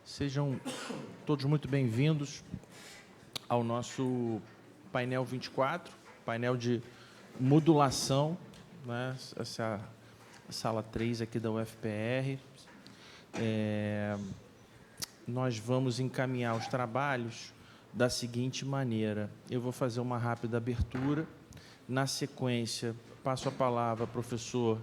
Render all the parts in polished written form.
Sejam todos muito bem-vindos ao nosso painel 24, painel de modulação, né? Essa é a sala 3 aqui da UFPR. Nós vamos encaminhar os trabalhos da seguinte maneira. Eu vou fazer uma rápida abertura. Na sequência, passo a palavra ao professor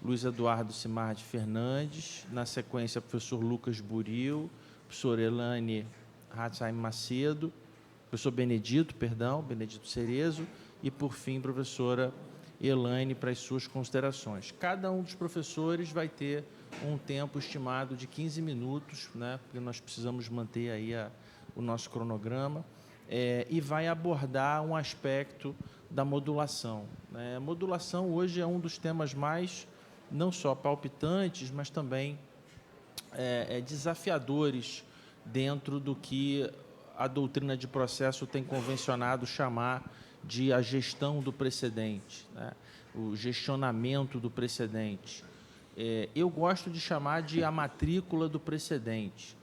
Luiz Eduardo Simardi Fernandes. Na sequência, professor Lucas Buril, professor Elaine Hatzheim Macedo, professor Benedito Cerezo, e, por fim, professora Elaine, para as suas considerações. Cada um dos professores vai ter um tempo estimado de 15 minutos, né, porque nós precisamos manter aí o nosso cronograma, e vai abordar um aspecto da modulação. A modulação hoje é um dos temas mais, não só palpitantes, mas também desafiadores dentro do que a doutrina de processo tem convencionado chamar de a gestão do precedente, né? O gestionamento do precedente. Eu gosto de chamar de a matrícula do precedente,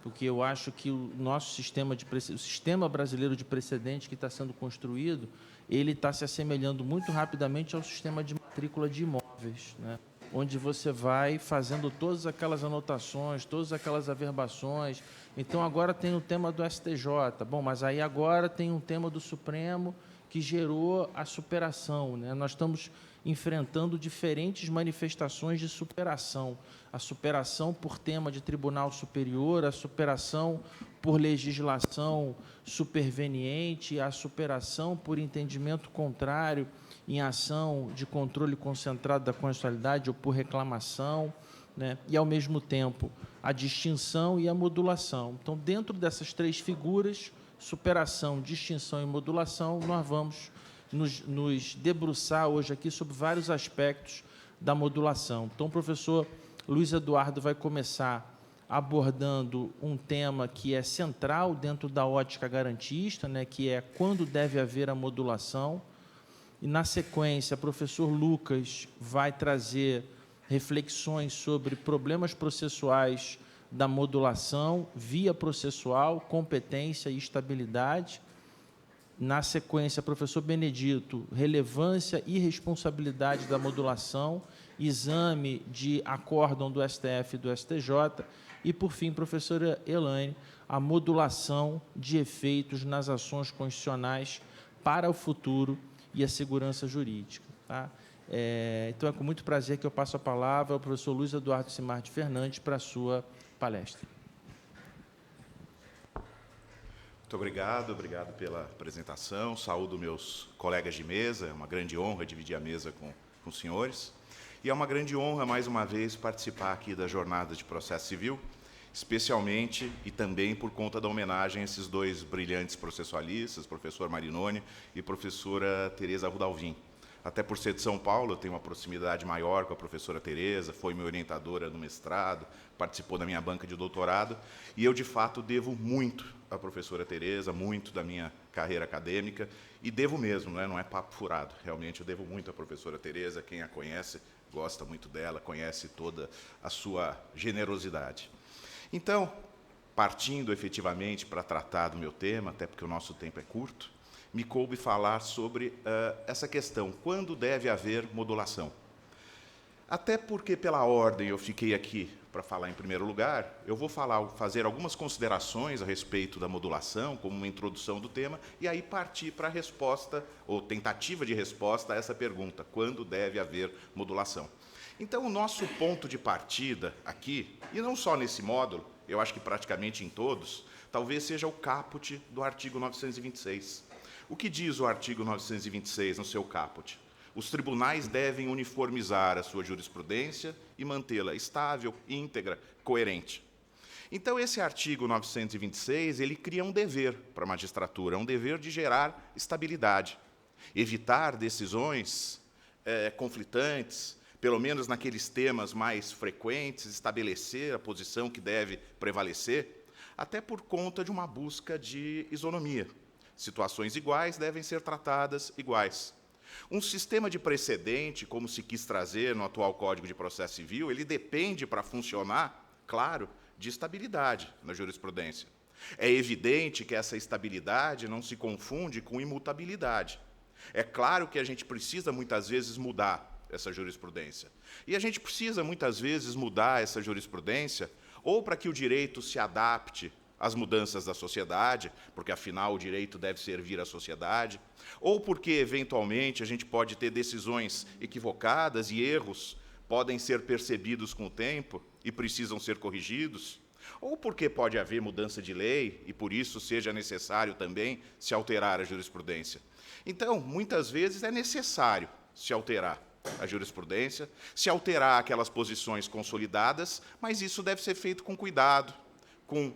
porque eu acho que o nosso o sistema brasileiro de precedente que está sendo construído, ele está se assemelhando muito rapidamente ao sistema de matrícula de imóveis, né? Onde você vai fazendo todas aquelas anotações, todas aquelas averbações. Então, agora tem o tema do STJ. Bom, mas aí agora tem um tema do Supremo que gerou a superação, né? Nós estamos enfrentando diferentes manifestações de superação. A superação por tema de tribunal superior, a superação por legislação superveniente, a superação por entendimento contrário em ação de controle concentrado da constitucionalidade ou por reclamação, né? E, ao mesmo tempo, a distinção e a modulação. Então, dentro dessas três figuras, superação, distinção e modulação, nós vamos nos debruçar hoje aqui sobre vários aspectos da modulação. Então, o professor Luiz Eduardo vai começar abordando um tema que é central dentro da ótica garantista, né, que é quando deve haver a modulação. E, na sequência, o professor Lucas vai trazer reflexões sobre problemas processuais da modulação, via processual, competência e estabilidade. Na sequência, professor Benedito, relevância e responsabilidade da modulação, exame de acórdão do STF e do STJ. E, por fim, professora Elaine, a modulação de efeitos nas ações constitucionais para o futuro e a segurança jurídica. Tá? Então, é com muito prazer que eu passo a palavra ao professor Luiz Eduardo Simardi Fernandes para a sua palestra. Muito obrigado pela apresentação. Saúdo meus colegas de mesa, é uma grande honra dividir a mesa com os senhores. E é uma grande honra, mais uma vez, participar aqui da jornada de processo civil, especialmente e também por conta da homenagem a esses dois brilhantes processualistas, professor Marinoni e professora Tereza Rudalvin. Até por ser de São Paulo, eu tenho uma proximidade maior com a professora Tereza, foi minha orientadora no mestrado, participou da minha banca de doutorado, e eu, de fato, devo muito à professora Tereza, muito da minha carreira acadêmica, e devo mesmo, não é papo furado, realmente eu devo muito à professora Tereza, quem a conhece, gosta muito dela, conhece toda a sua generosidade. Então, partindo efetivamente para tratar do meu tema, até porque o nosso tempo é curto, me coube falar sobre essa questão, quando deve haver modulação. Até porque, pela ordem, eu fiquei aqui para falar em primeiro lugar, eu vou fazer algumas considerações a respeito da modulação, como uma introdução do tema, e aí partir para a resposta, ou tentativa de resposta a essa pergunta, quando deve haver modulação. Então, o nosso ponto de partida aqui, e não só nesse módulo, eu acho que praticamente em todos, talvez seja o caput do artigo 926. O que diz o artigo 926 no seu caput? Os tribunais devem uniformizar a sua jurisprudência e mantê-la estável, íntegra, coerente. Então, esse artigo 926, ele cria um dever para a magistratura, um dever de gerar estabilidade, evitar decisões conflitantes, pelo menos naqueles temas mais frequentes, estabelecer a posição que deve prevalecer, até por conta de uma busca de isonomia. Situações iguais devem ser tratadas iguais. Um sistema de precedente, como se quis trazer no atual Código de Processo Civil, ele depende, para funcionar, claro, de estabilidade na jurisprudência. É evidente que essa estabilidade não se confunde com imutabilidade. É claro que a gente precisa, muitas vezes, mudar essa jurisprudência. E a gente precisa, muitas vezes, mudar essa jurisprudência ou para que o direito se adapte às mudanças da sociedade, porque, afinal, o direito deve servir à sociedade, ou porque, eventualmente, a gente pode ter decisões equivocadas e erros podem ser percebidos com o tempo e precisam ser corrigidos, ou porque pode haver mudança de lei e, por isso, seja necessário também se alterar a jurisprudência. Então, muitas vezes, é necessário se alterar a jurisprudência, se alterar aquelas posições consolidadas, mas isso deve ser feito com cuidado, com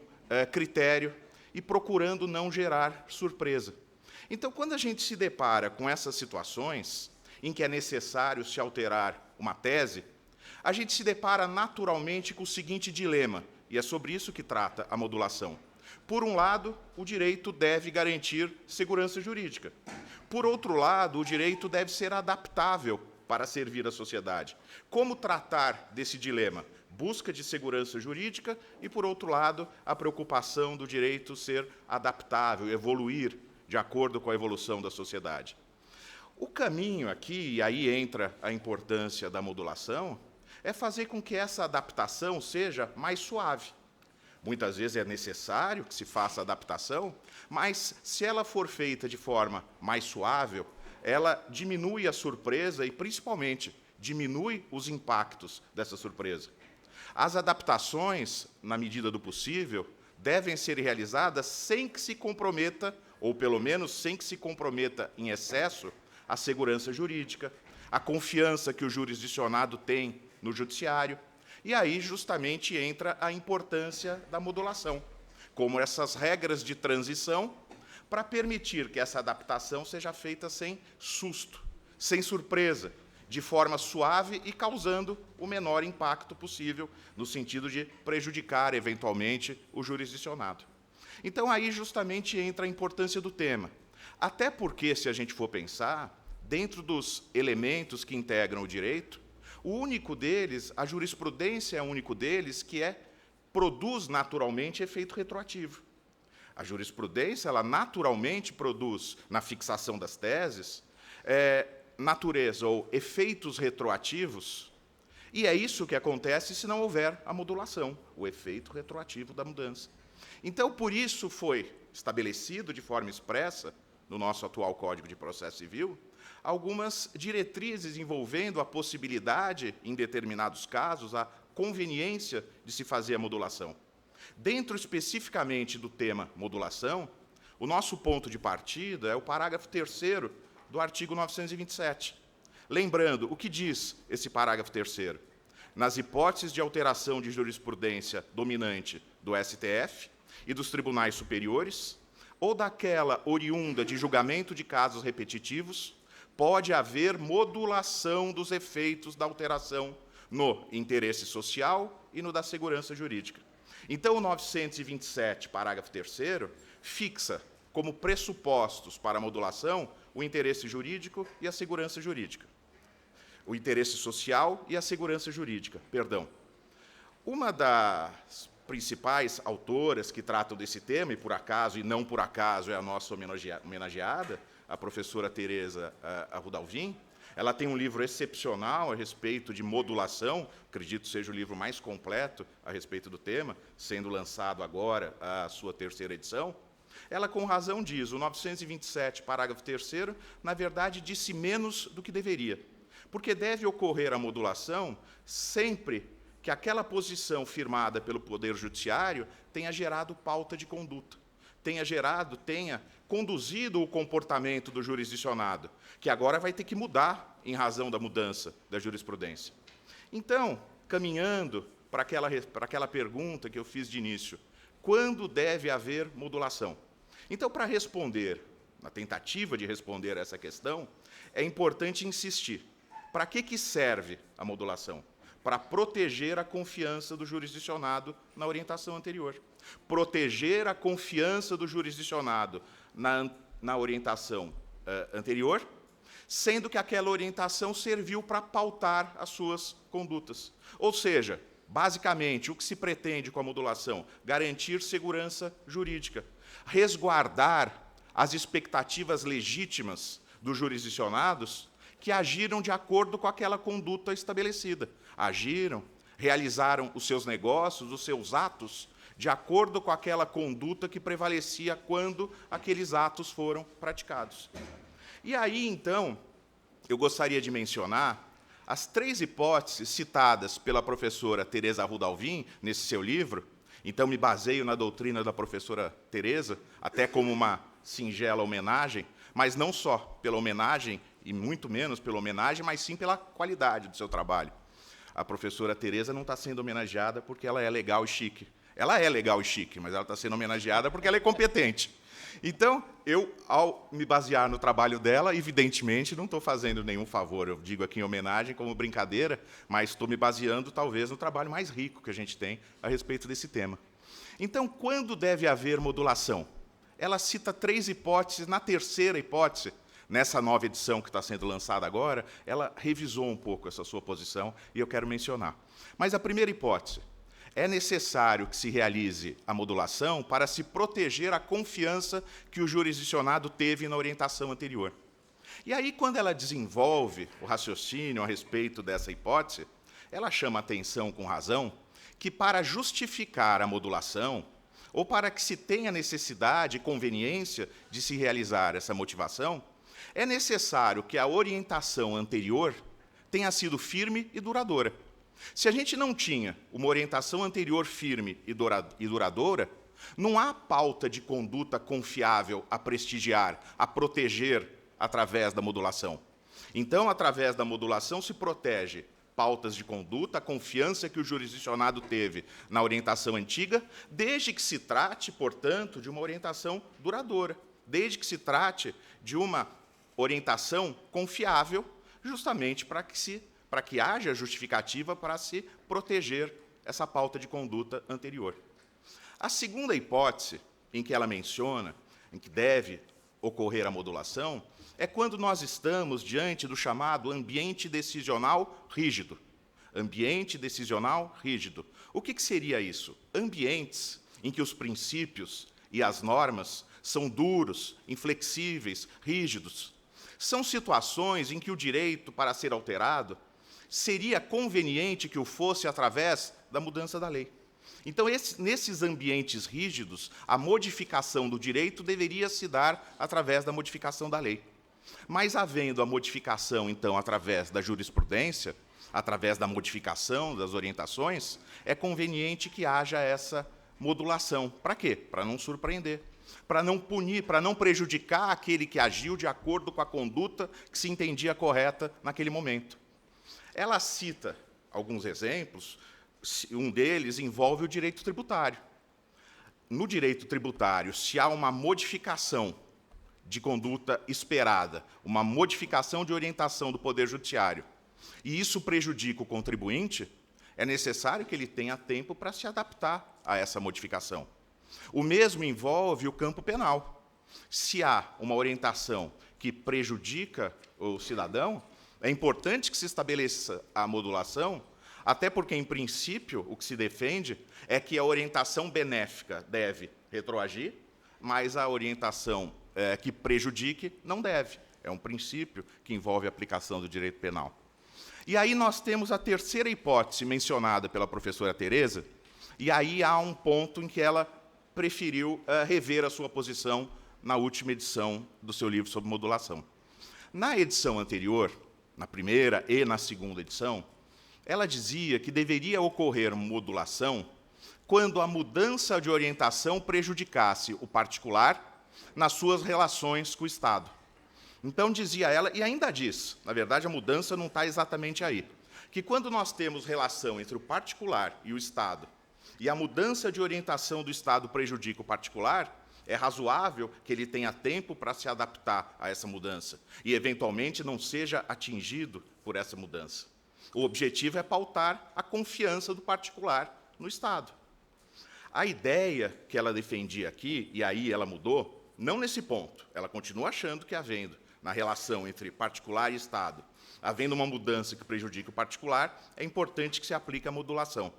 critério e procurando não gerar surpresa. Então, quando a gente se depara com essas situações em que é necessário se alterar uma tese, a gente se depara naturalmente com o seguinte dilema, e é sobre isso que trata a modulação. Por um lado, o direito deve garantir segurança jurídica. Por outro lado, o direito deve ser adaptável para servir à sociedade. Como tratar desse dilema? Busca de segurança jurídica e, por outro lado, a preocupação do direito ser adaptável, evoluir de acordo com a evolução da sociedade. O caminho aqui, e aí entra a importância da modulação, é fazer com que essa adaptação seja mais suave. Muitas vezes é necessário que se faça adaptação, mas, se ela for feita de forma mais suave, ela diminui a surpresa e, principalmente, diminui os impactos dessa surpresa. As adaptações, na medida do possível, devem ser realizadas sem que se comprometa, ou pelo menos sem que se comprometa em excesso, a segurança jurídica, a confiança que o jurisdicionado tem no judiciário. E aí, justamente, entra a importância da modulação, como essas regras de transição, para permitir que essa adaptação seja feita sem susto, sem surpresa, de forma suave e causando o menor impacto possível, no sentido de prejudicar, eventualmente, o jurisdicionado. Então, aí, justamente, entra a importância do tema. Até porque, se a gente for pensar, dentro dos elementos que integram o direito, o único deles, a jurisprudência é o único deles que produz naturalmente efeito retroativo. A jurisprudência, ela naturalmente produz, na fixação das teses, natureza ou efeitos retroativos, e é isso que acontece se não houver a modulação, o efeito retroativo da mudança. Então, por isso foi estabelecido de forma expressa, no nosso atual Código de Processo Civil, algumas diretrizes envolvendo a possibilidade, em determinados casos, a conveniência de se fazer a modulação. Dentro especificamente do tema modulação, o nosso ponto de partida é o parágrafo 3º do artigo 927. Lembrando, o que diz esse parágrafo 3º? Nas hipóteses de alteração de jurisprudência dominante do STF e dos tribunais superiores, ou daquela oriunda de julgamento de casos repetitivos, pode haver modulação dos efeitos da alteração no interesse social e no da segurança jurídica. Então, o 927, parágrafo 3º, fixa como pressupostos para a modulação o interesse jurídico e a segurança jurídica. O interesse social e a segurança jurídica, perdão. Uma das principais autoras que tratam desse tema, e por acaso, e não por acaso, é a nossa homenageada, a professora Tereza Arruda Alvim. Ela tem um livro excepcional a respeito de modulação, acredito seja o livro mais completo a respeito do tema, sendo lançado agora a sua 3ª edição. Ela, com razão, diz, o 927, parágrafo 3º, na verdade, disse menos do que deveria, porque deve ocorrer a modulação sempre que aquela posição firmada pelo Poder Judiciário tenha gerado pauta de conduta, tenha conduzido o comportamento do jurisdicionado, que agora vai ter que mudar em razão da mudança da jurisprudência. Então, caminhando para aquela pergunta que eu fiz de início, quando deve haver modulação? Então, para responder, na tentativa de responder a essa questão, é importante insistir. Para que serve a modulação? Para proteger a confiança do jurisdicionado na orientação anterior. Proteger a confiança do jurisdicionado na orientação anterior, sendo que aquela orientação serviu para pautar as suas condutas. Ou seja, Basicamente, o que se pretende com a modulação? Garantir segurança jurídica, resguardar as expectativas legítimas dos jurisdicionados que agiram de acordo com aquela conduta estabelecida. Agiram, realizaram os seus negócios, os seus atos, de acordo com aquela conduta que prevalecia quando aqueles atos foram praticados. E aí, então, eu gostaria de mencionar as 3 hipóteses citadas pela professora Teresa Arruda Alvim, nesse seu livro. Então, me baseio na doutrina da professora Teresa, até como uma singela homenagem, mas não só pela homenagem, e muito menos pela homenagem, mas sim pela qualidade do seu trabalho. A professora Teresa não está sendo homenageada porque ela é legal e chique. Ela é legal e chique, mas ela está sendo homenageada porque ela é competente. Então, eu, ao me basear no trabalho dela, evidentemente, não estou fazendo nenhum favor. Eu digo aqui em homenagem, como brincadeira, mas estou me baseando, talvez, no trabalho mais rico que a gente tem a respeito desse tema. Então, quando deve haver modulação? Ela cita 3 hipóteses. Na terceira hipótese, nessa nova edição que está sendo lançada agora, ela revisou um pouco essa sua posição, e eu quero mencionar. Mas a primeira hipótese: é necessário que se realize a modulação para se proteger a confiança que o jurisdicionado teve na orientação anterior. E aí, quando ela desenvolve o raciocínio a respeito dessa hipótese, ela chama a atenção, com razão, que para justificar a modulação, ou para que se tenha necessidade e conveniência de se realizar essa motivação, é necessário que a orientação anterior tenha sido firme e duradoura. Se a gente não tinha uma orientação anterior firme e duradoura, não há pauta de conduta confiável a prestigiar, a proteger através da modulação. Então, através da modulação, se protege pautas de conduta, a confiança que o jurisdicionado teve na orientação antiga, desde que se trate, portanto, de uma orientação duradoura, desde que se trate de uma orientação confiável, justamente para que haja justificativa para se proteger essa pauta de conduta anterior. A segunda hipótese, em que ela menciona, em que deve ocorrer a modulação, é quando nós estamos diante do chamado ambiente decisional rígido. Ambiente decisional rígido. O que seria isso? Ambientes em que os princípios e as normas são duros, inflexíveis, rígidos. São situações em que o direito, para ser alterado, seria conveniente que o fosse através da mudança da lei. Então, nesses ambientes rígidos, a modificação do direito deveria se dar através da modificação da lei. Mas, havendo a modificação, então, através da jurisprudência, através da modificação das orientações, é conveniente que haja essa modulação. Para quê? Para não surpreender, para não punir, para não prejudicar aquele que agiu de acordo com a conduta que se entendia correta naquele momento. Ela cita alguns exemplos, um deles envolve o direito tributário. No direito tributário, se há uma modificação de conduta esperada, uma modificação de orientação do Poder Judiciário, e isso prejudica o contribuinte, é necessário que ele tenha tempo para se adaptar a essa modificação. O mesmo envolve o campo penal. Se há uma orientação que prejudica o cidadão, é importante que se estabeleça a modulação, até porque, em princípio, o que se defende é que a orientação benéfica deve retroagir, mas a orientação que prejudique não deve. É um princípio que envolve a aplicação do direito penal. E aí nós temos a terceira hipótese mencionada pela professora Teresa, e aí há um ponto em que ela preferiu rever a sua posição na última edição do seu livro sobre modulação. Na edição anterior, na primeira e na segunda edição, ela dizia que deveria ocorrer modulação quando a mudança de orientação prejudicasse o particular nas suas relações com o Estado. Então, dizia ela, e ainda diz, na verdade, a mudança não está exatamente aí, que quando nós temos relação entre o particular e o Estado, e a mudança de orientação do Estado prejudica o particular, é razoável que ele tenha tempo para se adaptar a essa mudança e, eventualmente, não seja atingido por essa mudança. O objetivo é pautar a confiança do particular no Estado. A ideia que ela defendia aqui, e aí ela mudou, não nesse ponto, ela continua achando que, havendo, na relação entre particular e Estado, havendo uma mudança que prejudica o particular, é importante que se aplique a modulação.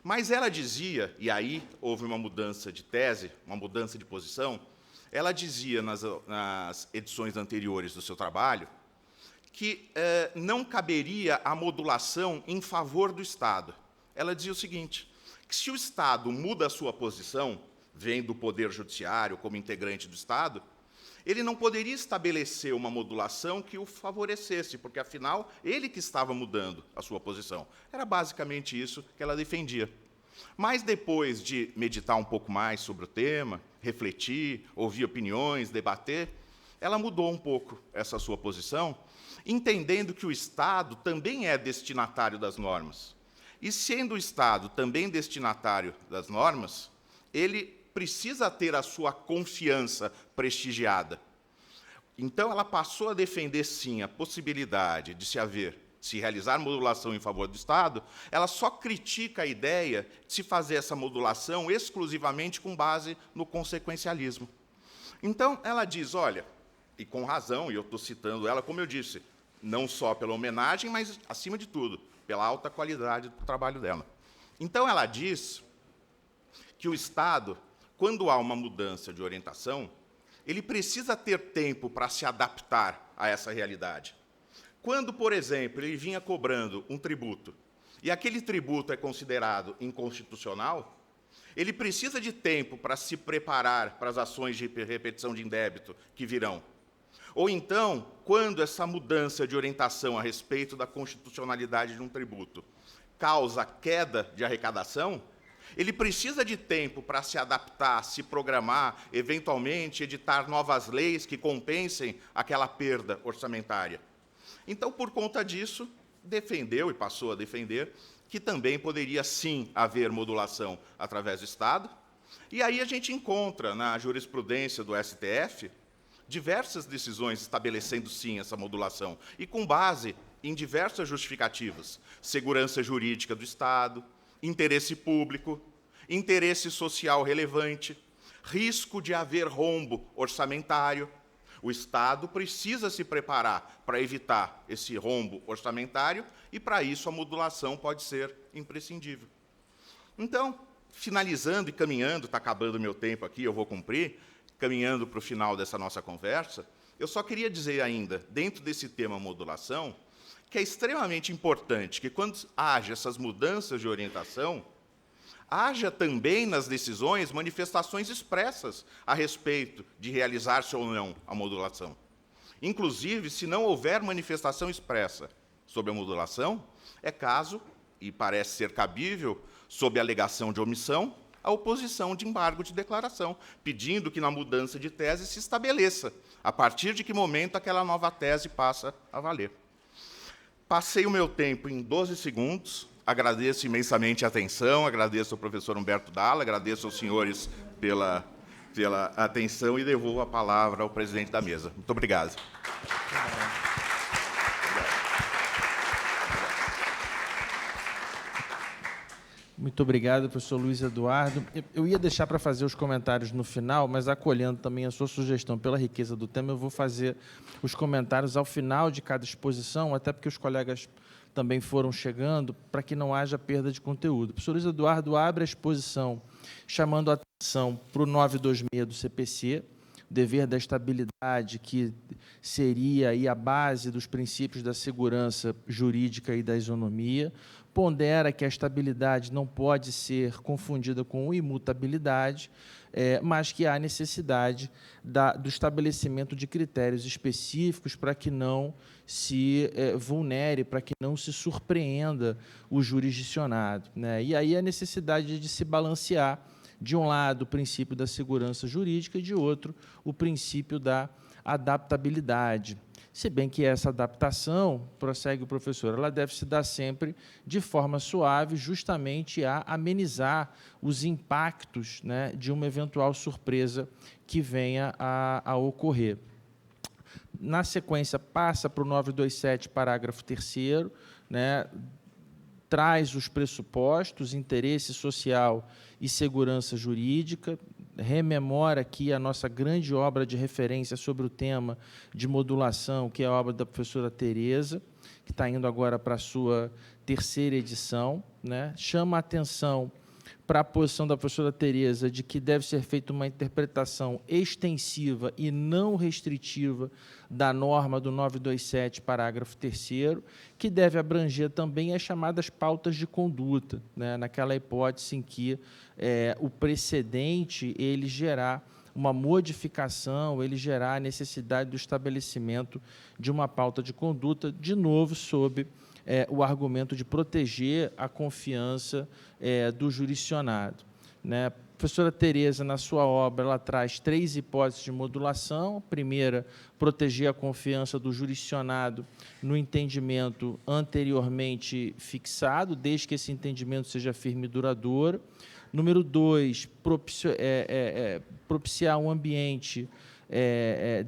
Mas ela dizia, e aí houve uma mudança de tese, uma mudança de posição, ela dizia nas edições anteriores do seu trabalho que não caberia a modulação em favor do Estado. Ela dizia o seguinte, que se o Estado muda a sua posição, vem do Poder Judiciário como integrante do Estado, ele não poderia estabelecer uma modulação que o favorecesse, porque, afinal, ele que estava mudando a sua posição. Era basicamente isso que ela defendia. Mas, depois de meditar um pouco mais sobre o tema, refletir, ouvir opiniões, debater, ela mudou um pouco essa sua posição, entendendo que o Estado também é destinatário das normas. E, sendo o Estado também destinatário das normas, ele precisa ter a sua confiança prestigiada. Então, ela passou a defender, sim, a possibilidade de se realizar modulação em favor do Estado. Ela só critica a ideia de se fazer essa modulação exclusivamente com base no consequencialismo. Então, ela diz, olha, e com razão, e eu estou citando ela, como eu disse, não só pela homenagem, mas, acima de tudo, pela alta qualidade do trabalho dela. Então, ela diz que o Estado, quando há uma mudança de orientação, ele precisa ter tempo para se adaptar a essa realidade. Quando, por exemplo, ele vinha cobrando um tributo, e aquele tributo é considerado inconstitucional, ele precisa de tempo para se preparar para as ações de repetição de indébito que virão. Ou então, quando essa mudança de orientação a respeito da constitucionalidade de um tributo causa queda de arrecadação, ele precisa de tempo para se adaptar, se programar, eventualmente editar novas leis que compensem aquela perda orçamentária. Então, por conta disso, defendeu e passou a defender que também poderia, sim, haver modulação através do Estado. E aí a gente encontra, na jurisprudência do STF, diversas decisões estabelecendo, sim, essa modulação, e com base em diversas justificativas: segurança jurídica do Estado, interesse público, interesse social relevante, risco de haver rombo orçamentário. O Estado precisa se preparar para evitar esse rombo orçamentário e, para isso, a modulação pode ser imprescindível. Então, finalizando e caminhando, está acabando o meu tempo aqui, eu vou cumprir, caminhando para o final dessa nossa conversa, eu só queria dizer ainda, dentro desse tema modulação, que é extremamente importante que, quando haja essas mudanças de orientação, haja também nas decisões manifestações expressas a respeito de realizar-se ou não a modulação. Inclusive, se não houver manifestação expressa sobre a modulação, é caso, e parece ser cabível, sob a alegação de omissão, a oposição de embargo de declaração, pedindo que na mudança de tese se estabeleça a partir de que momento aquela nova tese passa a valer. Passei o meu tempo em 12 segundos. Agradeço imensamente a atenção, agradeço ao professor Humberto Dalla, agradeço aos senhores pela atenção e devolvo a palavra ao presidente da mesa. Muito obrigado. Muito obrigado, professor Luiz Eduardo. Eu ia deixar para fazer os comentários no final, mas acolhendo também a sua sugestão pela riqueza do tema, eu vou fazer os comentários ao final de cada exposição, até porque os colegas também foram chegando, para que não haja perda de conteúdo. O professor Luiz Eduardo abre a exposição chamando a atenção para o 926 do CPC, dever da estabilidade, que seria aí a base dos princípios da segurança jurídica e da isonomia, pondera que a estabilidade não pode ser confundida com imutabilidade, mas que há necessidade do estabelecimento de critérios específicos para que não se vulnere, para que não se surpreenda o jurisdicionado, né? E aí a necessidade de se balancear, de um lado, o princípio da segurança jurídica e, de outro, o princípio da adaptabilidade. Se bem que essa adaptação, prossegue o professor, ela deve se dar sempre de forma suave, justamente a amenizar os impactos, né, de uma eventual surpresa que venha a ocorrer. Na sequência, passa para o 927, parágrafo 3º, né, traz os pressupostos, interesse social e segurança jurídica, rememora aqui a nossa grande obra de referência sobre o tema de modulação, que é a obra da professora Tereza, que está indo agora para a sua terceira edição, né? Chama a atenção para a posição da professora Tereza de que deve ser feita uma interpretação extensiva e não restritiva da norma do 927, parágrafo 3º, que deve abranger também as chamadas pautas de conduta, né? Naquela hipótese em que o precedente ele gerar uma modificação, ele gerar a necessidade do estabelecimento de uma pauta de conduta, de novo, sob o argumento de proteger a confiança do jurisdicionado, né? A professora Tereza, na sua obra, ela traz 3 hipóteses de modulação. A primeira, proteger a confiança do jurisdicionado no entendimento anteriormente fixado, desde que esse entendimento seja firme e duradouro. Número 2, propiciar um ambiente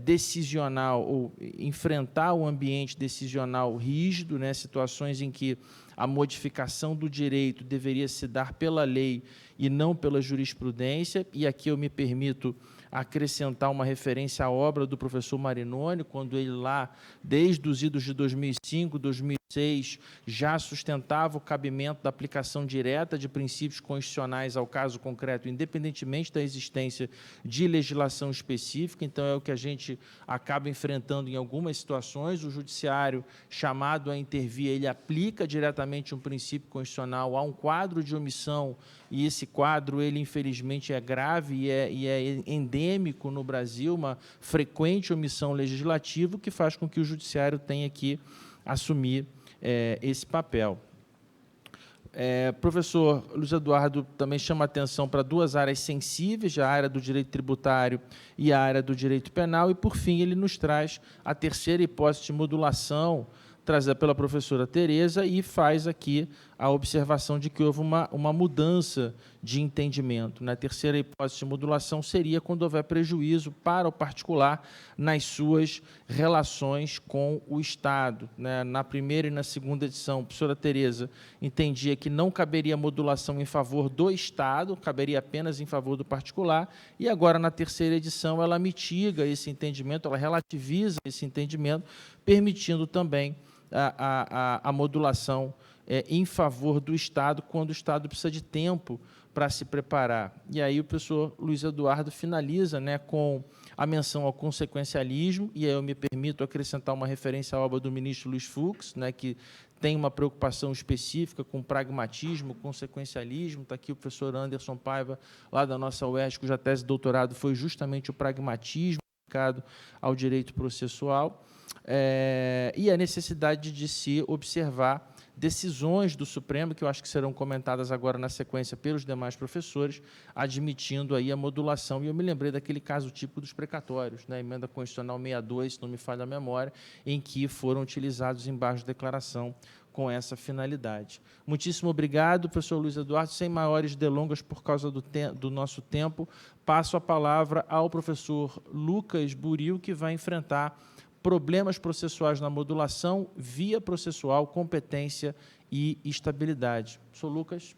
decisional, ou enfrentar o ambiente decisional rígido, né, situações em que a modificação do direito deveria se dar pela lei e não pela jurisprudência, e aqui eu me permito acrescentar uma referência à obra do professor Marinoni, quando ele lá, desde os idos de 2005, 2006, já sustentava o cabimento da aplicação direta de princípios constitucionais ao caso concreto, independentemente da existência de legislação específica. Então, é o que a gente acaba enfrentando em algumas situações. O judiciário, chamado a intervir, ele aplica diretamente um princípio constitucional a um quadro de omissão, e esse quadro, ele infelizmente é grave e é endêmico no Brasil, uma frequente omissão legislativa, que faz com que o judiciário tenha que assumir esse papel. Professor Luiz Eduardo também chama a atenção para 2 áreas sensíveis, a área do direito tributário e a área do direito penal, e, por fim, ele nos traz a terceira hipótese de modulação, trazida pela professora Tereza, e faz aqui a observação de que houve uma mudança de entendimento. Na terceira hipótese de modulação seria quando houver prejuízo para o particular nas suas relações com o Estado, né? Na primeira e na segunda edição, a professora Tereza entendia que não caberia modulação em favor do Estado, caberia apenas em favor do particular, e agora, na terceira edição, ela mitiga esse entendimento, ela relativiza esse entendimento, permitindo também a modulação em favor do Estado, quando o Estado precisa de tempo para se preparar. E aí o professor Luiz Eduardo finaliza, né, com a menção ao consequencialismo, e aí eu me permito acrescentar uma referência à obra do ministro Luiz Fux, né, que tem uma preocupação específica com pragmatismo, consequencialismo. Está aqui o professor Anderson Paiva, lá da nossa UERJ, cuja tese de doutorado foi justamente o pragmatismo aplicado ao direito processual. E a necessidade de se observar decisões do Supremo, que eu acho que serão comentadas agora na sequência pelos demais professores, admitindo aí a modulação. E eu me lembrei daquele caso típico dos precatórios, né, emenda constitucional 62, se não me falha a memória, em que foram utilizados embargos de declaração com essa finalidade. Muitíssimo obrigado, professor Luiz Eduardo. Sem maiores delongas por causa do nosso tempo, passo a palavra ao professor Lucas Buril, que vai enfrentar problemas processuais na modulação, via processual, competência e estabilidade. Professor Lucas.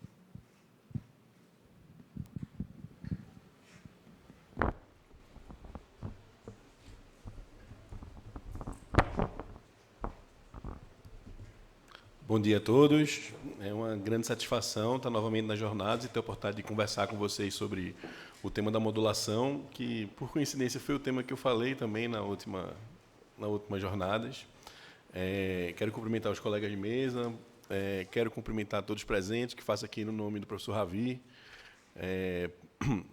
Bom dia a todos. É uma grande satisfação estar novamente nas jornadas e ter a oportunidade de conversar com vocês sobre o tema da modulação, que, por coincidência, foi o tema que eu falei também na últimas jornadas. Quero cumprimentar os colegas de mesa, quero cumprimentar todos os presentes, que faço aqui no nome do professor Ravi,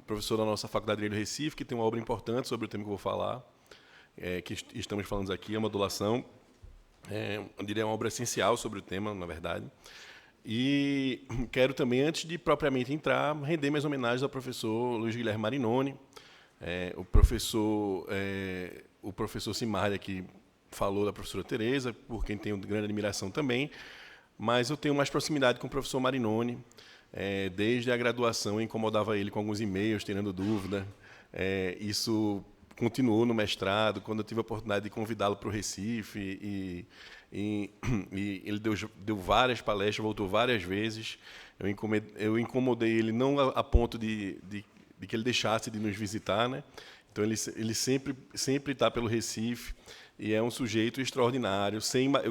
professor da nossa Faculdade de Direito do Recife, que tem uma obra importante sobre o tema que eu vou falar, que estamos falando aqui, a modulação. Eu diria uma obra essencial sobre o tema, na verdade. E quero também, antes de propriamente entrar, render minhas homenagens ao professor Luiz Guilherme Marinoni, o professor Simardi, que falou da professora Tereza, por quem tenho grande admiração também, mas eu tenho mais proximidade com o professor Marinoni. Desde a graduação, eu incomodava ele com alguns e-mails, tirando dúvida. Isso continuou no mestrado, quando eu tive a oportunidade de convidá-lo para o Recife, e ele deu várias palestras, voltou várias vezes. Eu incomodei ele não a ponto de que ele deixasse de nos visitar, né? Então, ele sempre está pelo Recife e é um sujeito extraordinário.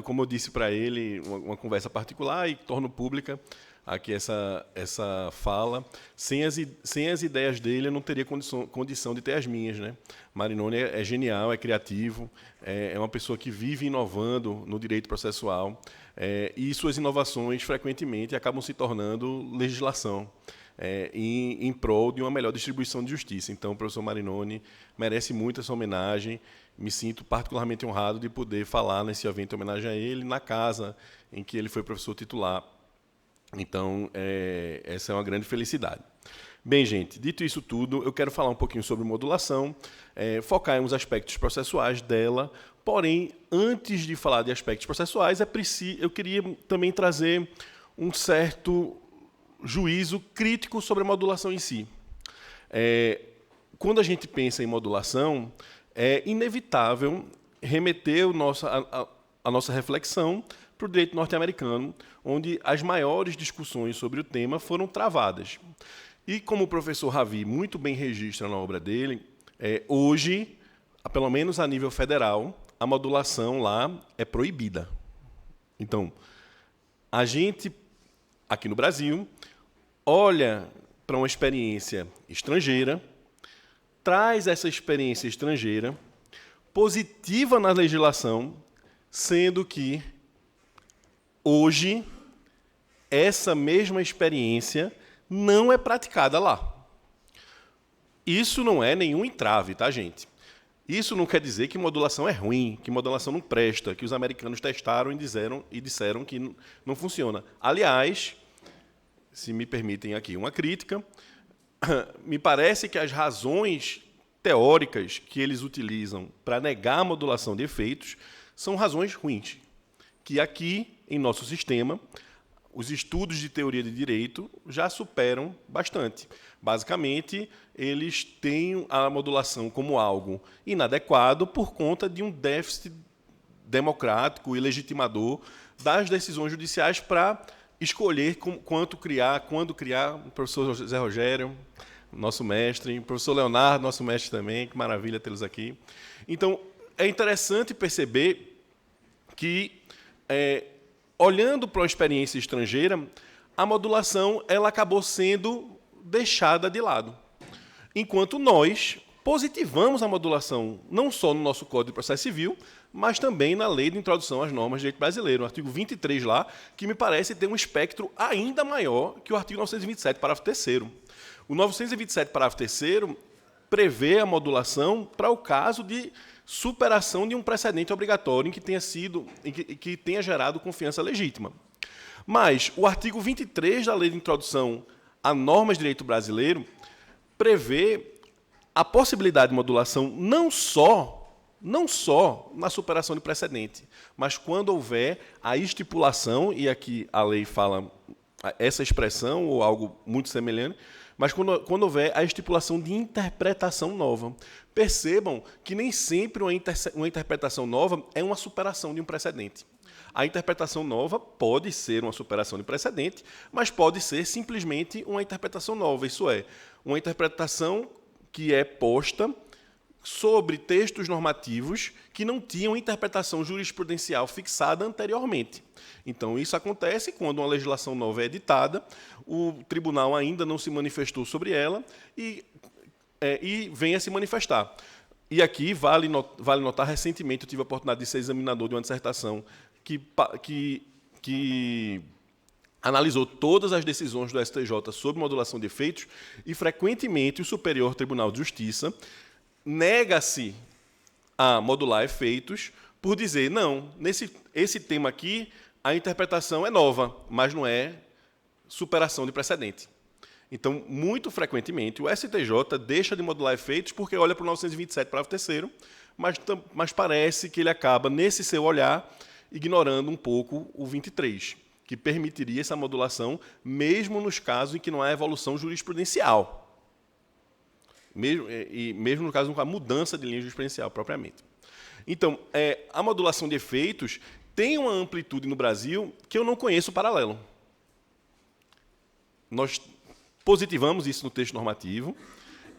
Como eu disse para ele, uma conversa particular, e torno pública aqui essa fala. Sem as ideias dele, eu não teria condição de ter as minhas, né? Marinoni é genial, é criativo, é uma pessoa que vive inovando no direito processual, e suas inovações, frequentemente, acabam se tornando legislação, em prol de uma melhor distribuição de justiça. Então, o professor Marinoni merece muito essa homenagem. Me sinto particularmente honrado de poder falar nesse evento em homenagem a ele, na casa em que ele foi professor titular. Então, essa é uma grande felicidade. Bem, gente, dito isso tudo, eu quero falar um pouquinho sobre modulação, focar em uns aspectos processuais dela. Porém, antes de falar de aspectos processuais, eu queria também trazer um certo juízo crítico sobre a modulação em si. Quando a gente pensa em modulação, é inevitável remeter a nossa reflexão para o direito norte-americano, onde as maiores discussões sobre o tema foram travadas. E, como o professor Ravi muito bem registra na obra dele, hoje, pelo menos a nível federal, a modulação lá é proibida. Então, a gente, aqui no Brasil, olha para uma experiência estrangeira, traz essa experiência estrangeira positiva na legislação, sendo que, hoje, essa mesma experiência não é praticada lá. Isso não é nenhum entrave, tá, gente? Isso não quer dizer que modulação é ruim, que modulação não presta, que os americanos testaram e disseram que não funciona. Aliás, se me permitem aqui uma crítica, me parece que as razões teóricas que eles utilizam para negar a modulação de efeitos são razões ruins, que aqui, em nosso sistema, os estudos de teoria de direito já superam bastante. Basicamente, eles têm a modulação como algo inadequado por conta de um déficit democrático e legitimador das decisões judiciais para escolher quando criar. O professor José Rogério, nosso mestre, o professor Leonardo, nosso mestre também, que maravilha tê-los aqui. Então, é interessante perceber que, olhando para uma experiência estrangeira, a modulação ela acabou sendo deixada de lado. Enquanto nós positivamos a modulação, não só no nosso Código de Processo Civil, mas também na Lei de Introdução às Normas de Direito Brasileiro, o artigo 23 lá, que me parece ter um espectro ainda maior que o artigo 927, parágrafo 3º. O 927, parágrafo 3º, prevê a modulação para o caso de superação de um precedente obrigatório que tenha gerado confiança legítima. Mas o artigo 23 da Lei de Introdução a Normas de Direito Brasileiro prevê a possibilidade de modulação não só na superação de precedente, mas quando houver a estipulação, e aqui a lei fala essa expressão ou algo muito semelhante, mas quando houver a estipulação de interpretação nova. Percebam que nem sempre uma interpretação nova é uma superação de um precedente. A interpretação nova pode ser uma superação de precedente, mas pode ser simplesmente uma interpretação nova, isso é, uma interpretação que é posta sobre textos normativos que não tinham interpretação jurisprudencial fixada anteriormente. Então, isso acontece quando uma legislação nova é editada, o tribunal ainda não se manifestou sobre ela e vem a se manifestar. E aqui, vale notar, recentemente eu tive a oportunidade de ser examinador de uma dissertação que analisou todas as decisões do STJ sobre modulação de efeitos e, frequentemente, o Superior Tribunal de Justiça nega-se a modular efeitos por dizer, não, esse tema aqui, a interpretação é nova, mas não é superação de precedente. Então, muito frequentemente, o STJ deixa de modular efeitos porque olha para o 927, parágrafo 3º, mas parece que ele acaba, nesse seu olhar, ignorando um pouco o 23, que permitiria essa modulação, mesmo nos casos em que não há evolução jurisprudencial. Mesmo no caso de uma mudança de linha jurisprudencial, propriamente. Então, a modulação de efeitos tem uma amplitude no Brasil que eu não conheço paralelo. Nós positivamos isso no texto normativo,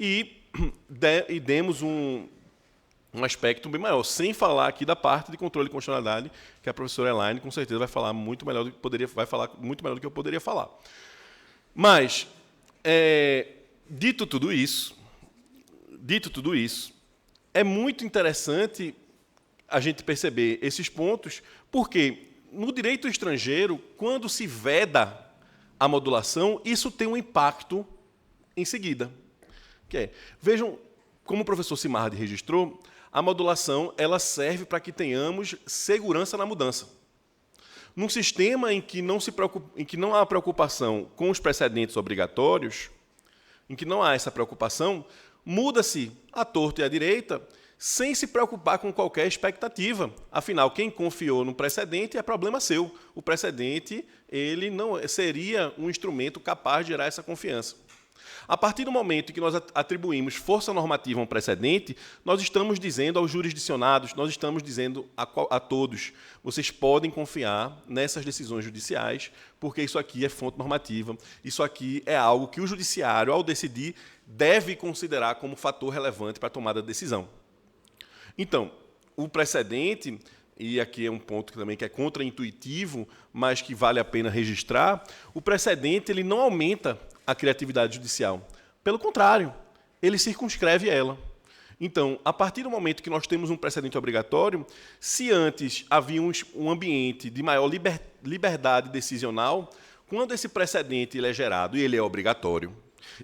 e demos um aspecto bem maior, sem falar aqui da parte de controle de constitucionalidade, que a professora Elaine, com certeza, vai falar muito melhor do que eu poderia falar. Mas, dito tudo isso, é muito interessante a gente perceber esses pontos, porque no direito estrangeiro, quando se veda a modulação, isso tem um impacto em seguida. Vejam, como o professor Simardi registrou, a modulação ela serve para que tenhamos segurança na mudança. Num sistema em que não há preocupação com os precedentes obrigatórios, em que não há essa preocupação, muda-se à torta e à direita, sem se preocupar com qualquer expectativa. Afinal, quem confiou no precedente é problema seu. O precedente ele não seria um instrumento capaz de gerar essa confiança. A partir do momento em que nós atribuímos força normativa a um precedente, nós estamos dizendo aos jurisdicionados, nós estamos dizendo a todos, vocês podem confiar nessas decisões judiciais, porque isso aqui é fonte normativa, isso aqui é algo que o judiciário, ao decidir, deve considerar como fator relevante para a tomada de decisão. Então, o precedente, e aqui é um ponto também que é contraintuitivo, mas que vale a pena registrar, o precedente ele não aumenta a criatividade judicial. Pelo contrário, ele circunscreve ela. Então, a partir do momento que nós temos um precedente obrigatório, se antes havia um ambiente de maior liberdade decisional, quando esse precedente ele é gerado e ele é obrigatório,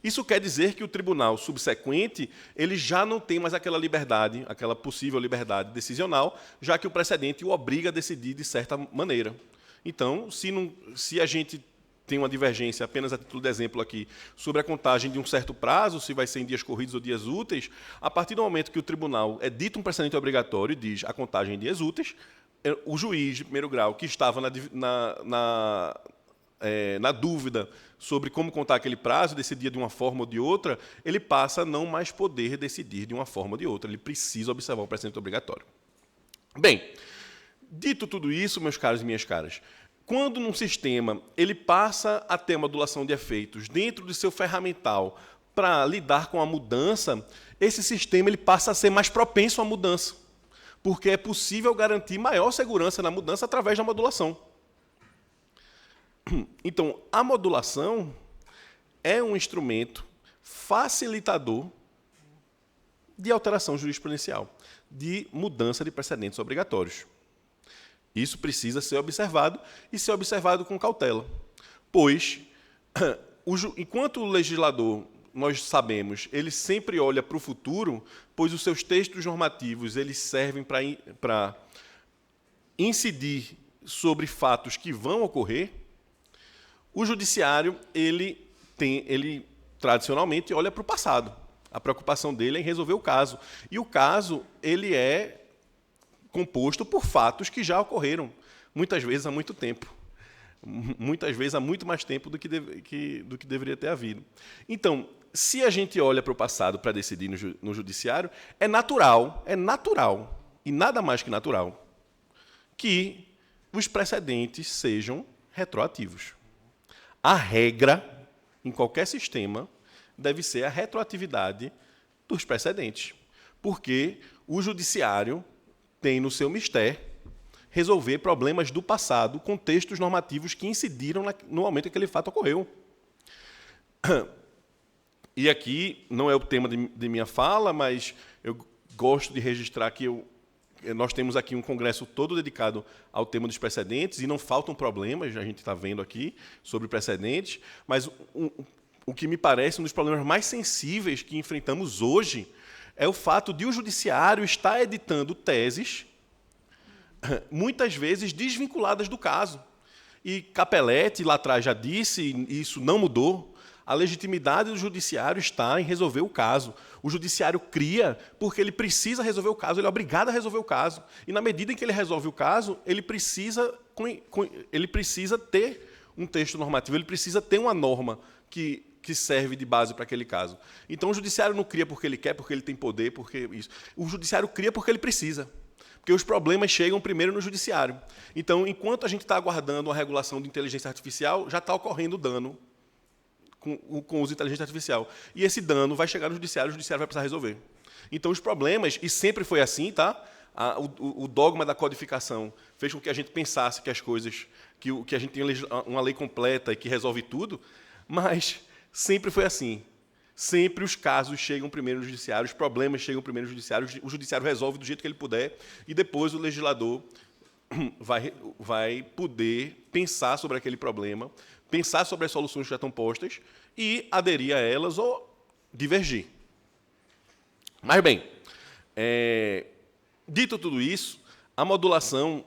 isso quer dizer que o tribunal subsequente ele já não tem mais aquela liberdade, aquela possível liberdade decisional, já que o precedente o obriga a decidir de certa maneira. Então, se a gente tem uma divergência, apenas a título de exemplo aqui, sobre a contagem de um certo prazo, se vai ser em dias corridos ou dias úteis, a partir do momento que o tribunal é dito um precedente obrigatório e diz a contagem em dias úteis, o juiz de primeiro grau, que estava na dúvida sobre como contar aquele prazo, decidia de uma forma ou de outra, ele passa a não mais poder decidir de uma forma ou de outra. Ele precisa observar o precedente obrigatório. Bem, dito tudo isso, meus caros e minhas caras, quando num sistema ele passa a ter modulação de efeitos dentro de seu ferramental para lidar com a mudança, esse sistema ele passa a ser mais propenso à mudança, porque é possível garantir maior segurança na mudança através da modulação. Então, a modulação é um instrumento facilitador de alteração jurisprudencial, de mudança de precedentes obrigatórios. Isso precisa ser observado e ser observado com cautela, pois, enquanto o legislador, nós sabemos, ele sempre olha para o futuro, pois os seus textos normativos eles servem para incidir sobre fatos que vão ocorrer, o judiciário ele tradicionalmente olha para o passado. A preocupação dele é em resolver o caso. E o caso ele é composto por fatos que já ocorreram, muitas vezes há muito tempo. Muitas vezes há muito mais tempo do que deveria ter havido. Então, se a gente olha para o passado para decidir no judiciário, é natural, e nada mais que natural, que os precedentes sejam retroativos. A regra, em qualquer sistema, deve ser a retroatividade dos precedentes, porque o judiciário tem no seu mistério resolver problemas do passado com textos normativos que incidiram no momento em que aquele fato ocorreu. E aqui não é o tema de minha fala, mas eu gosto de registrar que nós temos aqui um congresso todo dedicado ao tema dos precedentes, e não faltam problemas, a gente está vendo aqui, sobre precedentes, mas o que me parece um dos problemas mais sensíveis que enfrentamos hoje é o fato de o judiciário estar editando teses, muitas vezes desvinculadas do caso. E Capelletti, lá atrás, já disse, e isso não mudou, a legitimidade do judiciário está em resolver o caso. O judiciário cria porque ele precisa resolver o caso, ele é obrigado a resolver o caso. E, na medida em que ele resolve o caso, ele precisa ter um texto normativo, ele precisa ter uma norma que serve de base para aquele caso. Então, o judiciário não cria porque ele quer, porque ele tem poder, porque isso. O judiciário cria porque ele precisa. Porque os problemas chegam primeiro no judiciário. Então, enquanto a gente está aguardando uma regulação de inteligência artificial, já está ocorrendo dano com o uso de inteligência artificial. E esse dano vai chegar no judiciário, o judiciário vai precisar resolver. Então, os problemas, e sempre foi assim, tá? O dogma da codificação fez com que a gente pensasse que as coisas, que a gente tinha uma lei completa e que resolve tudo, mas sempre foi assim. Sempre os casos chegam primeiro no judiciário, os problemas chegam primeiro no judiciário, o judiciário resolve do jeito que ele puder, e depois o legislador vai poder pensar sobre aquele problema, pensar sobre as soluções que já estão postas e aderir a elas ou divergir. Mas, bem, dito tudo isso, a modulação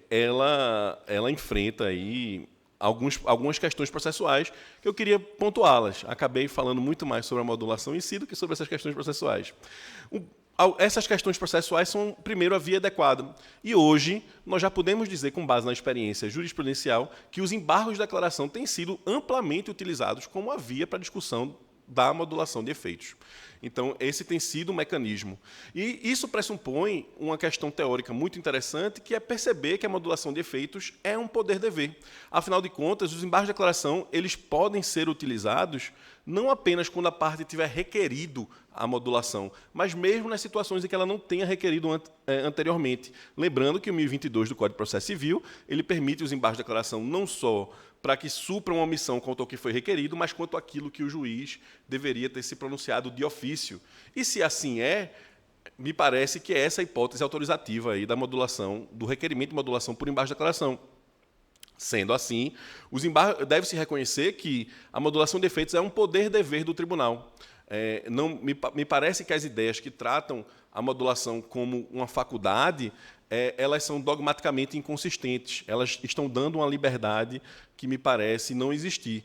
ela enfrenta aí algumas questões processuais que eu queria pontuá-las. Acabei falando muito mais sobre a modulação em si do que sobre essas questões processuais. Essas questões processuais são, primeiro, a via adequada. E hoje, nós já podemos dizer, com base na experiência jurisprudencial, que os embargos de declaração têm sido amplamente utilizados como a via para a discussão da modulação de efeitos. Então, esse tem sido o mecanismo. E isso pressupõe uma questão teórica muito interessante, que é perceber que a modulação de efeitos é um poder-dever. Afinal de contas, os embargos de declaração eles podem ser utilizados não apenas quando a parte tiver requerido a modulação, mas mesmo nas situações em que ela não tenha requerido anteriormente. Lembrando que o 1022 do Código de Processo Civil ele permite os embargos de declaração não só para que supram uma omissão quanto ao que foi requerido, mas quanto àquilo que o juiz deveria ter se pronunciado de ofício. E se assim me parece que é essa a hipótese autorizativa aí da modulação, do requerimento de modulação por embargo de declaração. Sendo assim, deve-se reconhecer que a modulação de efeitos é um poder-dever do tribunal. Me parece que as ideias que tratam a modulação como uma faculdade, elas são dogmaticamente inconsistentes. Elas estão dando uma liberdade que me parece não existir,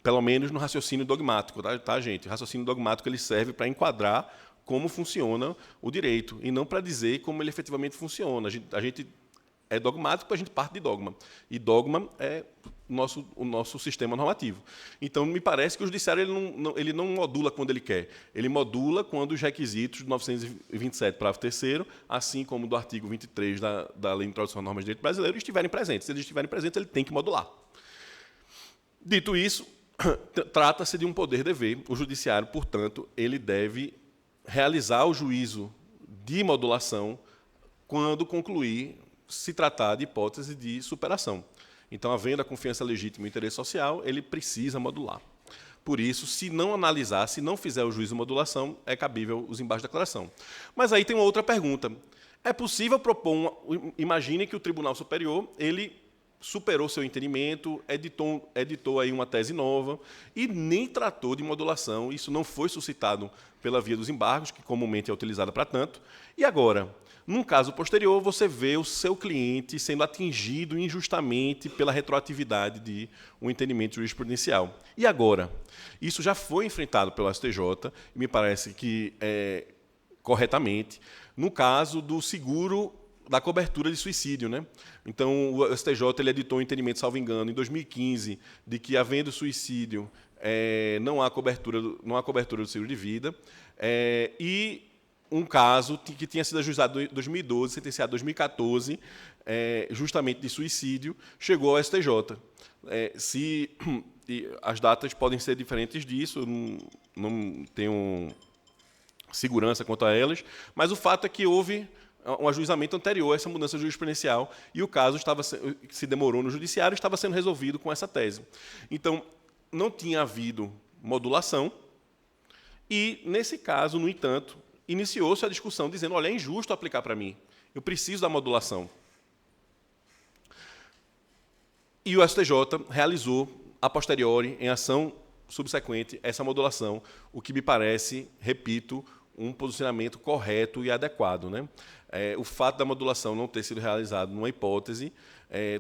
pelo menos no raciocínio dogmático, tá, gente? O raciocínio dogmático ele serve para enquadrar como funciona o direito, e não para dizer como ele efetivamente funciona. A gente é dogmático porque a gente parte de dogma. E dogma é o nosso sistema normativo. Então, me parece que o judiciário ele não modula quando ele quer. Ele modula quando os requisitos do 927, parágrafo 3º, assim como do artigo 23 da Lei de Introdução às Normas de Direito Brasileiro, estiverem presentes. Se eles estiverem presentes, ele tem que modular. Dito isso, trata-se de um poder-dever. O judiciário, portanto, ele deve realizar o juízo de modulação quando concluir se tratar de hipótese de superação. Então, havendo a confiança legítima e o interesse social, ele precisa modular. Por isso, se não analisar, se não fizer o juízo de modulação, é cabível os embargos de declaração. Mas aí tem uma outra pergunta. É possível propor imagine que o Tribunal Superior ele superou seu entendimento, editou aí uma tese nova e nem tratou de modulação. Isso não foi suscitado pela via dos embargos, que comumente é utilizada para tanto. E agora, num caso posterior, você vê o seu cliente sendo atingido injustamente pela retroatividade de um entendimento jurisprudencial. E agora? Isso já foi enfrentado pelo STJ, e me parece que corretamente, no caso do seguro da cobertura de suicídio, né? Então, o STJ ele editou um entendimento, salvo engano, em 2015, de que, havendo suicídio, não há cobertura do seguro de vida, e um caso que tinha sido ajuizado em 2012, sentenciado em 2014, justamente de suicídio, chegou ao STJ. As datas podem ser diferentes disso, não tenho segurança quanto a elas, mas o fato é que houve um ajuizamento anterior a essa mudança jurisprudencial e o caso se demorou no judiciário e estava sendo resolvido com essa tese. Então, não tinha havido modulação e, nesse caso, no entanto, iniciou-se a discussão dizendo, olha, é injusto aplicar para mim, eu preciso da modulação. E o STJ realizou, a posteriori, em ação subsequente, essa modulação, o que me parece, repito, um posicionamento correto e adequado, né? O fato da modulação não ter sido realizado numa hipótese,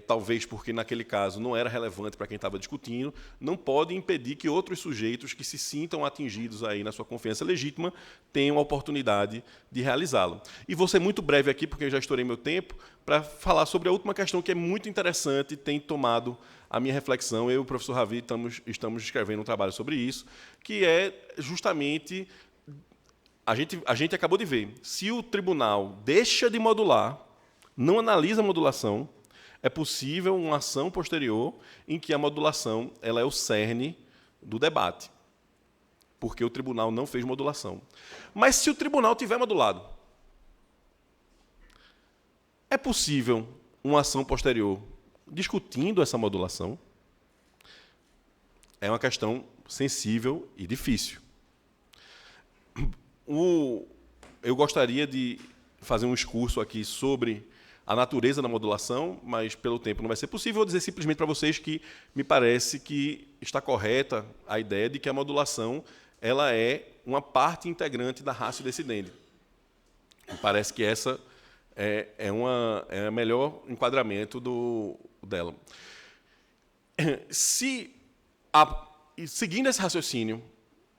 talvez porque naquele caso não era relevante para quem estava discutindo, não pode impedir que outros sujeitos que se sintam atingidos aí na sua confiança legítima tenham a oportunidade de realizá-lo. E vou ser muito breve aqui, porque eu já estourei meu tempo, para falar sobre a última questão que é muito interessante e tem tomado a minha reflexão. Eu e o professor Ravi estamos escrevendo um trabalho sobre isso, que é justamente... A gente acabou de ver, se o tribunal deixa de modular, não analisa a modulação, é possível uma ação posterior em que a modulação ela é o cerne do debate, porque o tribunal não fez modulação. Mas se o tribunal tiver modulado, é possível uma ação posterior discutindo essa modulação? É uma questão sensível e difícil. Eu gostaria de fazer um discurso aqui sobre a natureza da modulação, mas pelo tempo não vai ser possível. Vou dizer simplesmente para vocês que me parece que está correta a ideia de que a modulação ela é uma parte integrante da ratio decidendi. Me parece que essa é o melhor enquadramento dela. Seguindo esse raciocínio,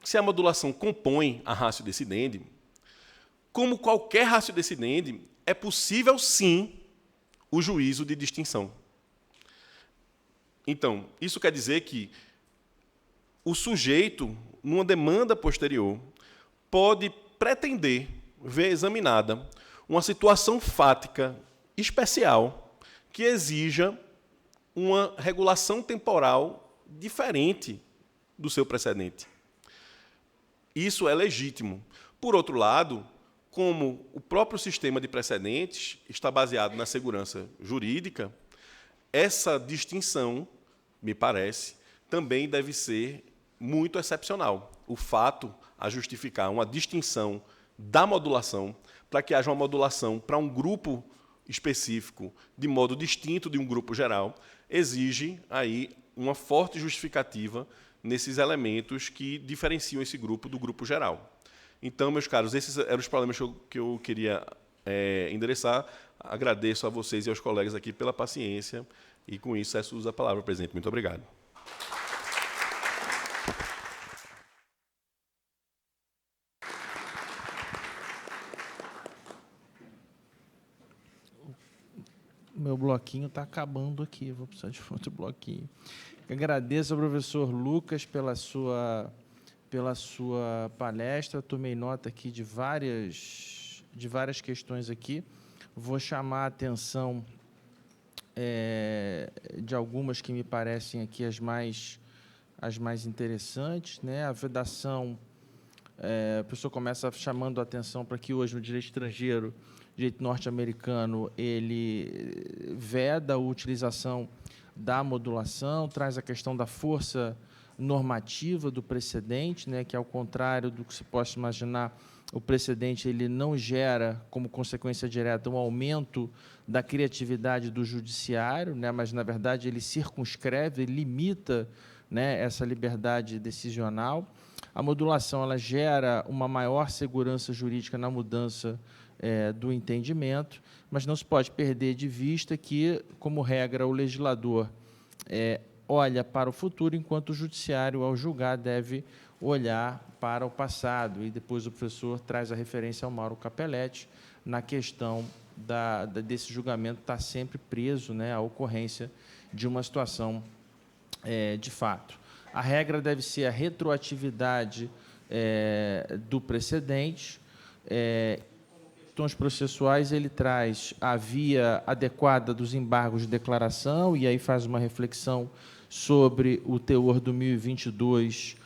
se a modulação compõe a ratio decidendi, como qualquer ratio decidendi, é possível, sim, o juízo de distinção. Então, isso quer dizer que o sujeito, numa demanda posterior, pode pretender ver examinada uma situação fática especial que exija uma regulação temporal diferente do seu precedente. Isso é legítimo. Por outro lado, como o próprio sistema de precedentes está baseado na segurança jurídica, essa distinção, me parece, também deve ser muito excepcional. O fato a justificar uma distinção da modulação, para que haja uma modulação para um grupo específico de modo distinto de um grupo geral, exige aí uma forte justificativa nesses elementos que diferenciam esse grupo do grupo geral. Então, meus caros, esses eram os problemas que eu queria endereçar. Agradeço a vocês e aos colegas aqui pela paciência e, com isso, cesso o uso da palavra, presidente. Muito obrigado. Meu bloquinho está acabando aqui, vou precisar de outro bloquinho. Agradeço ao professor Lucas pela sua palestra. Tomei nota aqui de várias questões aqui. Vou chamar a atenção de algumas que me parecem aqui as mais interessantes, né? A vedação, o professor começa chamando a atenção para que hoje no direito estrangeiro, direito norte-americano, ele veda a utilização da modulação, traz a questão da força normativa do precedente, né, que, ao contrário do que se possa imaginar, o precedente ele não gera, como consequência direta, um aumento da criatividade do judiciário, né, mas, na verdade, ele circunscreve, ele limita, né, essa liberdade decisional. A modulação ela gera uma maior segurança jurídica na mudança do entendimento, mas não se pode perder de vista que, como regra, o legislador olha para o futuro, enquanto o judiciário, ao julgar, deve olhar para o passado. E depois o professor traz a referência ao Mauro Capelletti na questão desse julgamento estar sempre preso, né, à ocorrência de uma situação de fato. A regra deve ser a retroatividade do precedente. Questões processuais, ele traz a via adequada dos embargos de declaração, e aí faz uma reflexão sobre o teor do 1022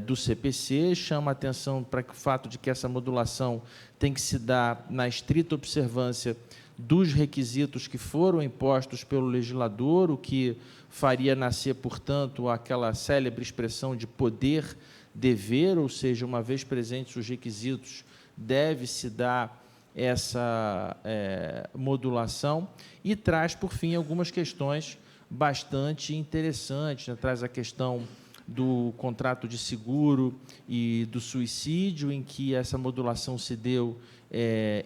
do CPC, chama a atenção para o fato de que essa modulação tem que se dar na estrita observância dos requisitos que foram impostos pelo legislador, o que faria nascer, portanto, aquela célebre expressão de poder-dever, ou seja, uma vez presentes os requisitos, deve-se dar essa modulação, e traz, por fim, algumas questões bastante interessantes, né? Traz a questão do contrato de seguro e do suicídio, em que essa modulação se deu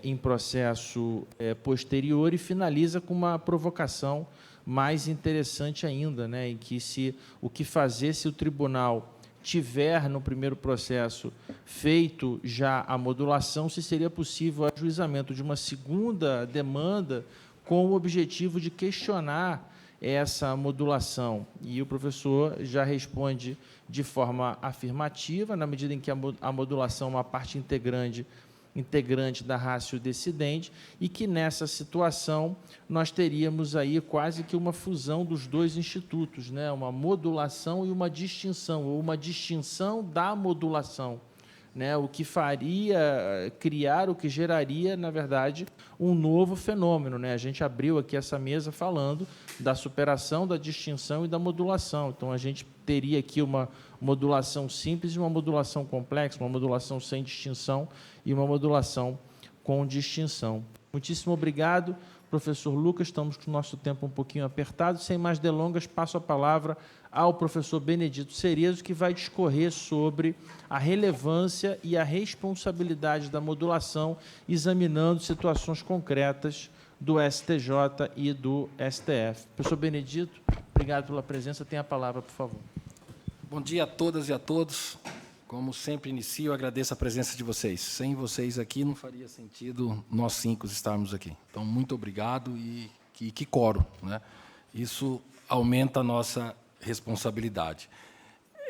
em processo posterior, e finaliza com uma provocação mais interessante ainda, né? Em que o que fazer se o tribunal tiver, no primeiro processo, feito já a modulação, se seria possível o ajuizamento de uma segunda demanda com o objetivo de questionar essa modulação. E o professor já responde de forma afirmativa, na medida em que a modulação é uma parte integrante integrante da Ratio Decidendi, e que, nessa situação, nós teríamos aí quase que uma fusão dos dois institutos, né? Uma modulação e uma distinção, ou uma distinção da modulação, né? O que faria criar, o que geraria, na verdade, um novo fenômeno, né? A gente abriu aqui essa mesa falando da superação, da distinção e da modulação. Então, a gente teria aqui uma modulação simples e uma modulação complexa, uma modulação sem distinção e uma modulação com distinção. Muitíssimo obrigado, professor Lucas. Estamos com o nosso tempo um pouquinho apertado. Sem mais delongas, passo a palavra ao professor Benedito Cerezo, que vai discorrer sobre a relevância e a responsabilidade da modulação, examinando situações concretas do STJ e do STF. Professor Benedito, obrigado pela presença. Tem a palavra, por favor. Bom dia a todas e a todos. Como sempre inicio, agradeço a presença de vocês. Sem vocês aqui, não faria sentido nós 5 estarmos aqui. Então, muito obrigado e que coro, né? Isso aumenta a nossa responsabilidade.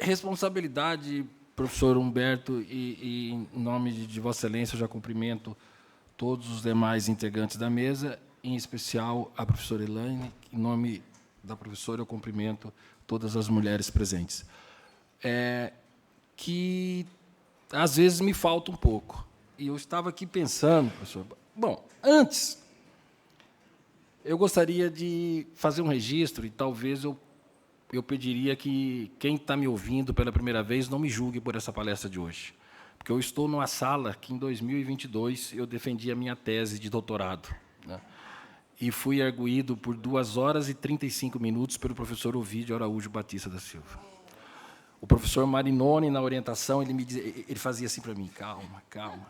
Responsabilidade, professor Humberto, e em nome de Vossa Excelência, eu já cumprimento todos os demais integrantes da mesa, em especial a professora Elaine. Em nome da professora, eu cumprimento todas as mulheres presentes. Que, às vezes, me falta um pouco. E eu estava aqui pensando, professor... Bom, antes, eu gostaria de fazer um registro, e talvez eu pediria que quem está me ouvindo pela primeira vez não me julgue por essa palestra de hoje. Porque eu estou numa sala que, em 2022, eu defendi a minha tese de doutorado, né? E fui arguído por 2 horas e 35 minutos pelo professor Ovídio Araújo Batista da Silva. O professor Marinoni, na orientação, ele fazia assim para mim, calma, calma.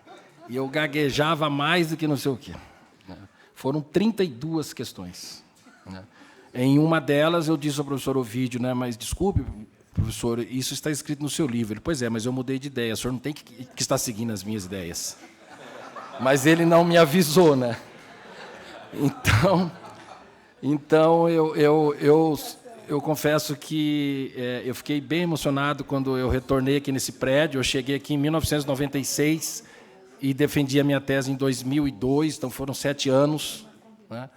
E eu gaguejava mais do que não sei o quê, né? Foram 32 questões, né? Em uma delas, eu disse ao professor Ovídio, né, mas, desculpe, professor, isso está escrito no seu livro. Ele, pois é, mas eu mudei de ideia, o senhor não tem que estar seguindo as minhas ideias. Mas ele não me avisou, né? Então eu confesso que eu fiquei bem emocionado quando eu retornei aqui nesse prédio. Eu cheguei aqui em 1996 e defendi a minha tese em 2002, então foram 7 anos, né?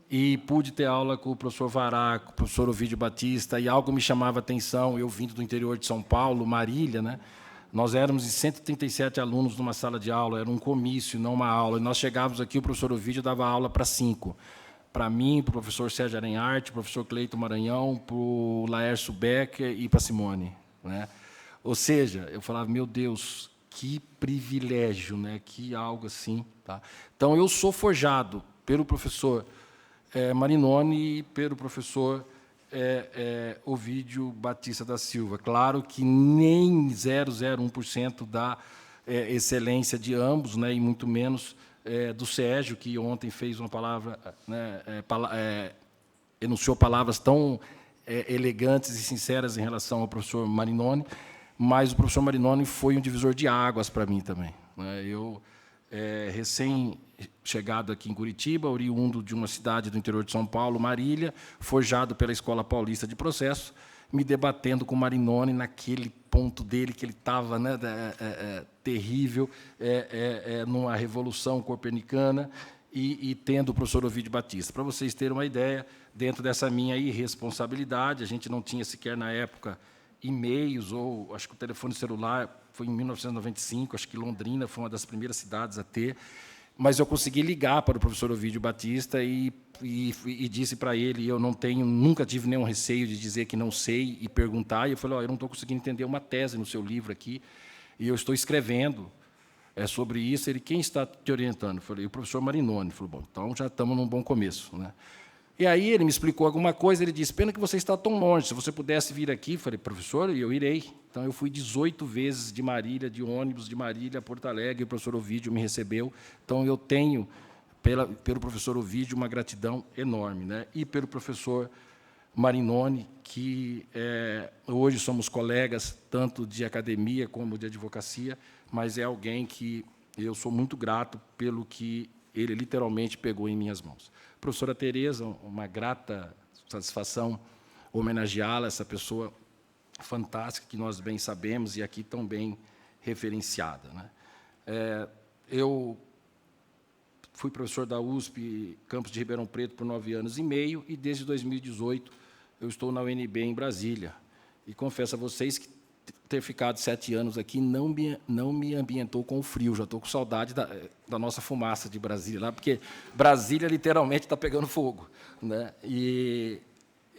E pude ter aula com o professor Vará, com o professor Ovídio Batista, e algo me chamava a atenção, eu vindo do interior de São Paulo, Marília, né? Nós éramos de 137 alunos numa sala de aula, era um comício, não uma aula. E nós chegávamos aqui, o professor Ovídio dava aula para 5. Para mim, para o professor Sérgio Arenharte, para o professor Cleito Maranhão, para o Laércio Becker e para a Simone, né? Ou seja, eu falava, meu Deus, que privilégio, né? Que algo assim. Tá? Então, eu sou forjado pelo professor Marinoni e pelo professor Ovídio Batista da Silva. Claro que nem 0,01% da excelência de ambos, né, e muito menos do Sérgio, que ontem fez uma palavra, né, enunciou palavras tão elegantes e sinceras em relação ao professor Marinoni, mas o professor Marinoni foi um divisor de águas para mim também, né? Eu, recém-chegado aqui em Curitiba, oriundo de uma cidade do interior de São Paulo, Marília, forjado pela Escola Paulista de Processo, me debatendo com Marinoni naquele ponto dele que ele estava, né, terrível, numa revolução copernicana, e tendo o professor Ovídio Batista. Para vocês terem uma ideia, dentro dessa minha irresponsabilidade, a gente não tinha sequer, na época, e-mails, ou acho que o telefone celular foi em 1995, acho que Londrina foi uma das primeiras cidades a ter, mas eu consegui ligar para o professor Ovídio Batista e disse para ele, eu nunca tive nenhum receio de dizer que não sei e perguntar, e eu falei, eu não estou conseguindo entender uma tese no seu livro aqui, e eu estou escrevendo sobre isso. Ele, quem está te orientando? Eu falei, o professor Marinoni. Ele falou, bom, então já estamos num bom começo, né? E aí ele me explicou alguma coisa, ele disse, pena que você está tão longe, se você pudesse vir aqui. Eu falei, professor, eu irei. Então, eu fui 18 vezes de Marília, de ônibus de Marília a Porto Alegre, e o professor Ovídio me recebeu. Então, eu tenho, pelo professor Ovídio, uma gratidão enorme, né? E pelo professor Marinoni, que hoje somos colegas, tanto de academia como de advocacia, mas é alguém que eu sou muito grato pelo que ele literalmente pegou em minhas mãos. Professora Tereza, uma grata satisfação homenageá-la, essa pessoa fantástica que nós bem sabemos e aqui tão bem referenciada, né? eu fui professor da USP, campus de Ribeirão Preto, por 9 anos e meio, e desde 2018 eu estou na UNB em Brasília. E confesso a vocês que ter ficado 7 anos aqui não me ambientou com o frio. Já estou com saudade da nossa fumaça de Brasília, lá, porque Brasília literalmente está pegando fogo, né? E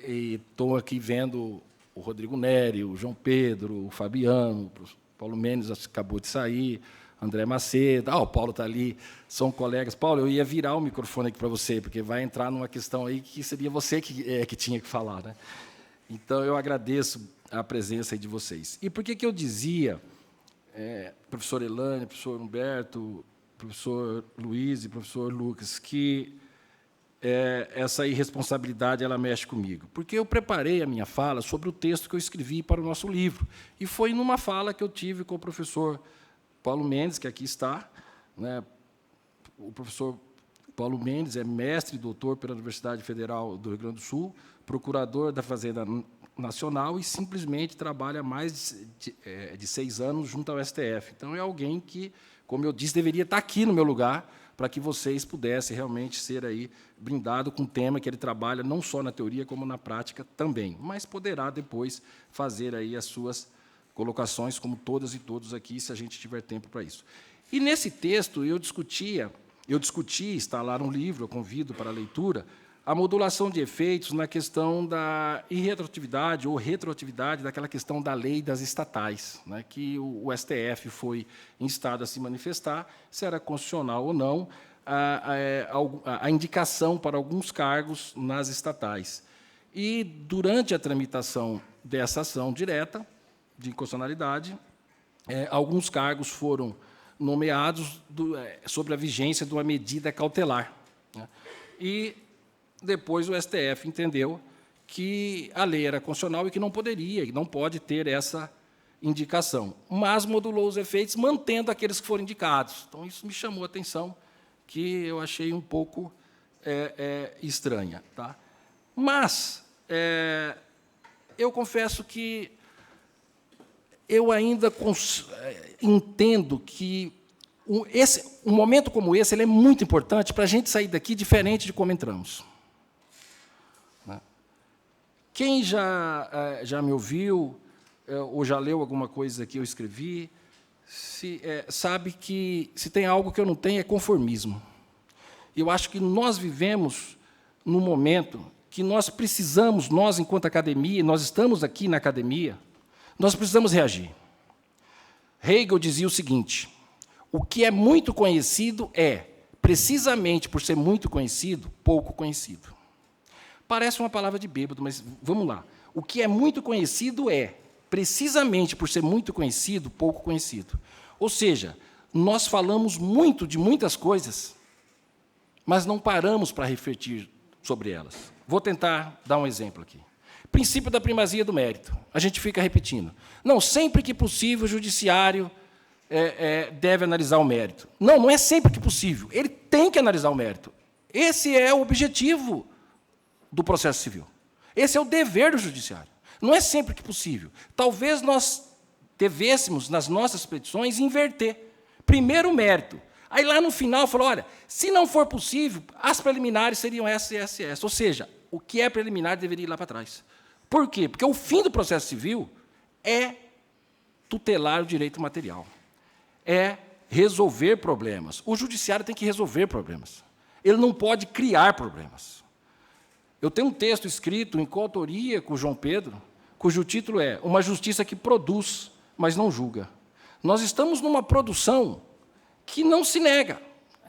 estou aqui vendo o Rodrigo Neri, o João Pedro, o Fabiano, o Paulo Mendes acabou de sair, André Macedo, o Paulo está ali, são colegas. Paulo, eu ia virar o microfone aqui para você, porque vai entrar numa questão aí que seria você que tinha que falar, né? Então, eu agradeço a presença aí de vocês. E por que eu dizia, professor Elane, professor Humberto, professor Luiz e professor Lucas, que essa irresponsabilidade ela mexe comigo? Porque eu preparei a minha fala sobre o texto que eu escrevi para o nosso livro. E foi numa fala que eu tive com o professor Paulo Mendes, que aqui está, né? O professor Paulo Mendes é mestre e doutor pela Universidade Federal do Rio Grande do Sul, procurador da Fazenda Nacional e simplesmente trabalha há mais de 6 anos junto ao STF. Então, é alguém que, como eu disse, deveria estar aqui no meu lugar para que vocês pudessem realmente ser aí brindado com o tema que ele trabalha, não só na teoria, como na prática também. Mas poderá depois fazer aí as suas colocações, como todas e todos aqui, se a gente tiver tempo para isso. E, nesse texto, eu discuti, está lá no livro, eu convido para a leitura, a modulação de efeitos na questão da irretroatividade ou retroatividade daquela questão da lei das estatais, né, que o STF foi instado a se manifestar, se era constitucional ou não a indicação para alguns cargos nas estatais. E, durante a tramitação dessa ação direta de inconstitucionalidade, alguns cargos foram nomeados sobre a vigência de uma medida cautelar, né, e depois o STF entendeu que a lei era constitucional e que não poderia, e não pode ter essa indicação, mas modulou os efeitos, mantendo aqueles que foram indicados. Então, isso me chamou a atenção, que eu achei um pouco estranha. Tá? Mas eu confesso que eu ainda entendo que um momento como esse ele é muito importante para a gente sair daqui diferente de como entramos. Quem já me ouviu ou já leu alguma coisa que eu escrevi, sabe que, se tem algo que eu não tenho, é conformismo. Eu acho que nós vivemos num momento que nós precisamos, nós, enquanto academia, nós estamos aqui na academia, nós precisamos reagir. Hegel dizia o seguinte: o que é muito conhecido é, precisamente por ser muito conhecido, pouco conhecido. Parece uma palavra de bêbado, mas vamos lá. O que é muito conhecido é, precisamente por ser muito conhecido, pouco conhecido. Ou seja, nós falamos muito de muitas coisas, mas não paramos para refletir sobre elas. Vou tentar dar um exemplo aqui. Princípio da primazia do mérito. A gente fica repetindo. Não, sempre que possível, o judiciário deve analisar o mérito. Não, não é sempre que possível. Ele tem que analisar o mérito. Esse é o objetivo do processo civil. Esse é o dever do judiciário. Não é sempre que possível. Talvez nós devêssemos, nas nossas petições, inverter. Primeiro o mérito. Aí, lá no final, falou, olha, se não for possível, as preliminares seriam essa e essa e essa. Ou seja, o que é preliminar deveria ir lá para trás. Por quê? Porque o fim do processo civil é tutelar o direito material. É resolver problemas. O judiciário tem que resolver problemas. Ele não pode criar problemas. Eu tenho um texto escrito em coautoria com o João Pedro, cujo título é Uma Justiça que Produz, mas não julga. Nós estamos numa produção que não se nega,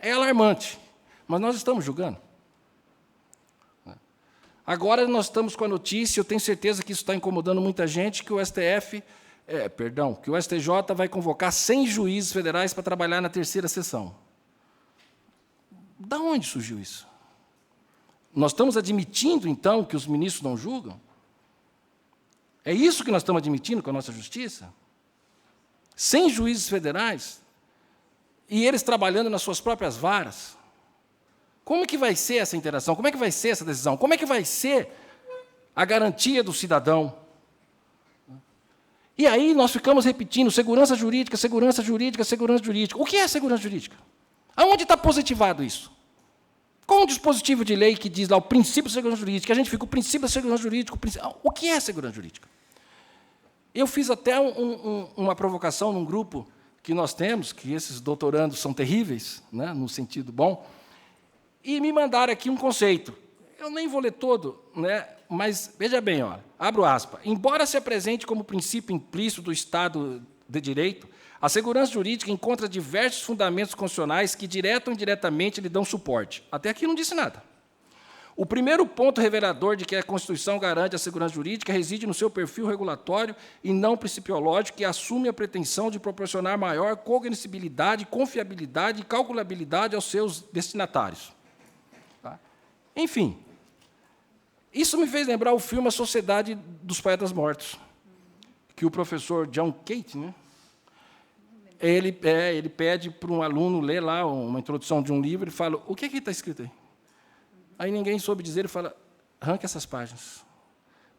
é alarmante, mas nós estamos julgando. Agora nós estamos com a notícia, eu tenho certeza que isso está incomodando muita gente, que o que o STJ vai convocar 100 juízes federais para trabalhar na 3ª sessão. Da onde surgiu isso? Nós estamos admitindo, então, que os ministros não julgam? É isso que nós estamos admitindo com a nossa justiça? 100 juízes federais, e eles trabalhando nas suas próprias varas? Como é que vai ser essa interação? Como é que vai ser essa decisão? Como é que vai ser a garantia do cidadão? E aí nós ficamos repetindo segurança jurídica, segurança jurídica, segurança jurídica. O que é segurança jurídica? Aonde está positivado isso? Qual é o dispositivo de lei que diz lá o princípio da segurança jurídica? A gente fica o princípio da segurança jurídica. O que é segurança jurídica? Eu fiz até uma provocação num grupo que nós temos, que esses doutorandos são terríveis, né, no sentido bom, e me mandaram aqui um conceito. Eu nem vou ler todo, né, mas, veja bem, olha, abro aspas, embora se apresente como princípio implícito do Estado de Direito, a segurança jurídica encontra diversos fundamentos constitucionais que, direta ou indiretamente, lhe dão suporte. Até aqui não disse nada. O primeiro ponto revelador de que a Constituição garante a segurança jurídica reside no seu perfil regulatório e não principiológico, que assume a pretensão de proporcionar maior cognoscibilidade, confiabilidade e calculabilidade aos seus destinatários. Tá? Enfim, isso me fez lembrar o filme A Sociedade dos Poetas Mortos, que o professor John Cate, né, ele pede para um aluno ler lá uma introdução de um livro e fala, o que é que está escrito aí? Aí ninguém soube dizer, ele fala, arranca essas páginas.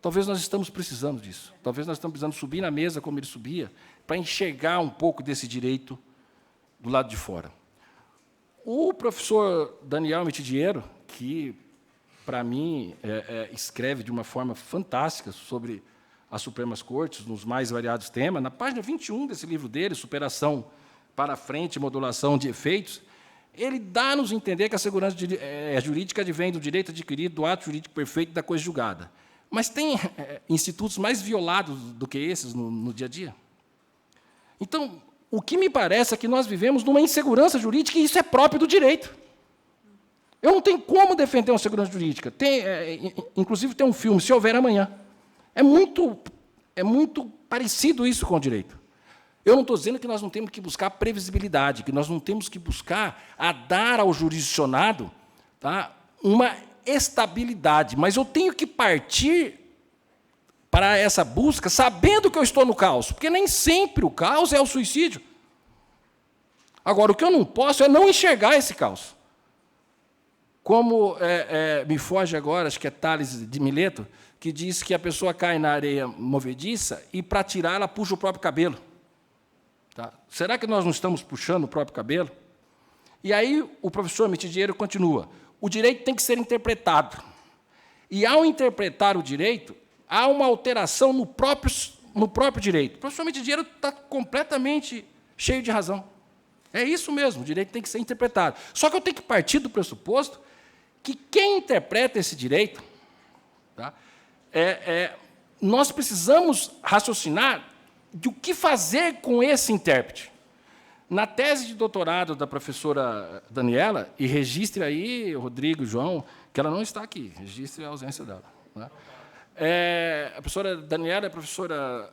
Talvez nós estamos precisando disso. Talvez nós estamos precisando subir na mesa como ele subia, para enxergar um pouco desse direito do lado de fora. O professor Daniel Mitidiero, que, para mim, escreve de uma forma fantástica sobre as Supremas Cortes, nos mais variados temas, na página 21 desse livro dele, Superação para Frente e Modulação de Efeitos, ele dá-nos a entender que a segurança jurídica advém do direito adquirido, do ato jurídico perfeito da coisa julgada. Mas tem institutos mais violados do que esses no dia a dia? Então, o que me parece é que nós vivemos numa insegurança jurídica e isso é próprio do direito. Eu não tenho como defender uma segurança jurídica. Inclusive, tem um filme, Se Houver Amanhã. É muito parecido isso com o direito. Eu não estou dizendo que nós não temos que buscar previsibilidade, que nós não temos que buscar a dar ao jurisdicionado, tá, uma estabilidade, mas eu tenho que partir para essa busca sabendo que eu estou no caos, porque nem sempre o caos é o suicídio. Agora, o que eu não posso é não enxergar esse caos. Como me foge agora, acho que é Tales de Mileto, que diz que a pessoa cai na areia movediça e, para tirar, ela puxa o próprio cabelo. Tá? Será que nós não estamos puxando o próprio cabelo? E aí o professor Mitidiero continua. O direito tem que ser interpretado. E, ao interpretar o direito, há uma alteração no próprio direito. O professor Mitidiero está completamente cheio de razão. É isso mesmo, o direito tem que ser interpretado. Só que eu tenho que partir do pressuposto que quem interpreta esse direito, tá, nós precisamos raciocinar de o que fazer com esse intérprete. Na tese de doutorado da professora Daniela, e registre aí, Rodrigo, João, que ela não está aqui, registre a ausência dela. Né? A professora Daniela é professora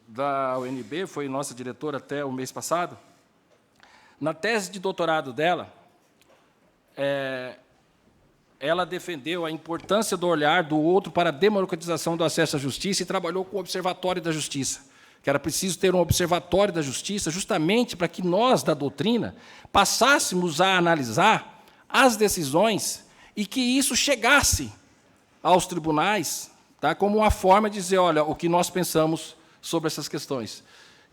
da UNB, foi nossa diretora até o mês passado. Na tese de doutorado dela, ela defendeu a importância do olhar do outro para a democratização do acesso à justiça e trabalhou com o Observatório da Justiça, que era preciso ter um observatório da justiça justamente para que nós, da doutrina, passássemos a analisar as decisões e que isso chegasse aos tribunais, tá, como uma forma de dizer, olha, o que nós pensamos sobre essas questões.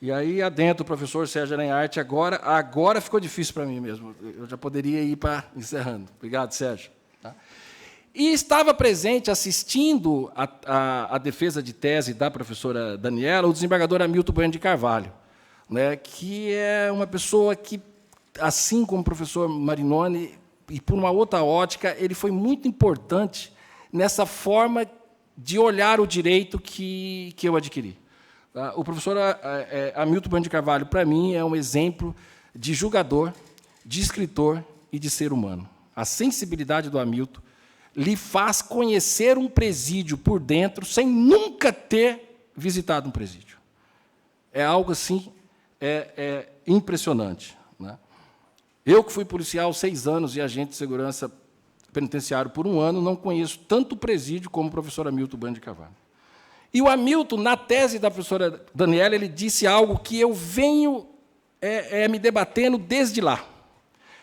E aí, adentro, o professor Sérgio Aranharte, agora ficou difícil para mim mesmo. Eu já poderia ir para encerrando. Obrigado, Sérgio. Tá? E estava presente, assistindo a defesa de tese da professora Daniela, o desembargador Hamilton Bueno de Carvalho, né, que é uma pessoa que, assim como o professor Marinoni, e por uma outra ótica, ele foi muito importante nessa forma de olhar o direito que eu adquiri. O professor Hamilton Bueno de Carvalho, para mim, é um exemplo de julgador, de escritor e de ser humano. A sensibilidade do Hamilton lhe faz conhecer um presídio por dentro sem nunca ter visitado um presídio. É algo assim impressionante. Né? Eu, que fui policial 6 anos e agente de segurança penitenciário por 1 ano, não conheço tanto presídio como o professor Hamilton Bueno de Carvalho. E o Hamilton, na tese da professora Daniela, ele disse algo que eu venho me debatendo desde lá.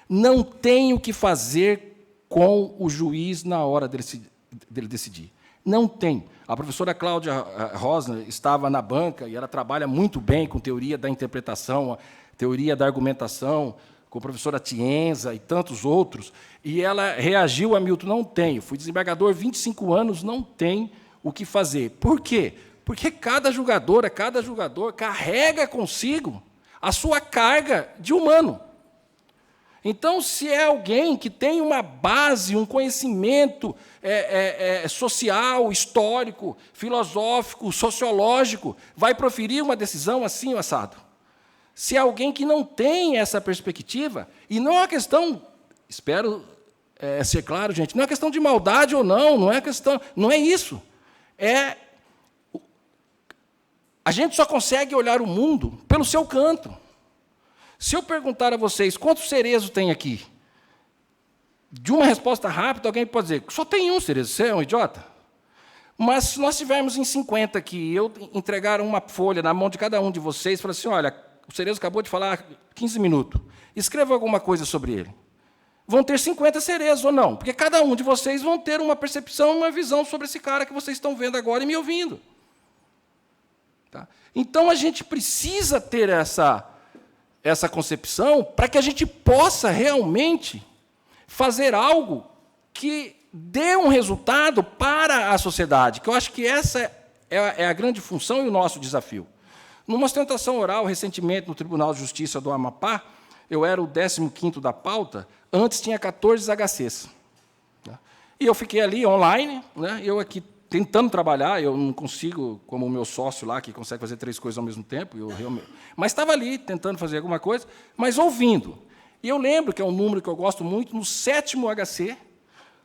Não tenho o que fazer com o juiz na hora dele decidir. Não tem. A professora Cláudia Rosner estava na banca e ela trabalha muito bem com teoria da interpretação, teoria da argumentação, com a professora Tienza e tantos outros, e ela reagiu a Milton, não tenho, fui desembargador 25 anos, não tem o que fazer. Por quê? Porque cada julgador carrega consigo a sua carga de humano. Então, se é alguém que tem uma base, um conhecimento social, histórico, filosófico, sociológico, vai proferir uma decisão assim, assado. Se é alguém que não tem essa perspectiva, e não é uma questão, espero ser claro, gente, não é questão de maldade ou não, não é isso. A gente só consegue olhar o mundo pelo seu canto. Se eu perguntar a vocês quantos Cerezo tem aqui, de uma resposta rápida, alguém pode dizer, só tem um Cerezo, você é um idiota? Mas se nós tivermos em 50 aqui, e eu entregar uma folha na mão de cada um de vocês, falar assim, olha, o Cerezo acabou de falar 15 minutos, escreva alguma coisa sobre ele. Vão ter 50 Cerezos ou não? Porque cada um de vocês vão ter uma percepção, uma visão sobre esse cara que vocês estão vendo agora e me ouvindo. Tá? Então, a gente precisa ter essa concepção para que a gente possa realmente fazer algo que dê um resultado para a sociedade, que eu acho que essa é a grande função e o nosso desafio. Numa ostentação oral, recentemente, no Tribunal de Justiça do Amapá, eu era o 15º da pauta, antes tinha 14 HCs. E eu fiquei ali, online, eu aqui tentando trabalhar, eu não consigo, como o meu sócio lá, que consegue fazer 3 coisas ao mesmo tempo, mas estava ali, tentando fazer alguma coisa, mas ouvindo. E eu lembro, que é um número que eu gosto muito, no 7º HC,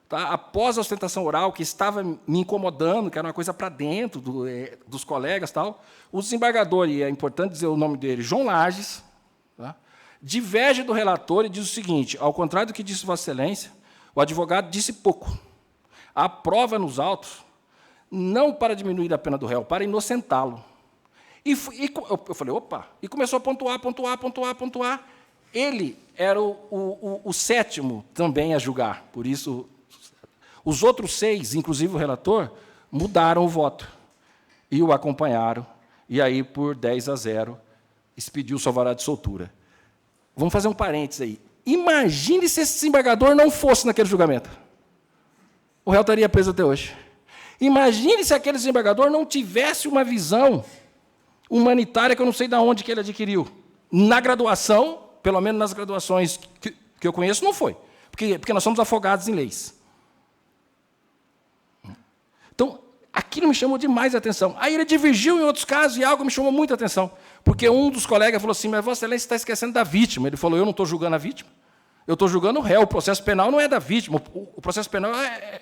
tá, após a ostentação oral, que estava me incomodando, que era uma coisa para dentro dos colegas, tal, o desembargador, e é importante dizer o nome dele, João Lages, tá, diverge do relator e diz o seguinte, ao contrário do que disse Vossa Excelência, o advogado disse pouco. A prova nos autos, não para diminuir a pena do réu, para inocentá-lo. Eu falei, opa, e começou a pontuar. Ele era o 7º também a julgar, por isso, os outros 6, inclusive o relator, mudaram o voto e o acompanharam, e aí, por 10-0, expediu o alvará de soltura. Vamos fazer um parênteses aí. Imagine se esse desembargador não fosse naquele julgamento. O réu estaria preso até hoje. Imagine se aquele desembargador não tivesse uma visão humanitária que eu não sei de onde que ele adquiriu. Na graduação, pelo menos nas graduações que eu conheço, não foi. Porque nós somos afogados em leis. Então, aquilo me chamou demais a atenção. Aí ele divergiu em outros casos e algo me chamou muita atenção. Porque um dos colegas falou assim, mas Vossa Excelência está esquecendo da vítima. Ele falou, eu não estou julgando a vítima. Eu estou julgando o réu. O processo penal não é da vítima. O processo penal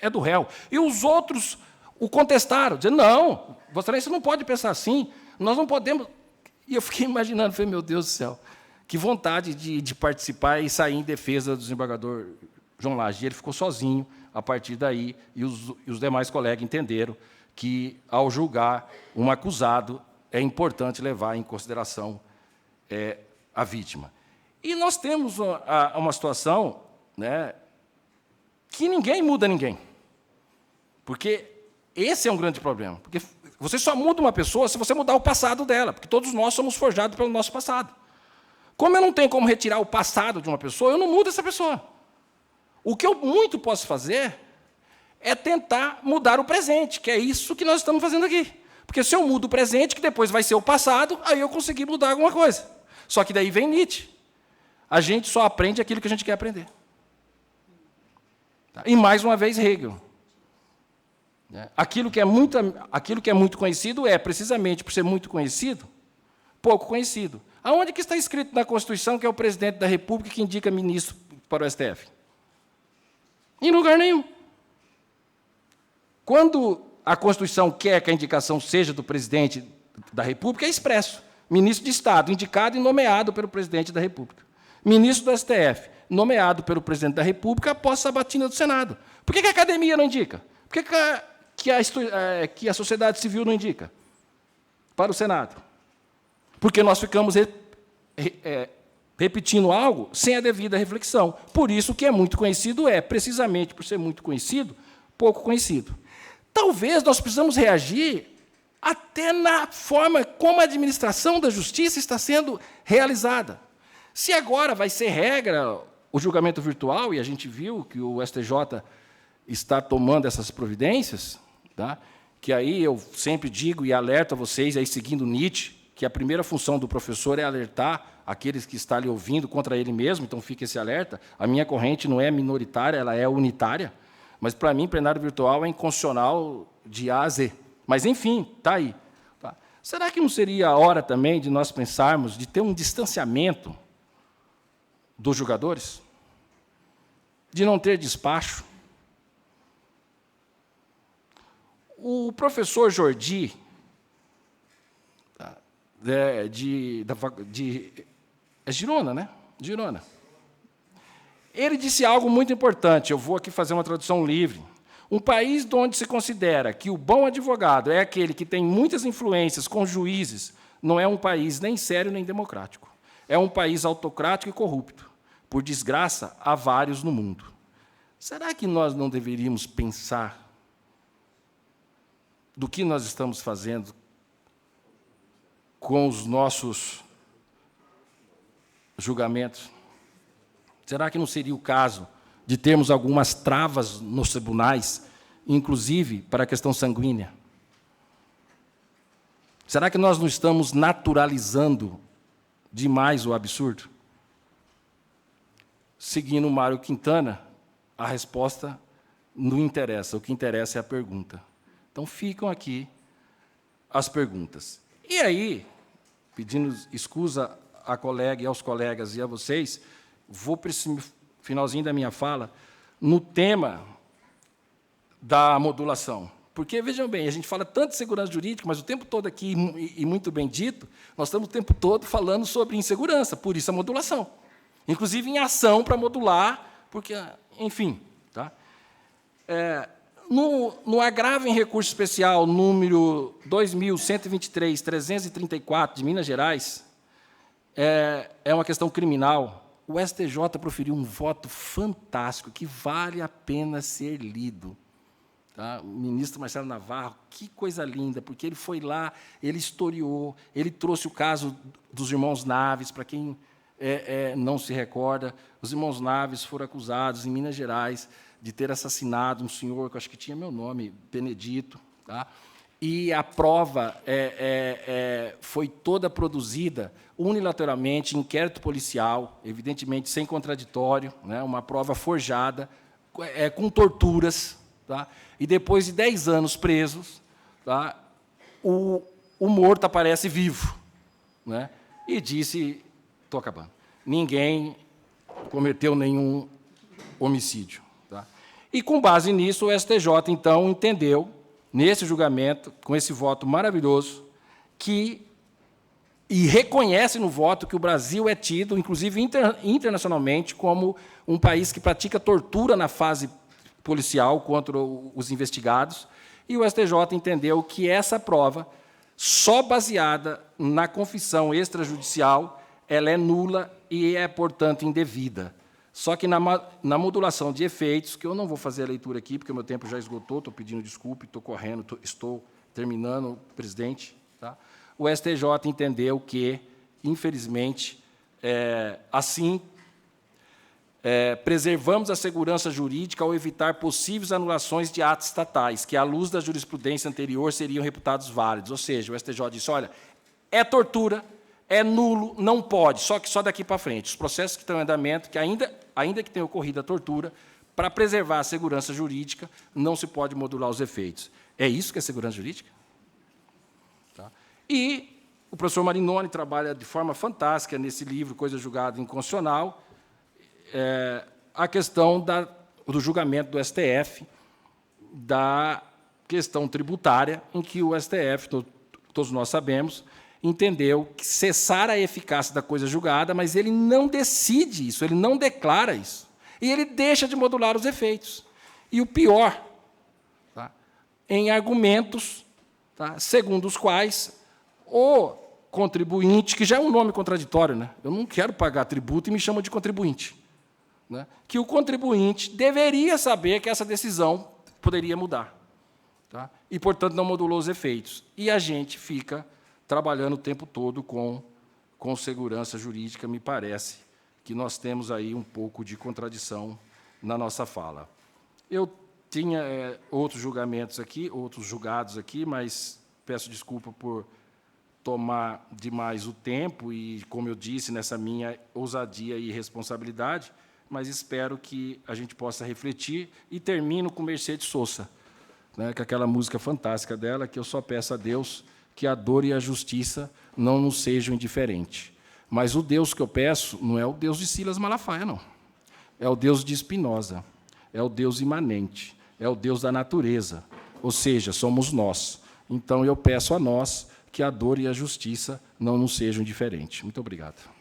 é do réu. E os outros o contestaram, dizendo, não, Vossa Excelência não pode pensar assim. Nós não podemos... E eu fiquei imaginando, falei, meu Deus do céu, que vontade de participar e sair em defesa do desembargador João Lages. Ele ficou sozinho a partir daí, e os demais colegas entenderam que, ao julgar um acusado, é importante levar em consideração a vítima. E nós temos uma situação, que ninguém muda ninguém. Porque esse é um grande problema. Porque você só muda uma pessoa se você mudar o passado dela, porque todos nós somos forjados pelo nosso passado. Como eu não tenho como retirar o passado de uma pessoa, eu não mudo essa pessoa. O que eu muito posso fazer é tentar mudar o presente, que é isso que nós estamos fazendo aqui. Porque se eu mudo o presente, que depois vai ser o passado, aí eu consegui mudar alguma coisa. Só que daí vem Nietzsche. A gente só aprende aquilo que a gente quer aprender. E, mais uma vez, Hegel. Aquilo que é muito conhecido é, precisamente por ser muito conhecido, pouco conhecido. Aonde que está escrito na Constituição que é o presidente da República que indica ministro para o STF? Em lugar nenhum. Quando a Constituição quer que a indicação seja do presidente da República, é expresso. Ministro de Estado, indicado e nomeado pelo presidente da República. Ministro do STF, nomeado pelo presidente da República após sabatina do Senado. Por que a academia não indica? Por que a sociedade civil não indica para o Senado? Porque nós ficamos repetindo algo sem a devida reflexão. Por isso, o que é muito conhecido precisamente por ser muito conhecido, pouco conhecido. talvez nós precisamos reagir até na forma como a administração da justiça está sendo realizada. Se agora vai ser regra o julgamento virtual, e a gente viu que o STJ está tomando essas providências, tá? Que aí eu sempre digo e alerto a vocês, aí seguindo Nietzsche, que a primeira função do professor é alertar aqueles que estão lhe ouvindo contra ele mesmo, então fica esse alerta. A minha corrente não é minoritária, ela é unitária, mas, para mim, plenário virtual é inconstitucional de A a Z. Mas, enfim, está aí. Tá? Será que não seria a hora também de nós pensarmos de ter um distanciamento dos julgadores? De não ter despacho? O professor Jordi, é Girona, né? Girona. Ele disse algo muito importante, eu vou aqui fazer uma tradução livre. Um país onde se considera que o bom advogado é aquele que tem muitas influências com juízes, não é um país nem sério nem democrático. É um país autocrático e corrupto. Por desgraça, há vários no mundo. Será que nós não deveríamos pensar do que nós estamos fazendo com os nossos julgamentos? Será que não seria o caso de termos algumas travas nos tribunais, inclusive para a questão sanguínea? Será que nós não estamos naturalizando demais o absurdo? Seguindo o Mário Quintana, a resposta não interessa, o que interessa é a pergunta. Então, ficam aqui as perguntas. E aí, pedindo excusa à colega e aos colegas e a vocês, vou para esse finalzinho da minha fala no tema da modulação. Porque, vejam bem, a gente fala tanto de segurança jurídica, mas o tempo todo aqui, e muito bem dito, nós estamos o tempo todo falando sobre insegurança, por isso a modulação. Inclusive em ação para modular, porque, enfim. Tá? No agravo em recurso especial número 2123-334 de Minas Gerais, é uma questão criminal. O STJ proferiu um voto fantástico, que vale a pena ser lido. Tá? O ministro Marcelo Navarro, que coisa linda, porque ele foi lá, ele historiou, ele trouxe o caso dos irmãos Naves, para quem não se recorda, os irmãos Naves foram acusados, em Minas Gerais, de ter assassinado um senhor, que eu acho que tinha meu nome, Benedito, tá? E a prova foi toda produzida unilateralmente, inquérito policial, evidentemente sem contraditório, né, uma prova forjada, com torturas. Tá? E depois de 10 anos presos, tá, o morto aparece vivo. Né, e disse, estou acabando, ninguém cometeu nenhum homicídio. Tá? E, com base nisso, o STJ, então, entendeu, nesse julgamento, com esse voto maravilhoso, e reconhece no voto que o Brasil é tido, inclusive internacionalmente, como um país que pratica tortura na fase policial contra os investigados, e o STJ entendeu que essa prova, só baseada na confissão extrajudicial, ela é nula e é, portanto, indevida. Só que na modulação de efeitos, que eu não vou fazer a leitura aqui, porque o meu tempo já esgotou, estou pedindo desculpa, estou correndo, estou terminando, presidente. Tá? O STJ entendeu que, infelizmente, assim, preservamos a segurança jurídica ao evitar possíveis anulações de atos estatais, que, à luz da jurisprudência anterior, seriam reputados válidos. Ou seja, o STJ disse, olha, é tortura, é nulo, não pode, só que só daqui para frente. Os processos que estão em andamento, que ainda que tenha ocorrido a tortura, para preservar a segurança jurídica, não se pode modular os efeitos. É isso que é segurança jurídica? Tá? E o professor Marinoni trabalha de forma fantástica nesse livro, Coisa Julgada Inconstitucional, a questão do julgamento do STF, da questão tributária, em que o STF, todos nós sabemos, entendeu que cessar a eficácia da coisa julgada, mas ele não decide isso, ele não declara isso. E ele deixa de modular os efeitos. E o pior, tá, em argumentos, tá, segundo os quais o contribuinte, que já é um nome contraditório, né? Eu não quero pagar tributo e me chamam de contribuinte. Né? Que o contribuinte deveria saber que essa decisão poderia mudar. Tá? E, portanto, não modulou os efeitos. E a gente fica trabalhando o tempo todo com segurança jurídica. Me parece que nós temos aí um pouco de contradição na nossa fala. Eu tinha outros julgamentos aqui, outros julgados aqui, mas peço desculpa por tomar demais o tempo e, como eu disse, nessa minha ousadia e responsabilidade, mas espero que a gente possa refletir e termino com Mercedes Sosa, né, com aquela música fantástica dela, que eu só peço a Deus que a dor e a justiça não nos sejam indiferentes. Mas o Deus que eu peço não é o Deus de Silas Malafaia, não. É o Deus de Spinoza, é o Deus imanente, é o Deus da natureza, ou seja, somos nós. Então, eu peço a nós que a dor e a justiça não nos sejam indiferentes. Muito obrigado.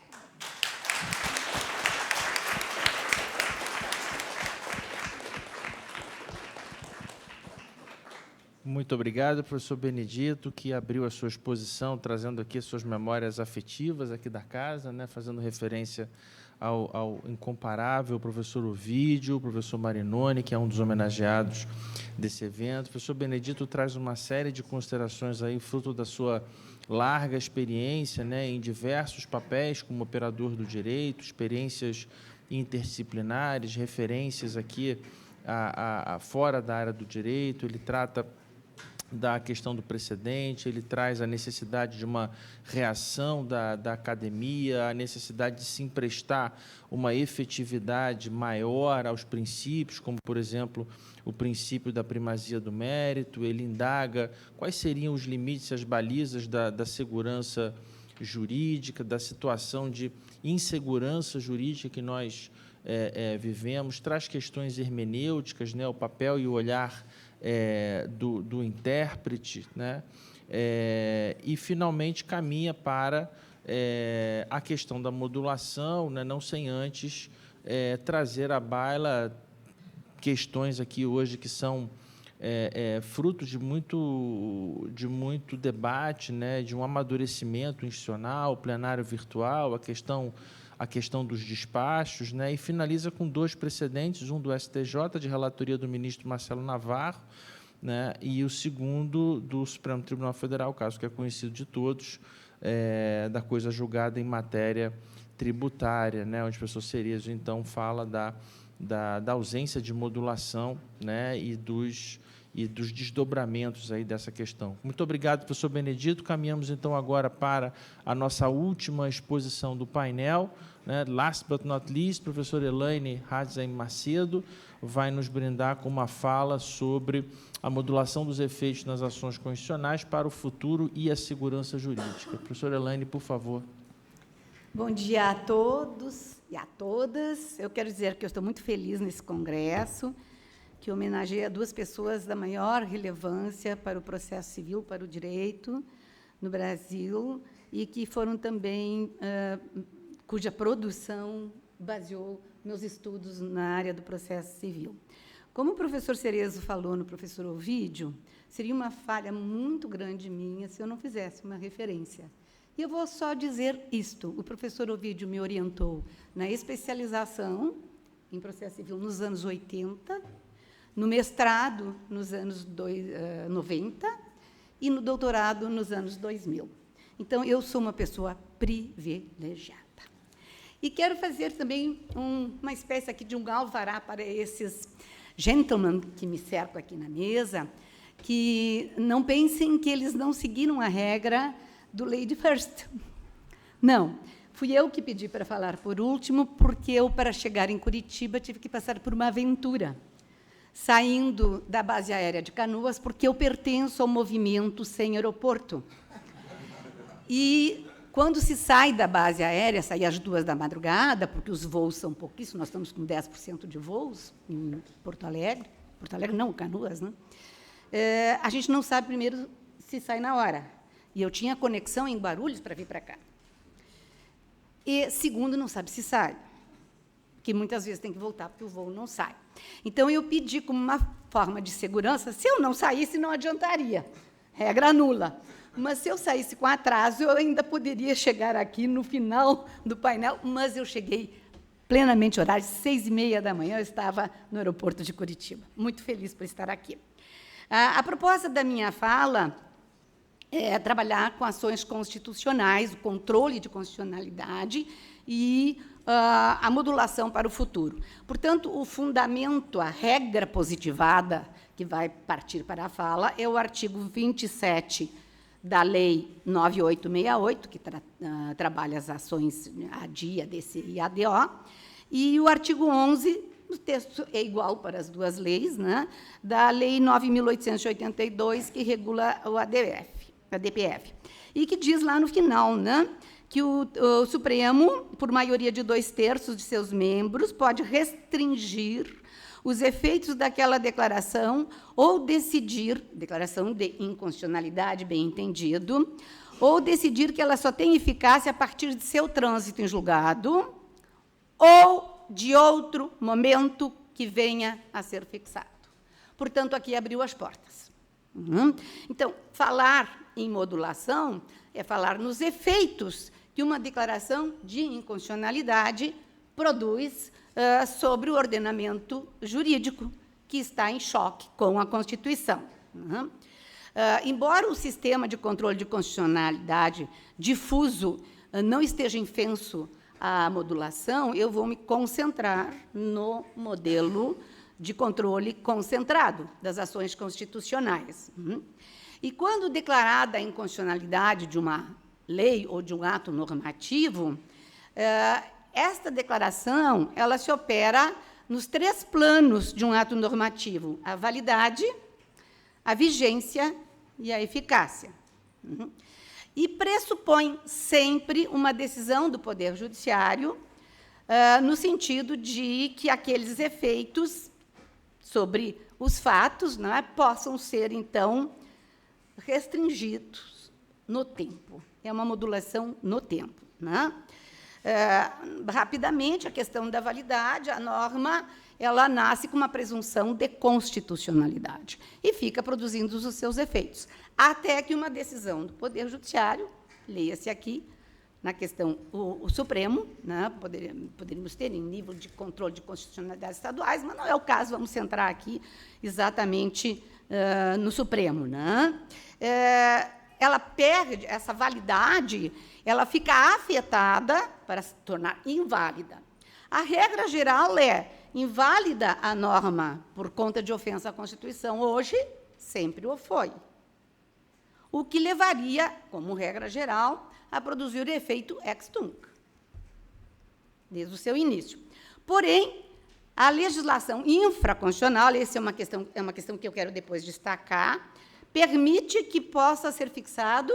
Muito obrigado, professor Benedito, que abriu a sua exposição, trazendo aqui suas memórias afetivas aqui da casa, né, fazendo referência ao incomparável professor Ovídio, professor Marinoni, que é um dos homenageados desse evento. O professor Benedito traz uma série de considerações aí, fruto da sua larga experiência, né, em diversos papéis como operador do direito, experiências interdisciplinares, referências aqui fora da área do direito. Ele trata da questão do precedente, ele traz a necessidade de uma reação da academia, a necessidade de se emprestar uma efetividade maior aos princípios, como, por exemplo, o princípio da primazia do mérito. Ele indaga quais seriam os limites, as balizas da segurança jurídica, da situação de insegurança jurídica que nós vivemos, traz questões hermenêuticas, né, o papel e o olhar do intérprete, né? E, finalmente, caminha para a questão da modulação, né? Não sem antes trazer à baila questões aqui hoje que são fruto de muito debate, né? De um amadurecimento institucional, plenário virtual, a questão dos despachos, né, e finaliza com 2 precedentes, um do STJ, de relatoria do ministro Marcelo Navarro, né, e o segundo do Supremo Tribunal Federal, caso que é conhecido de todos, da coisa julgada em matéria tributária, né, onde o professor Cerezo, então, fala da ausência de modulação, né, e dos desdobramentos aí dessa questão. Muito obrigado, professor Benedito. Caminhamos, então, agora para a nossa última exposição do painel, né? Last but not least, professor Elaine Hadzen Macedo vai nos brindar com uma fala sobre a modulação dos efeitos nas ações constitucionais para o futuro e a segurança jurídica. Professor Elaine, por favor. Bom dia a todos e a todas. Eu quero dizer que eu estou muito feliz nesse congresso, que homenageia 2 pessoas da maior relevância para o processo civil, para o direito no Brasil, e que foram também, cuja produção baseou meus estudos na área do processo civil. Como o professor Cerezo falou no professor Ovídio, seria uma falha muito grande minha se eu não fizesse uma referência. E eu vou só dizer isto. O professor Ovídio me orientou na especialização em processo civil nos anos 80, no mestrado nos anos 90 e no doutorado nos anos 2000. Então, eu sou uma pessoa privilegiada. E quero fazer também uma espécie aqui de um alvará para esses gentlemen que me cercam aqui na mesa, que não pensem que eles não seguiram a regra do Lady First. Não. Fui eu que pedi para falar por último, porque eu, para chegar em Curitiba, tive que passar por uma aventura, saindo da base aérea de Canoas, porque eu pertenço ao movimento Sem Aeroporto. E, quando se sai da base aérea, sai às 2 da madrugada, porque os voos são pouquíssimos, nós estamos com 10% de voos em Porto Alegre não, Canoas, né? A gente não sabe, primeiro, se sai na hora. E eu tinha conexão em Guarulhos para vir para cá. E, segundo, não sabe se sai, que muitas vezes tem que voltar, porque o voo não sai. Então, eu pedi, como uma forma de segurança, se eu não saísse, não adiantaria, regra nula. Mas, se eu saísse com atraso, eu ainda poderia chegar aqui no final do painel, mas eu cheguei plenamente horário, 6h30 da manhã, eu estava no aeroporto de Curitiba. Muito feliz por estar aqui. A proposta da minha fala é trabalhar com ações constitucionais, o controle de constitucionalidade e a modulação para o futuro. Portanto, o fundamento, a regra positivada, que vai partir para a fala, é o artigo 27 da Lei 9868, que trabalha as ações ADI, ADC e ADO, e o artigo 11, o texto é igual para as duas leis, né, da Lei 9.882, que regula o ADPF, e que diz lá no final, né, que o Supremo, por maioria de 2/3 de seus membros, pode restringir os efeitos daquela declaração ou decidir, declaração de inconstitucionalidade, bem entendido, ou decidir que ela só tem eficácia a partir de seu trânsito em julgado ou de outro momento que venha a ser fixado. Portanto, aqui abriu as portas. Então, falar em modulação é falar nos efeitos que uma declaração de inconstitucionalidade produz sobre o ordenamento jurídico, que está em choque com a Constituição. Embora o sistema de controle de constitucionalidade difuso não esteja infenso à modulação, eu vou me concentrar no modelo de controle concentrado das ações constitucionais. E, quando declarada a inconstitucionalidade de uma lei ou de um ato normativo, esta declaração ela se opera nos 3 planos de um ato normativo: a validade, a vigência e a eficácia. E pressupõe sempre uma decisão do Poder Judiciário, no sentido de que aqueles efeitos sobre os fatos, não é, possam ser, então, restringidos no tempo. É uma modulação no tempo. Né? Rapidamente, a questão da validade, a norma ela nasce com uma presunção de constitucionalidade e fica produzindo os seus efeitos, até que uma decisão do Poder Judiciário, leia-se aqui, na questão, o Supremo, né, poderíamos ter em nível de controle de constitucionalidade estaduais, mas não é o caso, vamos centrar aqui exatamente no Supremo. Né? Ela perde essa validade, ela fica afetada para se tornar inválida. A regra geral é inválida a norma por conta de ofensa à Constituição. Hoje, sempre o foi. O que levaria, como regra geral, a produzir o efeito ex tunc, desde o seu início. Porém, a legislação infraconstitucional, essa é uma questão que eu quero depois destacar, permite que possa ser fixado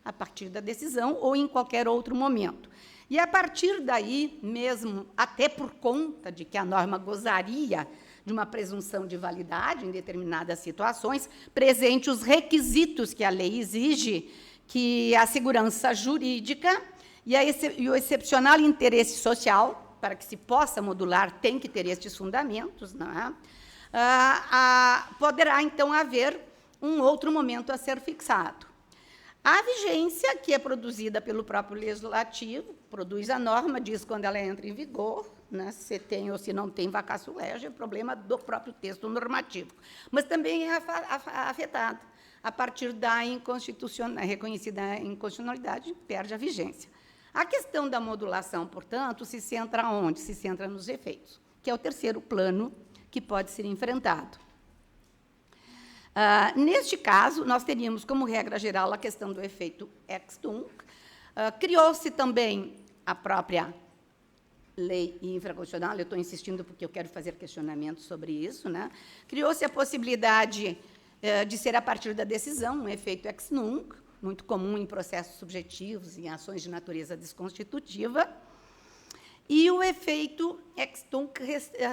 a partir da decisão ou em qualquer outro momento. E, a partir daí, mesmo até por conta de que a norma gozaria de uma presunção de validade em determinadas situações, presente os requisitos que a lei exige, que a segurança jurídica e o excepcional interesse social, para que se possa modular, tem que ter estes fundamentos, não é? Poderá, então, haver um outro momento a ser fixado. A vigência, que é produzida pelo próprio Legislativo, produz a norma, diz quando ela entra em vigor, né, se tem ou se não tem vacatio legis, é problema do próprio texto normativo. Mas também é afetada. A partir da reconhecida inconstitucionalidade, perde a vigência. A questão da modulação, portanto, se centra onde? Se centra nos efeitos, que é o terceiro plano que pode ser enfrentado. Neste caso, nós teríamos como regra geral a questão do efeito ex tunc. Criou-se também a própria lei infraconstitucional, eu estou insistindo porque eu quero fazer questionamentos sobre isso, né? Criou-se a possibilidade de ser a partir da decisão, um efeito ex nunc, muito comum em processos subjetivos, em ações de natureza desconstitutiva, e o efeito ex tunc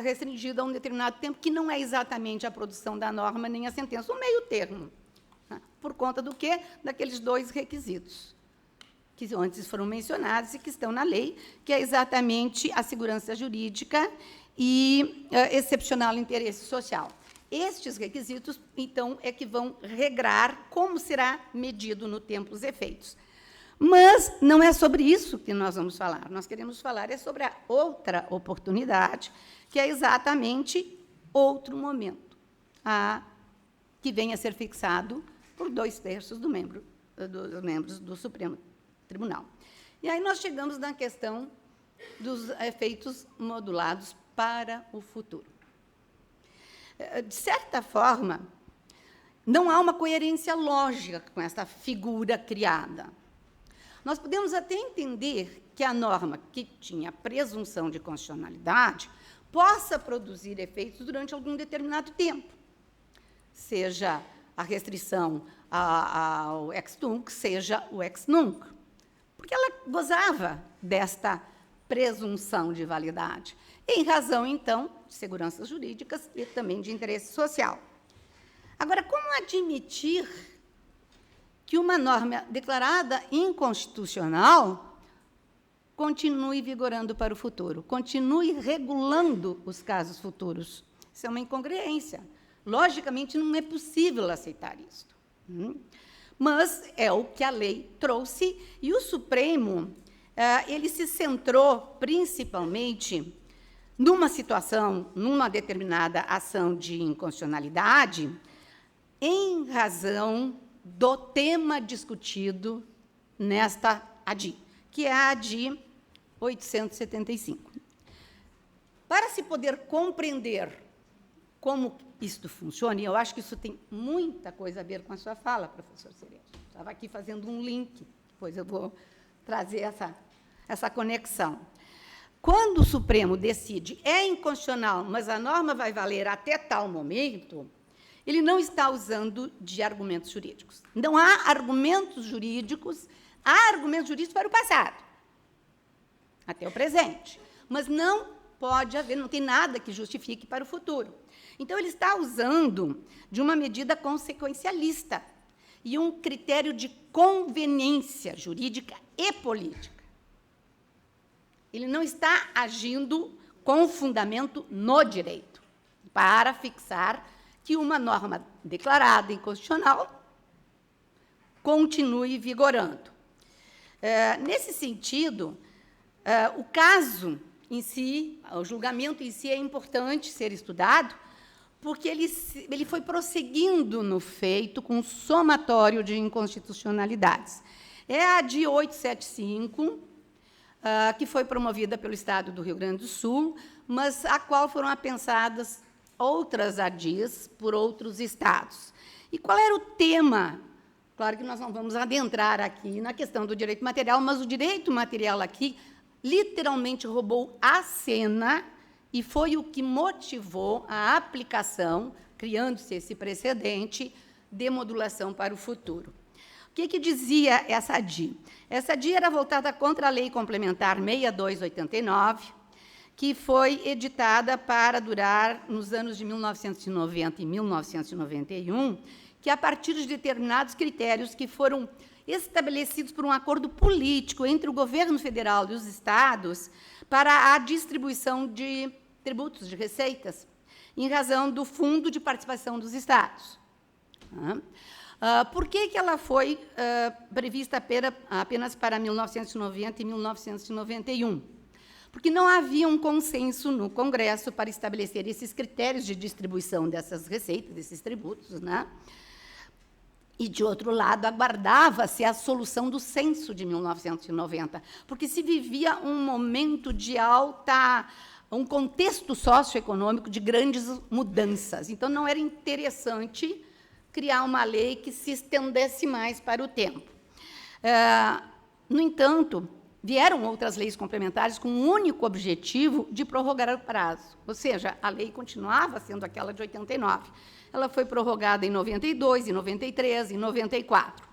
restringido a um determinado tempo, que não é exatamente a produção da norma nem a sentença, o meio termo, né? Por conta do quê? Daqueles 2 requisitos que antes foram mencionados e que estão na lei, que é exatamente a segurança jurídica e excepcional interesse social. Estes requisitos, então, é que vão regrar como será medido no tempo os efeitos. Mas não é sobre isso que nós vamos falar. Nós queremos falar sobre a outra oportunidade, que é exatamente outro momento, a que venha a ser fixado por 2/3 dos membros do Supremo Tribunal. E aí nós chegamos na questão dos efeitos modulados para o futuro. De certa forma, não há uma coerência lógica com essa figura criada. Nós podemos até entender que a norma que tinha presunção de constitucionalidade possa produzir efeitos durante algum determinado tempo, seja a restrição ao ex nunc, seja o ex nunc, porque ela gozava desta presunção de validade, em razão, então, de seguranças jurídicas e também de interesse social. Agora, como admitir que uma norma declarada inconstitucional continue vigorando para o futuro, continue regulando os casos futuros? Isso é uma incongruência. Logicamente, não é possível aceitar isso. Mas é o que a lei trouxe, e o Supremo ele se centrou, principalmente, numa situação, numa determinada ação de inconstitucionalidade, em razão do tema discutido nesta ADI, que é a ADI 875. Para se poder compreender como isto funciona, e eu acho que isso tem muita coisa a ver com a sua fala, professor Cerejo. Estava aqui fazendo um link, depois eu vou trazer essa conexão. Quando o Supremo decide é inconstitucional, mas a norma vai valer até tal momento, ele não está usando de argumentos jurídicos. Não há argumentos jurídicos, há argumentos jurídicos para o passado, até o presente, mas não pode haver, não tem nada que justifique para o futuro. Então, ele está usando de uma medida consequencialista e um critério de conveniência jurídica e política. Ele não está agindo com fundamento no direito, para fixar que uma norma declarada inconstitucional continue vigorando. Nesse sentido, o caso em si, o julgamento em si é importante ser estudado, porque ele foi prosseguindo no feito com um somatório de inconstitucionalidades. É a ADI 875, que foi promovida pelo Estado do Rio Grande do Sul, mas a qual foram apensadas outras ADIs por outros estados. E qual era o tema? Claro que nós não vamos adentrar aqui na questão do direito material, mas o direito material aqui literalmente roubou a cena e foi o que motivou a aplicação, criando-se esse precedente, de modulação para o futuro. O que dizia essa ADI? Essa ADI era voltada contra a Lei Complementar 6289, que foi editada para durar nos anos de 1990 e 1991, que, a partir de determinados critérios que foram estabelecidos por um acordo político entre o governo federal e os estados para a distribuição de tributos, de receitas, em razão do Fundo de Participação dos Estados. Por que ela foi prevista apenas para 1990 e 1991? Porque não havia um consenso no Congresso para estabelecer esses critérios de distribuição dessas receitas, desses tributos, né? E, de outro lado, aguardava-se a solução do censo de 1990, porque se vivia um momento de um contexto socioeconômico de grandes mudanças. Então, não era interessante criar uma lei que se estendesse mais para o tempo. No entanto, vieram outras leis complementares com o único objetivo de prorrogar o prazo, ou seja, a lei continuava sendo aquela de 89. Ela foi prorrogada em 92, em 93, em 94.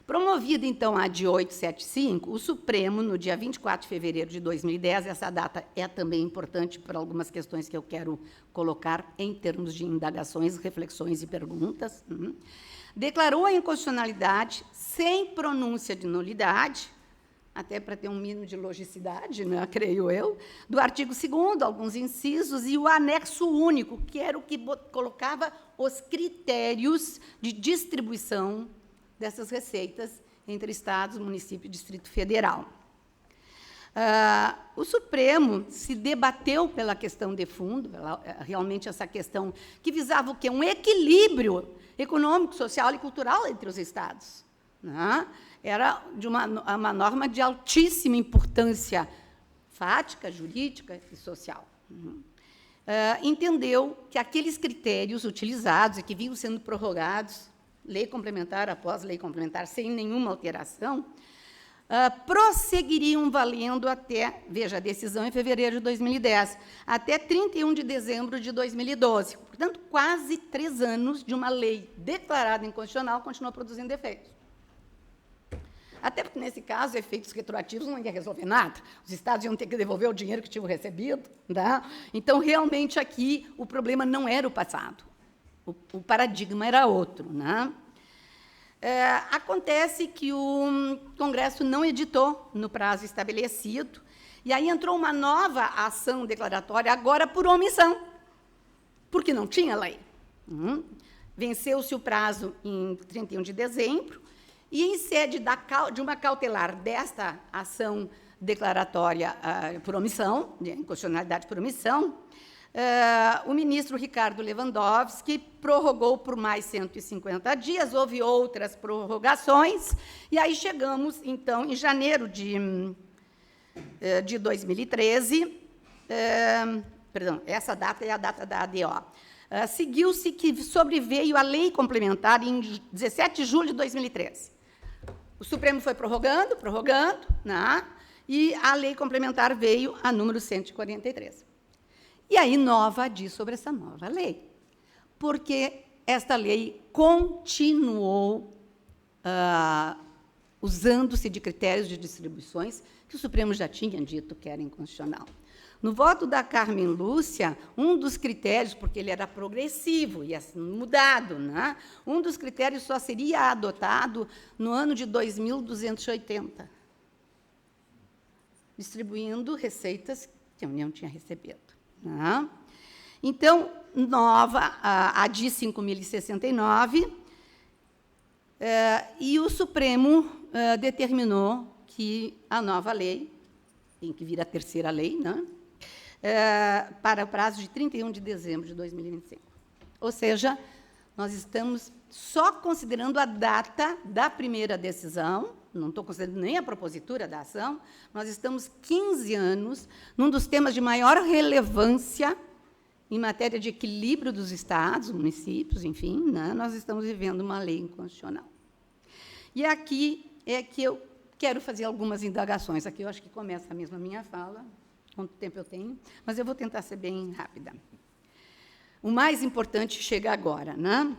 Promovida, então, a ADI 875, o Supremo, no dia 24 de fevereiro de 2010, essa data é também importante por algumas questões que eu quero colocar em termos de indagações, reflexões e perguntas, declarou a inconstitucionalidade sem pronúncia de nulidade, até para ter um mínimo de logicidade, né, creio eu, do artigo 2º, alguns incisos, e o anexo único, que era o que colocava os critérios de distribuição dessas receitas entre estados, município e Distrito Federal. O Supremo se debateu pela questão de fundo, realmente essa questão que visava o quê? Um equilíbrio econômico, social e cultural entre os Estados. Né? Era de uma norma de altíssima importância fática, jurídica e social. Entendeu que aqueles critérios utilizados e que vinham sendo prorrogados, lei complementar após lei complementar, sem nenhuma alteração, prosseguiriam valendo até, veja, a decisão em fevereiro de 2010, até 31 de dezembro de 2012. Portanto, quase 3 anos de uma lei declarada inconstitucional continuou produzindo efeitos. Até porque, nesse caso, efeitos retroativos não ia resolver nada. Os Estados iam ter que devolver o dinheiro que tinham recebido. Tá? Então, realmente, aqui, o problema não era o passado. O paradigma era outro. Né? Acontece que o Congresso não editou no prazo estabelecido, e aí entrou uma nova ação declaratória, agora por omissão, porque não tinha lei. Venceu-se o prazo em 31 de dezembro, e, em sede de uma cautelar desta ação declaratória por omissão, de inconstitucionalidade por omissão, o ministro Ricardo Lewandowski prorrogou por mais 150 dias, houve outras prorrogações, e aí chegamos, então, em janeiro de 2013, perdão, essa data é a data da ADO. Seguiu-se que sobreveio a lei complementar em 17 de julho de 2013. O Supremo foi prorrogando, né? E a lei complementar veio a número 143. E aí, Nova diz sobre essa nova lei, porque esta lei continuou usando-se de critérios de distribuições que o Supremo já tinha dito que era inconstitucional. No voto da Carmen Lúcia, um dos critérios, porque ele era progressivo, ia sendo mudado, né? Um dos critérios só seria adotado no ano de 2280, distribuindo receitas que a União tinha recebido. Né? Então, nova, a DI 5.069, e o Supremo determinou que a nova lei, tem que vir a terceira lei, né? Para o prazo de 31 de dezembro de 2025. Ou seja, nós estamos só considerando a data da primeira decisão, não estou considerando nem a propositura da ação, nós estamos 15 anos num dos temas de maior relevância em matéria de equilíbrio dos estados, municípios, enfim, né? Nós estamos vivendo uma lei inconstitucional. E aqui é que eu quero fazer algumas indagações. Aqui eu acho que começa mesmo a minha fala. Quanto tempo eu tenho? Mas eu vou tentar ser bem rápida. O mais importante chega agora. Né?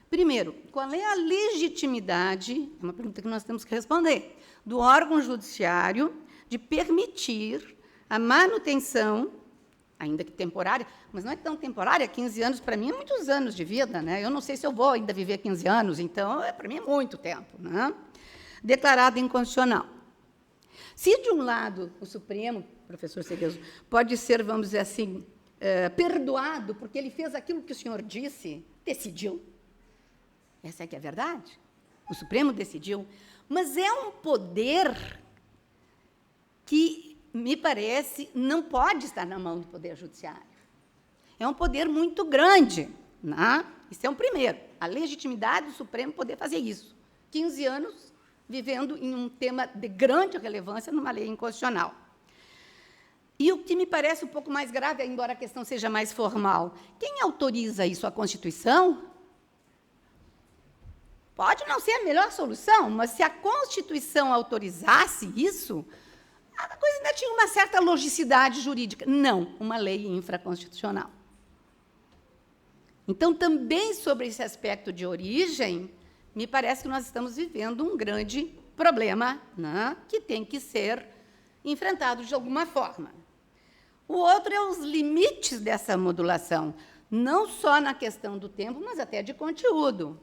Primeiro, qual é a legitimidade, é uma pergunta que nós temos que responder, do órgão judiciário de permitir a manutenção, ainda que temporária, mas não é tão temporária, 15 anos, para mim, é muitos anos de vida. Né? Eu não sei se eu vou ainda viver 15 anos, então, para mim, é muito tempo. Né? Declarado inconstitucional. Se, de um lado, o Supremo, professor Cerezo, pode ser, vamos dizer assim, perdoado, porque ele fez aquilo que o senhor disse, decidiu. Essa é que é a verdade. O Supremo decidiu. Mas é um poder que, me parece, não pode estar na mão do Poder Judiciário. É um poder muito grande. Né? Isso é um primeiro. A legitimidade do Supremo poder fazer isso. 15 anos vivendo em um tema de grande relevância numa lei inconstitucional. E o que me parece um pouco mais grave, embora a questão seja mais formal, quem autoriza isso? A Constituição? Pode não ser a melhor solução, mas se a Constituição autorizasse isso, a coisa ainda tinha uma certa logicidade jurídica. Não, uma lei infraconstitucional. Então, também sobre esse aspecto de origem, me parece que nós estamos vivendo um grande problema, né, que tem que ser enfrentado de alguma forma. O outro é os limites dessa modulação, não só na questão do tempo, mas até de conteúdo.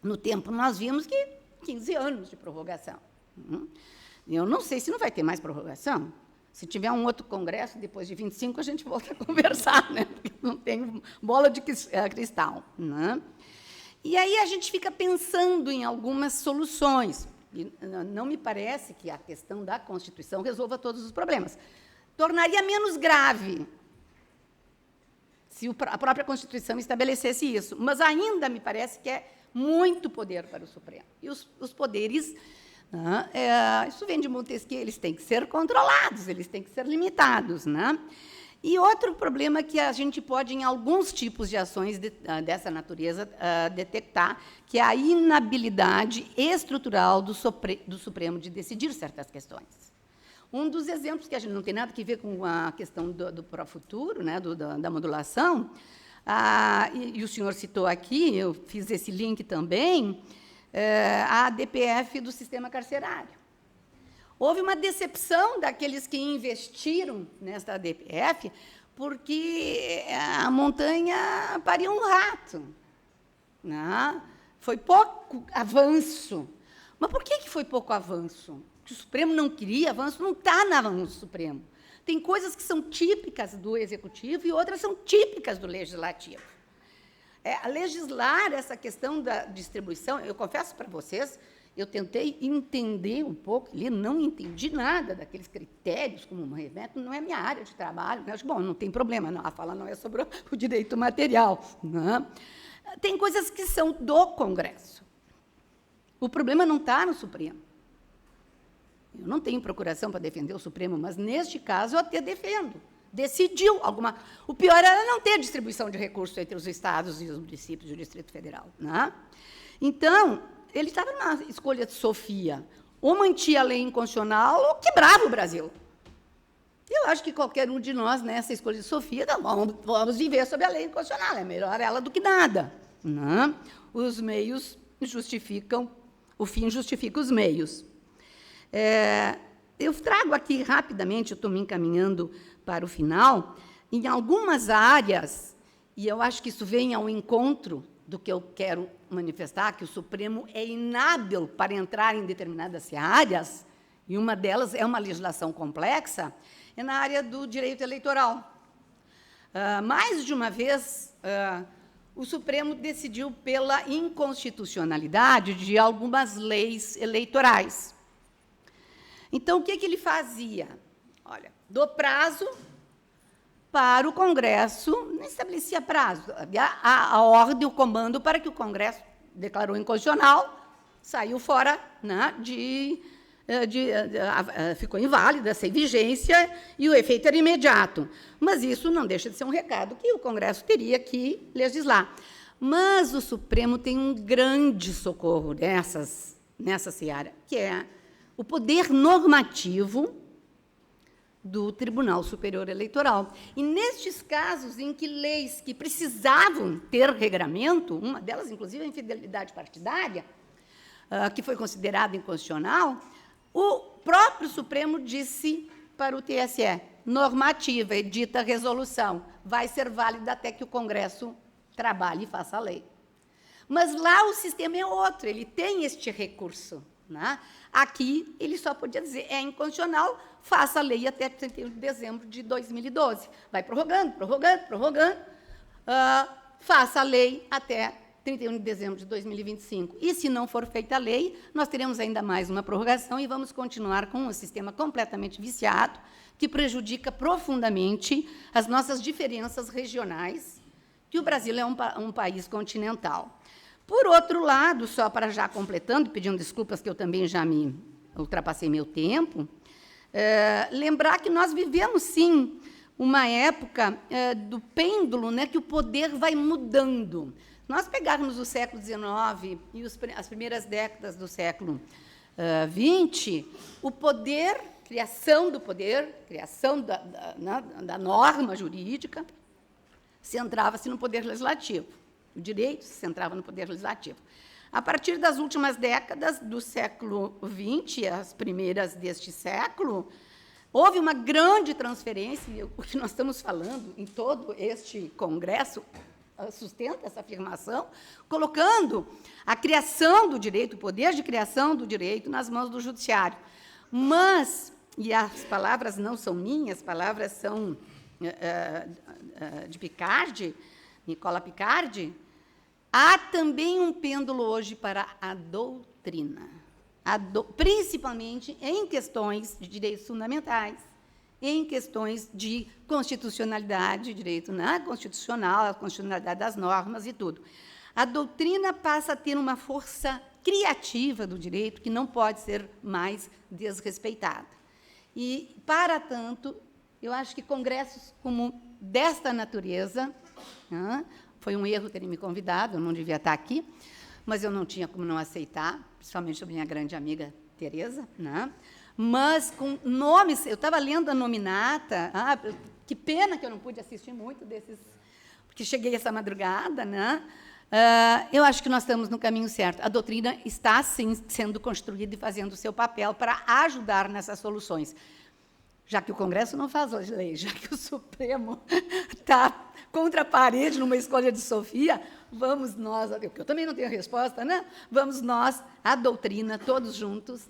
No tempo, nós vimos que 15 anos de prorrogação. Eu não sei se não vai ter mais prorrogação. Se tiver um outro congresso, depois de 25, a gente volta a conversar, né? Porque não tem bola de cristal. Né? E aí a gente fica pensando em algumas soluções. E não me parece que a questão da Constituição resolva todos os problemas. Tornaria menos grave se a própria Constituição estabelecesse isso, mas ainda me parece que é muito poder para o Supremo. E os poderes, né, isso vem de Montesquieu, eles têm que ser controlados, eles têm que ser limitados. Né? E outro problema que a gente pode, em alguns tipos de ações dessa natureza, detectar, que é a inabilidade estrutural do Supremo de decidir certas questões. Um dos exemplos, que a gente não tem nada a ver com a questão do pró-futuro, né, da modulação, e o senhor citou aqui, eu fiz esse link também, a DPF do sistema carcerário. Houve uma decepção daqueles que investiram nessa DPF, porque a montanha paria um rato. Né? Foi pouco avanço. Mas por que foi pouco avanço? Porque o Supremo não queria avanço, não está na mão do Supremo. Tem coisas que são típicas do Executivo e outras são típicas do Legislativo. Legislar essa questão da distribuição, eu confesso para vocês, eu tentei entender um pouco, não entendi nada daqueles critérios, como um remédio, não é minha área de trabalho. Eu acho, bom, não tem problema, não, a fala não é sobre o direito material. Não. Tem coisas que são do Congresso. O problema não está no Supremo. Eu não tenho procuração para defender o Supremo, mas, neste caso, eu até defendo. Decidiu alguma... O pior era não ter distribuição de recursos entre os estados e os municípios e o Distrito Federal. Né? Então, ele estava numa escolha de Sofia. Ou mantinha a lei inconstitucional ou quebrava o Brasil. Eu acho que qualquer um de nós, nessa escolha de Sofia, vamos viver sob a lei inconstitucional. É melhor ela do que nada. Né? Os meios justificam... O fim justifica os meios. Eu trago aqui, rapidamente, eu estou me encaminhando para o final, em algumas áreas, e eu acho que isso vem ao encontro do que eu quero manifestar, que o Supremo é inábil para entrar em determinadas áreas, e uma delas é uma legislação complexa, é na área do direito eleitoral. Mais de uma vez, o Supremo decidiu pela inconstitucionalidade de algumas leis eleitorais. Então, o que ele fazia? Olha, do prazo para o Congresso, não estabelecia prazo. Havia a ordem, o comando para que o Congresso declarou inconstitucional, saiu fora, né, ficou inválida, sem vigência, e o efeito era imediato. Mas isso não deixa de ser um recado que o Congresso teria que legislar. Mas o Supremo tem um grande socorro nessa seara, que é o poder normativo do Tribunal Superior Eleitoral. E, nestes casos em que leis que precisavam ter regramento, uma delas, inclusive, a infidelidade partidária, que foi considerada inconstitucional, o próprio Supremo disse para o TSE, normativa, edita resolução, vai ser válida até que o Congresso trabalhe e faça a lei. Mas lá o sistema é outro, ele tem este recurso. Né? Aqui, ele só podia dizer, é inconstitucional, faça a lei até 31 de dezembro de 2012. Vai prorrogando, faça a lei até 31 de dezembro de 2025. E, se não for feita a lei, nós teremos ainda mais uma prorrogação e vamos continuar com um sistema completamente viciado, que prejudica profundamente as nossas diferenças regionais, que o Brasil é um país continental. Por outro lado, só para já completando, pedindo desculpas que eu também já me ultrapassei meu tempo, lembrar que nós vivemos, sim, uma época do pêndulo, né, que o poder vai mudando. Nós pegarmos o século XIX e as primeiras décadas do século XX, o poder, criação do poder, criação da norma jurídica, centrava-se no poder legislativo. O direito se centrava no poder legislativo. A partir das últimas décadas do século XX, as primeiras deste século, houve uma grande transferência, o que nós estamos falando em todo este congresso sustenta essa afirmação, colocando a criação do direito, o poder de criação do direito nas mãos do judiciário. Mas, e as palavras não são minhas, as palavras são de Picardi, Nicola Picardi, há também um pêndulo hoje para a doutrina. principalmente em questões de direitos fundamentais, em questões de constitucionalidade, direito constitucional, a constitucionalidade das normas e tudo. A doutrina passa a ter uma força criativa do direito que não pode ser mais desrespeitada. E, para tanto, eu acho que congressos como desta natureza, foi um erro terem me convidado, eu não devia estar aqui, mas eu não tinha como não aceitar, principalmente a minha grande amiga Tereza, mas com nomes, eu estava lendo a nominata, que pena que eu não pude assistir muito desses, porque cheguei essa madrugada, eu acho que nós estamos no caminho certo. A doutrina está, sim, sendo construída e fazendo o seu papel para ajudar nessas soluções. Já que o Congresso não faz lei, já que o Supremo está contra a parede numa escolha de Sofia, vamos nós, eu também não tenho resposta, vamos nós, a doutrina, todos juntos,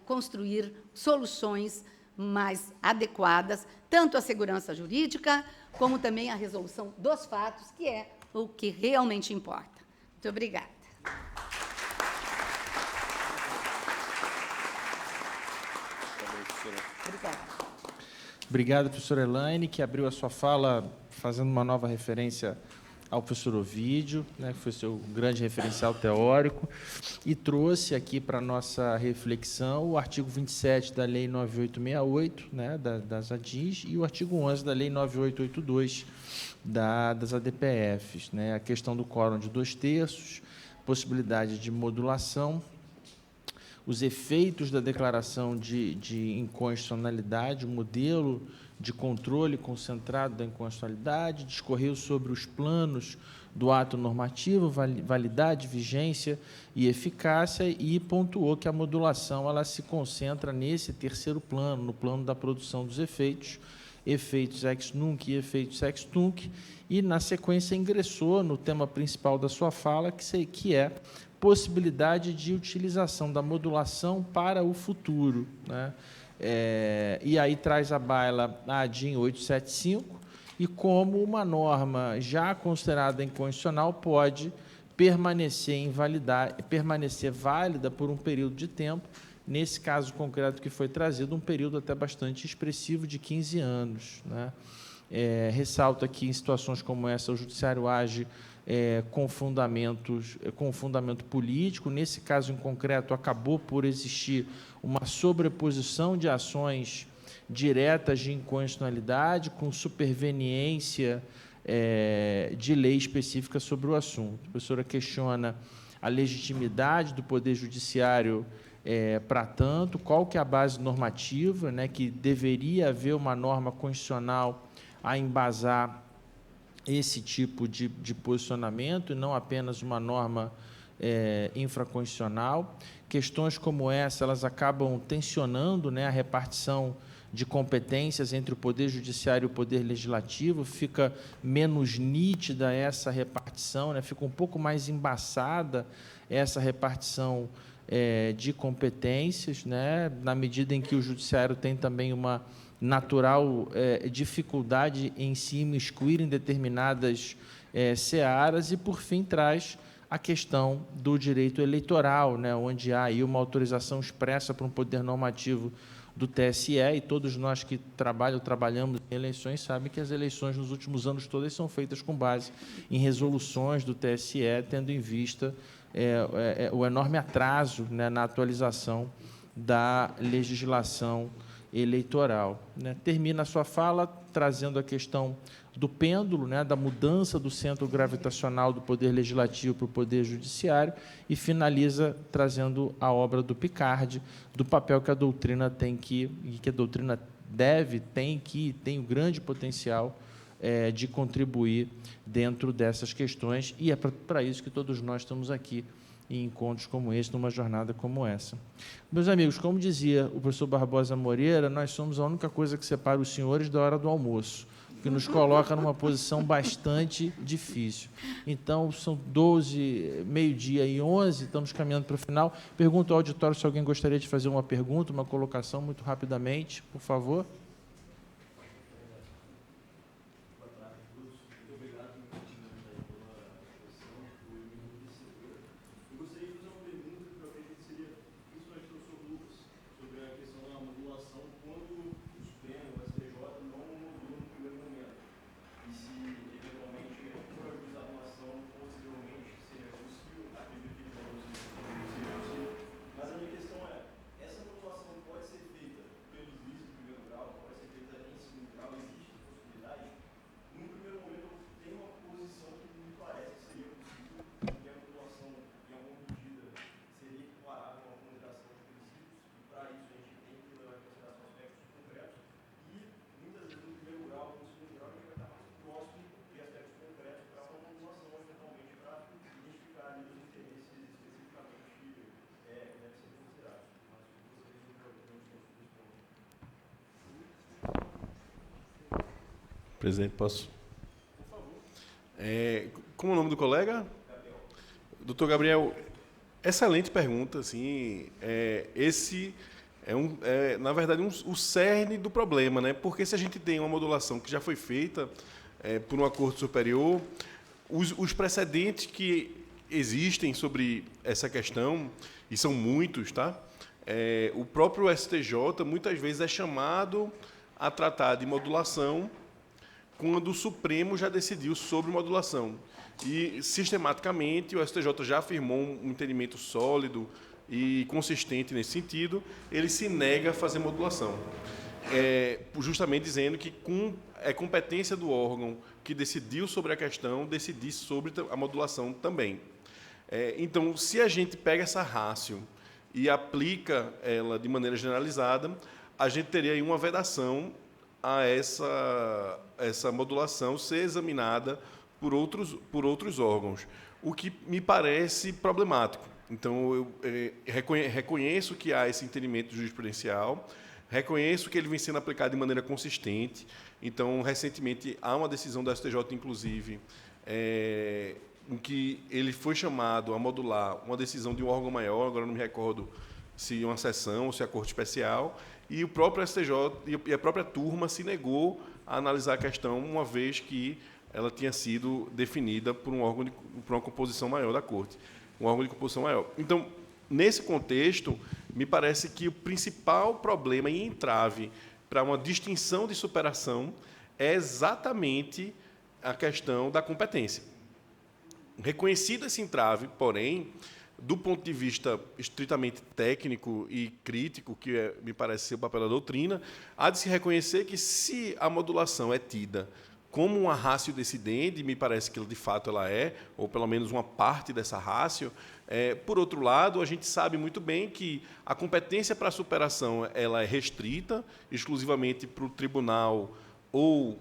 construir soluções mais adequadas, tanto à segurança jurídica, como também à resolução dos fatos, que é o que realmente importa. Muito obrigada. Obrigado, professora Elaine, que abriu a sua fala fazendo uma nova referência ao professor Ovídio, que foi seu grande referencial teórico, e trouxe aqui para a nossa reflexão o artigo 27 da Lei 9868, das ADIs, e o artigo 11 da Lei 9882, das ADPFs. A questão do quórum de 2/3, possibilidade de modulação, os efeitos da declaração de inconstitucionalidade, o modelo de controle concentrado da inconstitucionalidade, discorreu sobre os planos do ato normativo, validade, vigência e eficácia, e pontuou que a modulação ela se concentra nesse terceiro plano, no plano da produção dos efeitos ex nunc e efeitos ex tunc, e, na sequência, ingressou no tema principal da sua fala, que é possibilidade de utilização da modulação para o futuro. E aí traz à baila a ADIM 875, e como uma norma já considerada inconstitucional pode permanecer válida por um período de tempo, nesse caso concreto que foi trazido, um período até bastante expressivo de 15 anos. Ressalto aqui, em situações como essa, o Judiciário age com fundamento político. Nesse caso em concreto, acabou por existir uma sobreposição de ações diretas de inconstitucionalidade com superveniência de lei específica sobre o assunto. A professora questiona a legitimidade do Poder Judiciário para tanto, qual que é a base normativa, que deveria haver uma norma constitucional a embasar esse tipo de posicionamento, e não apenas uma norma infraconstitucional. Questões como essa, elas acabam tensionando a repartição de competências entre o Poder Judiciário e o Poder Legislativo, fica menos nítida essa repartição, fica um pouco mais embaçada essa repartição de competências, na medida em que o Judiciário tem também uma natural dificuldade em se imiscuir em determinadas searas, e, por fim, traz a questão do direito eleitoral, onde há aí uma autorização expressa para um poder normativo do TSE, e todos nós que trabalhamos em eleições sabem que as eleições nos últimos anos todas são feitas com base em resoluções do TSE, tendo em vista o enorme atraso na atualização da legislação eleitoral. Termina a sua fala trazendo a questão do pêndulo, da mudança do centro gravitacional do Poder Legislativo para o Poder Judiciário, e finaliza trazendo a obra do Picardi, do papel que a doutrina tem tem o grande potencial de contribuir dentro dessas questões, e é para isso que todos nós estamos aqui em encontros como esse, numa jornada como essa. Meus amigos, como dizia o professor Barbosa Moreira, nós somos a única coisa que separa os senhores da hora do almoço, que nos coloca numa posição bastante difícil. Então, são 12, meio-dia e 11, estamos caminhando para o final. Pergunto ao auditório se alguém gostaria de fazer uma pergunta, uma colocação, muito rapidamente, por favor. Presidente, posso? Como é o nome do colega? Doutor Gabriel, excelente pergunta. Assim, esse é, na verdade, o cerne do problema, né? Porque se a gente tem uma modulação que já foi feita por um acordo superior, os precedentes que existem sobre essa questão, e são muitos, tá? O próprio STJ muitas vezes é chamado a tratar de modulação quando o Supremo já decidiu sobre modulação. E, sistematicamente, o STJ já afirmou um entendimento sólido e consistente nesse sentido, ele se nega a fazer modulação. Justamente dizendo que é competência do órgão que decidiu sobre a questão decidir sobre a modulação também. Então, se a gente pega essa ratio e aplica ela de maneira generalizada, a gente teria aí uma vedação a essa modulação ser examinada por outros órgãos, o que me parece problemático. Então, eu reconheço que há esse entendimento jurisprudencial, reconheço que ele vem sendo aplicado de maneira consistente. Então, recentemente, há uma decisão da STJ, inclusive, em que ele foi chamado a modular uma decisão de um órgão maior, agora não me recordo se uma sessão ou se a Corte Especial, e o próprio STJ e a própria turma se negou a analisar a questão, uma vez que ela tinha sido definida por por uma composição maior da Corte, um órgão de composição maior. Então, nesse contexto, me parece que o principal problema e entrave para uma distinção de superação é exatamente a questão da competência. Reconhecido esse entrave, porém, do ponto de vista estritamente técnico e crítico, que me parece ser o papel da doutrina, há de se reconhecer que, se a modulação é tida como uma ratio decidente, me parece que de fato ela é, ou pelo menos uma parte dessa ratio, por outro lado, a gente sabe muito bem que a competência para a superação ela é restrita exclusivamente para o tribunal ou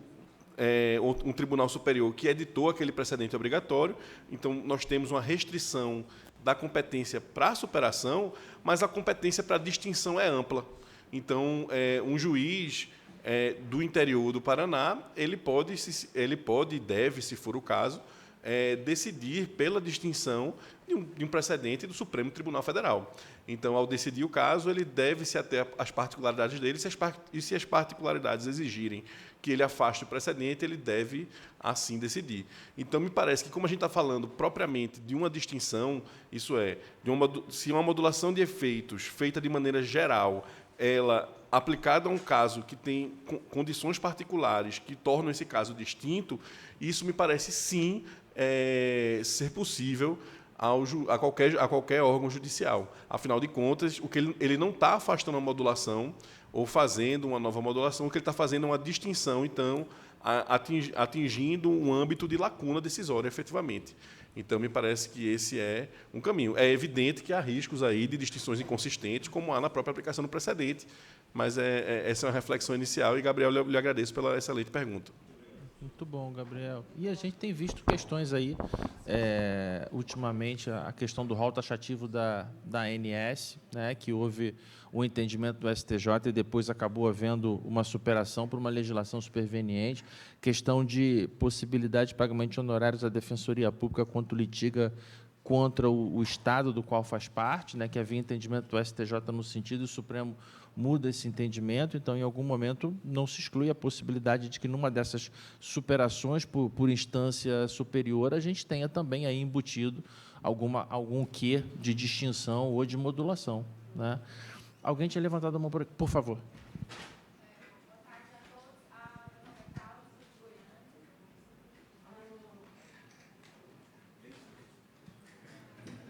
um tribunal superior que editou aquele precedente obrigatório. Então, nós temos uma restrição da competência para a superação, mas a competência para a distinção é ampla. Então, um juiz do interior do Paraná, ele pode e deve, se for o caso, decidir pela distinção de um precedente do Supremo Tribunal Federal. Então, ao decidir o caso, ele deve se ater às particularidades dele, e se as particularidades exigirem que ele afaste o precedente, ele deve, assim, decidir. Então, me parece que, como a gente está falando propriamente de uma distinção, isso é, se uma modulação de efeitos feita de maneira geral, ela aplicada a um caso que tem condições particulares que tornam esse caso distinto, isso me parece, sim, ser possível a qualquer órgão judicial. Afinal de contas, ele não está afastando a modulação ou fazendo uma nova modulação, o que ele está fazendo é uma distinção, então, atingindo um âmbito de lacuna decisória, efetivamente. Então, me parece que esse é um caminho. É evidente que há riscos aí de distinções inconsistentes, como há na própria aplicação do precedente, mas essa é uma reflexão inicial, e, Gabriel, eu lhe agradeço pela excelente pergunta. Muito bom, Gabriel. E a gente tem visto questões aí, ultimamente, a questão do rol taxativo da ANS, né, que houve o entendimento do STJ e depois acabou havendo uma superação por uma legislação superveniente, questão de possibilidade de pagamento de honorários à Defensoria Pública quando litiga contra o Estado do qual faz parte, né, que havia entendimento do STJ no sentido, e o Supremo muda esse entendimento. Então, em algum momento, não se exclui a possibilidade de que, numa dessas superações por instância superior, a gente tenha também aí embutido algum quê de distinção ou de modulação, né? Alguém tinha levantado a mão por favor.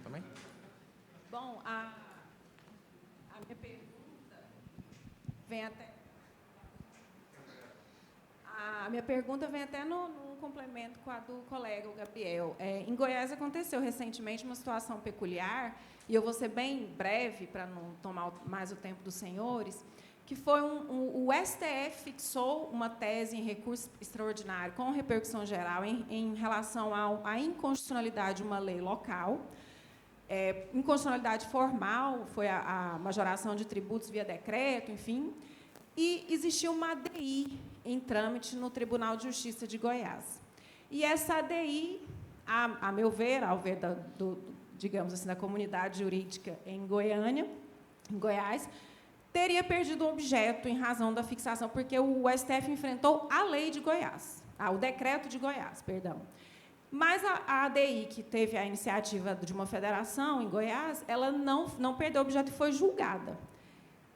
Também? Bom, a minha pergunta vem até... A minha pergunta vem até num complemento com a do colega, o Gabriel. Em Goiás aconteceu recentemente uma situação peculiar, e eu vou ser bem breve, para não tomar mais o tempo dos senhores, que foi o STF fixou uma tese em recurso extraordinário com repercussão geral em relação à inconstitucionalidade de uma lei local. Inconstitucionalidade formal, foi a majoração de tributos via decreto, enfim, e existiu uma ADI em trâmite no Tribunal de Justiça de Goiás. E essa ADI, a meu ver, ao ver digamos assim, da comunidade jurídica em Goiânia, em Goiás, teria perdido o objeto em razão da fixação, porque o STF enfrentou a lei de Goiás, o decreto de Goiás, perdão. Mas a ADI, que teve a iniciativa de uma federação em Goiás, ela não perdeu o objeto e foi julgada.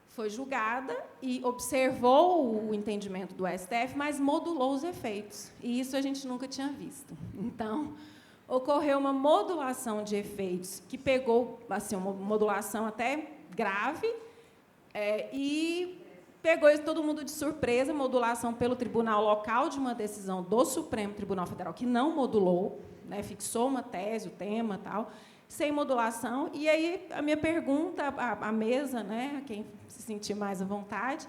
Foi julgada e observou o entendimento do STF, mas modulou os efeitos. E isso a gente nunca tinha visto. Então, ocorreu uma modulação de efeitos que pegou assim, uma modulação até grave, e pegou todo mundo de surpresa, modulação pelo tribunal local de uma decisão do Supremo Tribunal Federal, que não modulou, né, fixou uma tese, o tema, tal, sem modulação. E aí a minha pergunta à mesa, né, a quem se sentir mais à vontade,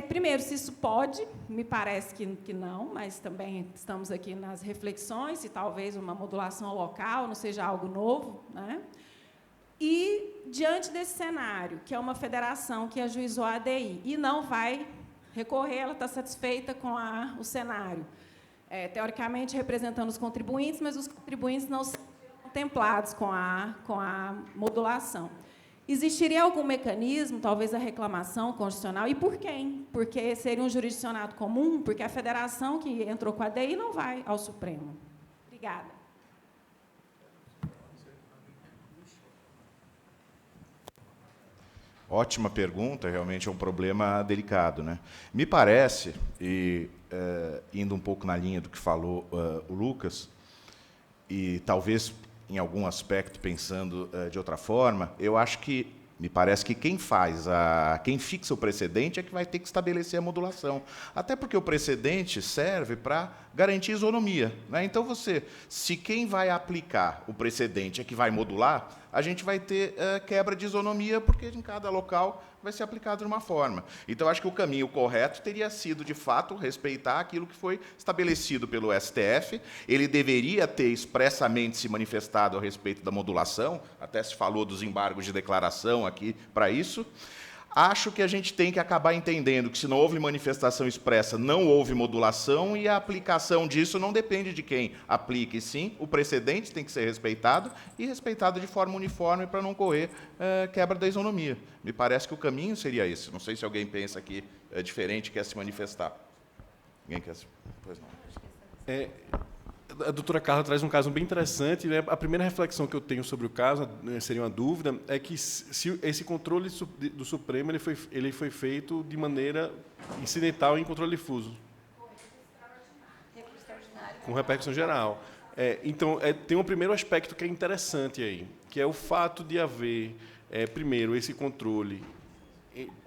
primeiro, se isso pode, me parece que não, mas também estamos aqui nas reflexões, se talvez uma modulação local não seja algo novo, né? E, diante desse cenário, que é uma federação que ajuizou a ADI e não vai recorrer, ela está satisfeita com o cenário, teoricamente representando os contribuintes, mas os contribuintes não são contemplados com a modulação. Existiria algum mecanismo, talvez a reclamação constitucional, e por quem? Porque seria um jurisdicionado comum, porque a federação que entrou com a ADI não vai ao Supremo. Obrigada. Ótima pergunta, realmente é um problema delicado, né? Me parece, e indo um pouco na linha do que falou o Lucas, e talvez em algum aspecto pensando de outra forma, eu acho que me parece que quem fixa o precedente é que vai ter que estabelecer a modulação. Até porque o precedente serve para garantir isonomia, né? Então, se quem vai aplicar o precedente é que vai modular, a gente vai ter quebra de isonomia, porque em cada local vai ser aplicado de uma forma. Então, acho que o caminho correto teria sido, de fato, respeitar aquilo que foi estabelecido pelo STF. Ele deveria ter expressamente se manifestado a respeito da modulação, até se falou dos embargos de declaração aqui para isso. Acho que a gente tem que acabar entendendo que, se não houve manifestação expressa, não houve modulação, e a aplicação disso não depende de quem aplica, e sim o precedente tem que ser respeitado, e respeitado de forma uniforme para não correr quebra da isonomia. Me parece que o caminho seria esse. Não sei se alguém pensa aqui diferente, quer se manifestar. Ninguém quer se... Pois não. A doutora Carla traz um caso bem interessante, né? A primeira reflexão que eu tenho sobre o caso, seria uma dúvida, é que se esse controle do Supremo ele foi feito de maneira incidental em controle difuso, com repercussão geral. Então, tem um primeiro aspecto que é interessante aí, que é o fato de haver, primeiro, esse controle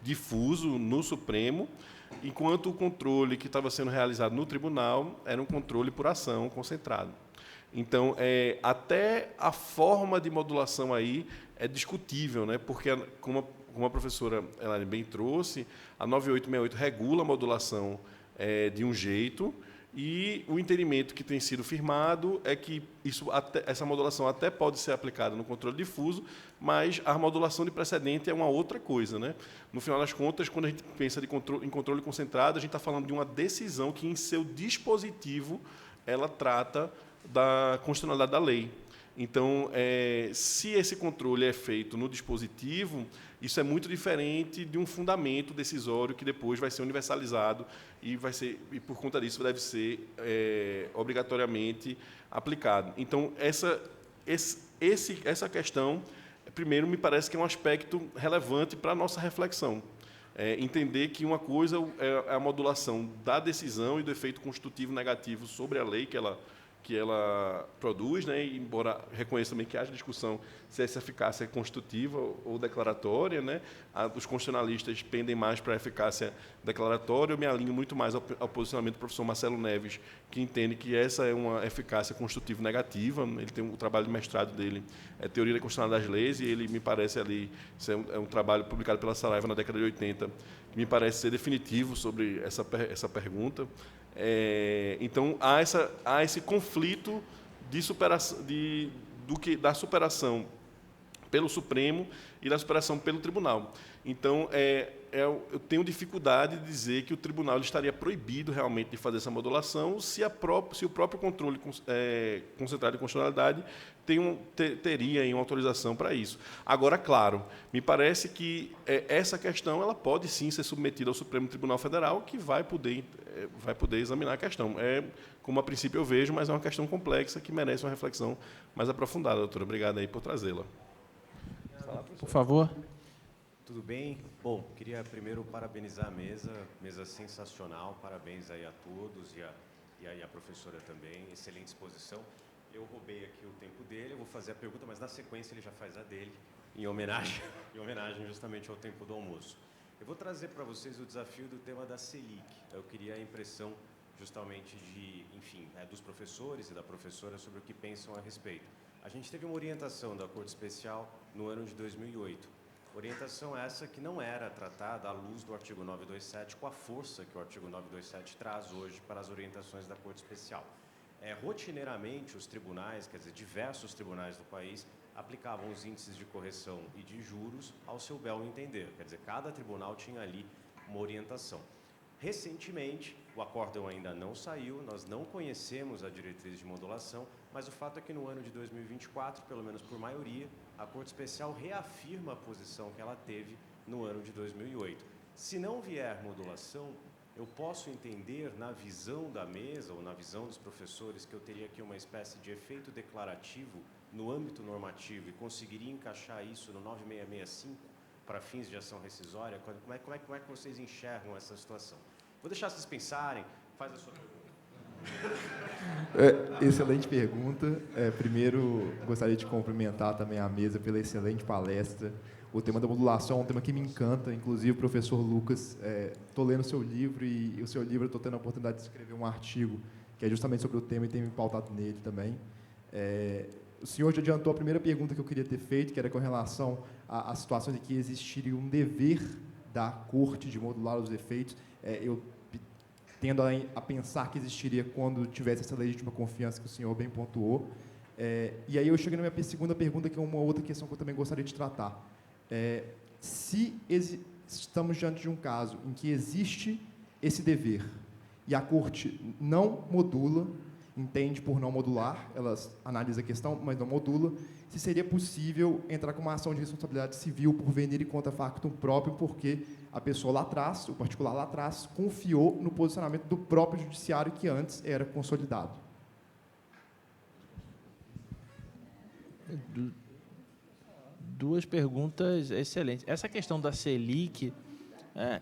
difuso no Supremo, enquanto o controle que estava sendo realizado no tribunal era um controle por ação concentrado. Então, até a forma de modulação aí é discutível, né? Porque, como a professora Elaine bem trouxe, a 9868 regula a modulação de um jeito, e o entendimento que tem sido firmado é que essa modulação até pode ser aplicada no controle difuso, mas a modulação de precedente é uma outra coisa, né? No final das contas, quando a gente pensa em controle concentrado, a gente está falando de uma decisão que, em seu dispositivo, ela trata da constitucionalidade da lei. Então, se esse controle é feito no dispositivo, isso é muito diferente de um fundamento decisório que depois vai ser universalizado e por conta disso, deve ser obrigatoriamente aplicado. Então, essa questão, primeiro, me parece que é um aspecto relevante para a nossa reflexão. Entender que uma coisa é a modulação da decisão e do efeito constitutivo negativo sobre a lei que ela produz, né? E, embora reconheça também que haja discussão se essa eficácia é constitutiva ou declaratória, né? Os constitucionalistas pendem mais para a eficácia declaratória. Eu me alinho muito mais ao posicionamento do professor Marcelo Neves, que entende que essa é uma eficácia constitutiva negativa. Ele tem o trabalho de mestrado dele, Teoria da Constitucionalidade das Leis, e ele me parece ali, isso é um trabalho publicado pela Saraiva na década de 80, que me parece ser definitivo sobre essa pergunta. Então, há esse conflito da superação pelo Supremo e da superação pelo Tribunal. Então, eu tenho dificuldade de dizer que o tribunal ele estaria proibido realmente de fazer essa modulação se o próprio controle concentrado de constitucionalidade teria uma autorização para isso. Agora, claro, me parece que essa questão ela pode sim ser submetida ao Supremo Tribunal Federal, que vai poder examinar a questão. Como a princípio eu vejo, mas é uma questão complexa que merece uma reflexão mais aprofundada, doutora. Obrigado aí por trazê-la. Por favor. Tudo bem? Bom, queria primeiro parabenizar a mesa sensacional, parabéns aí a todos e aí a professora também, excelente exposição. Eu roubei aqui o tempo dele, eu vou fazer a pergunta, mas na sequência ele já faz a dele, em homenagem justamente ao tempo do almoço. Eu vou trazer para vocês o desafio do tema da Selic. Eu queria a impressão justamente dos professores e da professora sobre o que pensam a respeito. A gente teve uma orientação da Corte Especial no ano de 2008. Orientação essa que não era tratada à luz do artigo 927, com a força que o artigo 927 traz hoje para as orientações da Corte Especial. Rotineiramente, os tribunais, quer dizer, diversos tribunais do país, aplicavam os índices de correção e de juros ao seu bel entender. Quer dizer, cada tribunal tinha ali uma orientação. Recentemente, o acórdão ainda não saiu, nós não conhecemos a diretriz de modulação, mas o fato é que no ano de 2024, pelo menos por maioria, a Corte Especial reafirma a posição que ela teve no ano de 2008. Se não vier modulação, eu posso entender na visão da mesa ou na visão dos professores que eu teria aqui uma espécie de efeito declarativo no âmbito normativo e conseguiria encaixar isso no 9665 para fins de ação rescisória. Como é que vocês enxergam essa situação? Vou deixar vocês pensarem, faz a sua pergunta. Excelente pergunta. Primeiro, gostaria de cumprimentar também a mesa pela excelente palestra. O tema da modulação é um tema que me encanta, inclusive, professor Lucas, estou lendo o seu livro e o seu livro eu estou tendo a oportunidade de escrever um artigo que é justamente sobre o tema e tem me pautado nele também. O senhor já adiantou a primeira pergunta que eu queria ter feito, que era com relação à situação de que existiria um dever da Corte de modular os efeitos. Eu tendo a pensar que existiria quando tivesse essa legítima confiança que o senhor bem pontuou. E aí eu chego na minha segunda pergunta, que é uma outra questão que eu também gostaria de tratar. Se estamos diante de um caso em que existe esse dever e a Corte não modula, entende por não modular, ela analisa a questão, mas não modula, se seria possível entrar com uma ação de responsabilidade civil por venir e contra factum próprio, porque a pessoa lá atrás, o particular lá atrás, confiou no posicionamento do próprio judiciário que antes era consolidado. Duas perguntas excelentes. Essa questão da Selic,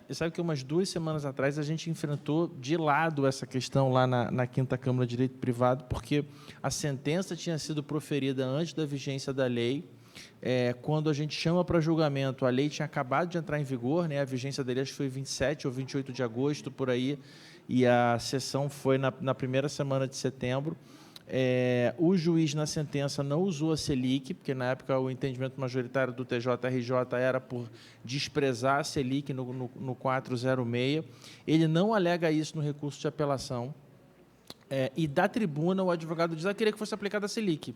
você sabe que umas 2 semanas atrás a gente enfrentou de lado essa questão lá na 5ª Câmara de Direito Privado, porque a sentença tinha sido proferida antes da vigência da lei. Quando a gente chama para julgamento, a lei tinha acabado de entrar em vigor, né? A vigência da lei acho que foi 27 ou 28 de agosto, por aí, e a sessão foi na primeira semana de setembro. O juiz, na sentença, não usou a Selic, porque, na época, o entendimento majoritário do TJRJ era por desprezar a Selic no 406. Ele não alega isso no recurso de apelação. E, da tribuna, o advogado diz que queria que fosse aplicada a Selic,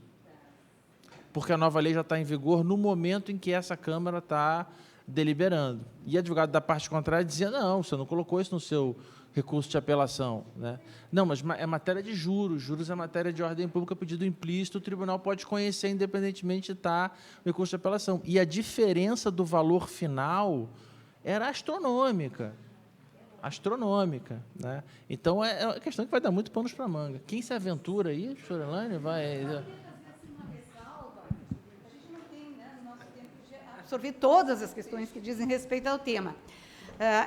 porque a nova lei já está em vigor no momento em que essa Câmara está deliberando. E o advogado da parte contrária dizia, não, você não colocou isso no seu recurso de apelação, né? Não, mas é matéria de juros é matéria de ordem pública, pedido implícito, o tribunal pode conhecer independentemente de estar no recurso de apelação. E a diferença do valor final era astronômica, né? Então, é uma questão que vai dar muito panos para a manga. Quem se aventura aí, professora Elaine, vai... Absorver todas as questões que dizem respeito ao tema.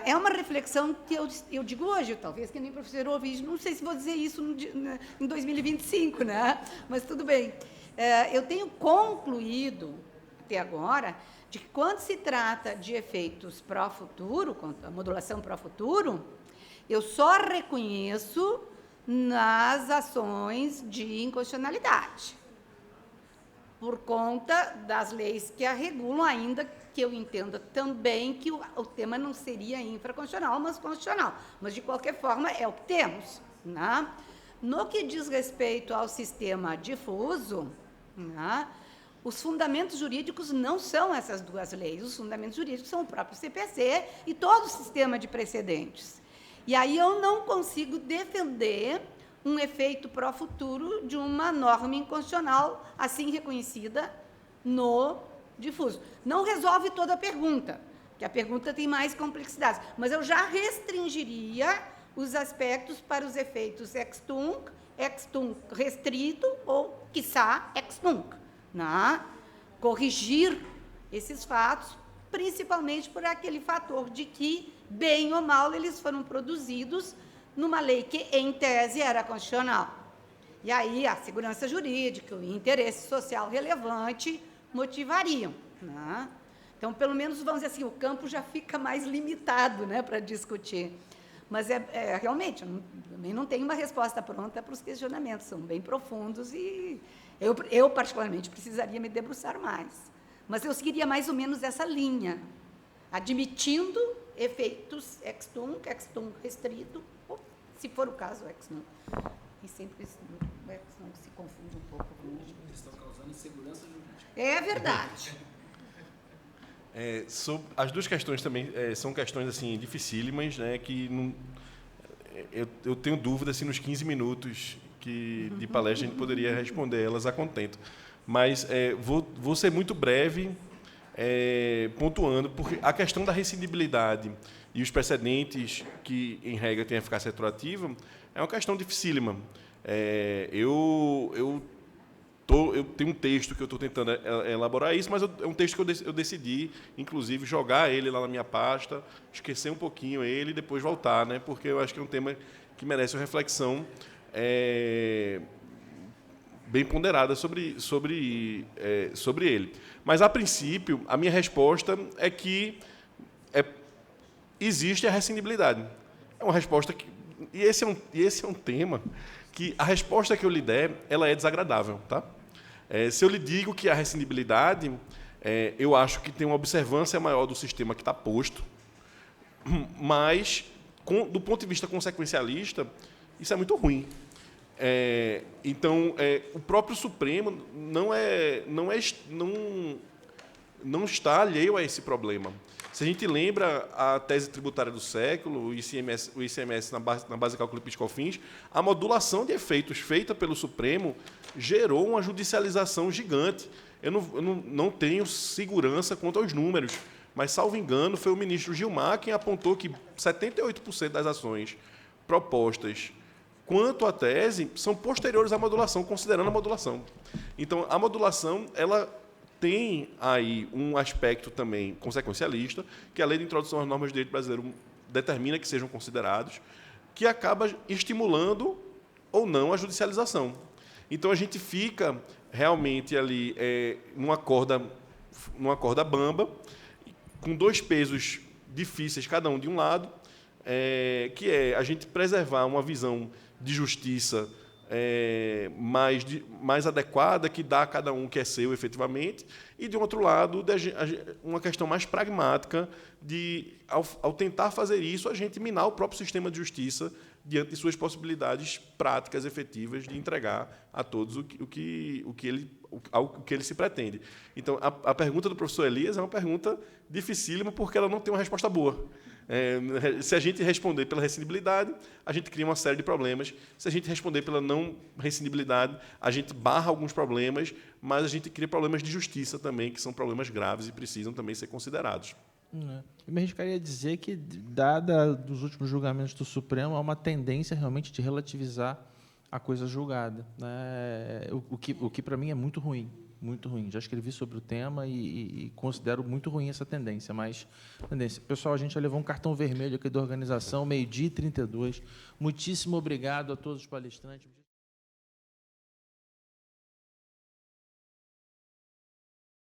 É uma reflexão que eu digo hoje, talvez que nem o professor ouvi, não sei se vou dizer isso em 2025, né? Mas tudo bem. Eu tenho concluído, até agora, de que quando se trata de efeitos pró-futuro, a modulação pró-futuro, eu só reconheço nas ações de inconstitucionalidade, por conta das leis que a regulam, ainda que eu entenda também que o tema não seria infraconstitucional, mas constitucional. Mas, de qualquer forma, é o que temos, né? No que diz respeito ao sistema difuso, né, Os fundamentos jurídicos não são essas duas leis, os fundamentos jurídicos são o próprio CPC e todo o sistema de precedentes. E aí eu não consigo defender um efeito pró-futuro de uma norma inconstitucional assim reconhecida no difuso. Não resolve toda a pergunta, porque a pergunta tem mais complexidades, mas eu já restringiria os aspectos para os efeitos ex tunc restrito ou, quiçá, ex nunc. Corrigir esses fatos, principalmente por aquele fator de que, bem ou mal, eles foram produzidos numa lei que, em tese, era constitucional. E aí a segurança jurídica, o interesse social relevante motivariam. Então, pelo menos, vamos dizer assim, o campo já fica mais limitado, né, para discutir. Mas, realmente, eu também não tenho uma resposta pronta para os questionamentos, são bem profundos e eu, particularmente, precisaria me debruçar mais. Mas eu seguiria mais ou menos essa linha, admitindo efeitos ex tunc restrito, ou, se for o caso, ex nunc. E sempre o ex nunc se confunde um pouco com o... Eles estão causando insegurança jurídica. É verdade. As duas questões também são questões assim dificílimas, né, que não, eu tenho dúvida se nos 15 minutos de palestra a gente poderia responder elas a contento. Mas vou ser muito breve, pontuando, porque a questão da rescindibilidade e os precedentes que, em regra, têm eficácia retroativa é uma questão dificílima. Eu tenho um texto que eu estou tentando elaborar isso, mas é um texto que eu decidi, inclusive, jogar ele lá na minha pasta, esquecer um pouquinho ele e depois voltar, né? Porque eu acho que é um tema que merece uma reflexão bem ponderada sobre ele. Mas, a princípio, a minha resposta é que existe a rescindibilidade. É uma resposta que... E esse é um tema que a resposta que eu lhe der, ela é desagradável, tá? Se eu lhe digo que a rescindibilidade, eu acho que tem uma observância maior do sistema que está posto, mas, do ponto de vista consequencialista, isso é muito ruim. Então, o próprio Supremo não está alheio a esse problema. Se a gente lembra a tese tributária do século, o ICMS na base de cálculo PIS/COFINS, a modulação de efeitos feita pelo Supremo gerou uma judicialização gigante. Eu não tenho segurança quanto aos números, mas, salvo engano, foi o ministro Gilmar quem apontou que 78% das ações propostas quanto à tese são posteriores à modulação, considerando a modulação. Então, a modulação, ela tem aí um aspecto também consequencialista, que a Lei de Introdução às Normas de Direito Brasileiro determina que sejam considerados, que acaba estimulando ou não a judicialização. Então, a gente fica realmente ali numa corda bamba, com dois pesos difíceis, cada um de um lado, que é a gente preservar uma visão de justiça mais adequada, que dá a cada um que é seu, efetivamente, e, de outro lado, uma questão mais pragmática de, ao tentar fazer isso, a gente minar o próprio sistema de justiça diante de suas possibilidades práticas, efetivas, de entregar a todos o que ele se pretende. Então, a pergunta do professor Elias é uma pergunta dificílima, porque ela não tem uma resposta boa. Se a gente responder pela rescindibilidade, a gente cria uma série de problemas. Se a gente responder pela não rescindibilidade, a gente barra alguns problemas, mas a gente cria problemas de justiça também, que são problemas graves e precisam também ser considerados. Eu me arriscaria a dizer que, dada dos últimos julgamentos do Supremo, há uma tendência realmente de relativizar a coisa julgada, né? O que para mim é muito ruim. Muito ruim. Já escrevi sobre o tema e considero muito ruim essa tendência. Mas, pessoal, a gente já levou um cartão vermelho aqui da organização, 12h32. Muitíssimo obrigado a todos os palestrantes.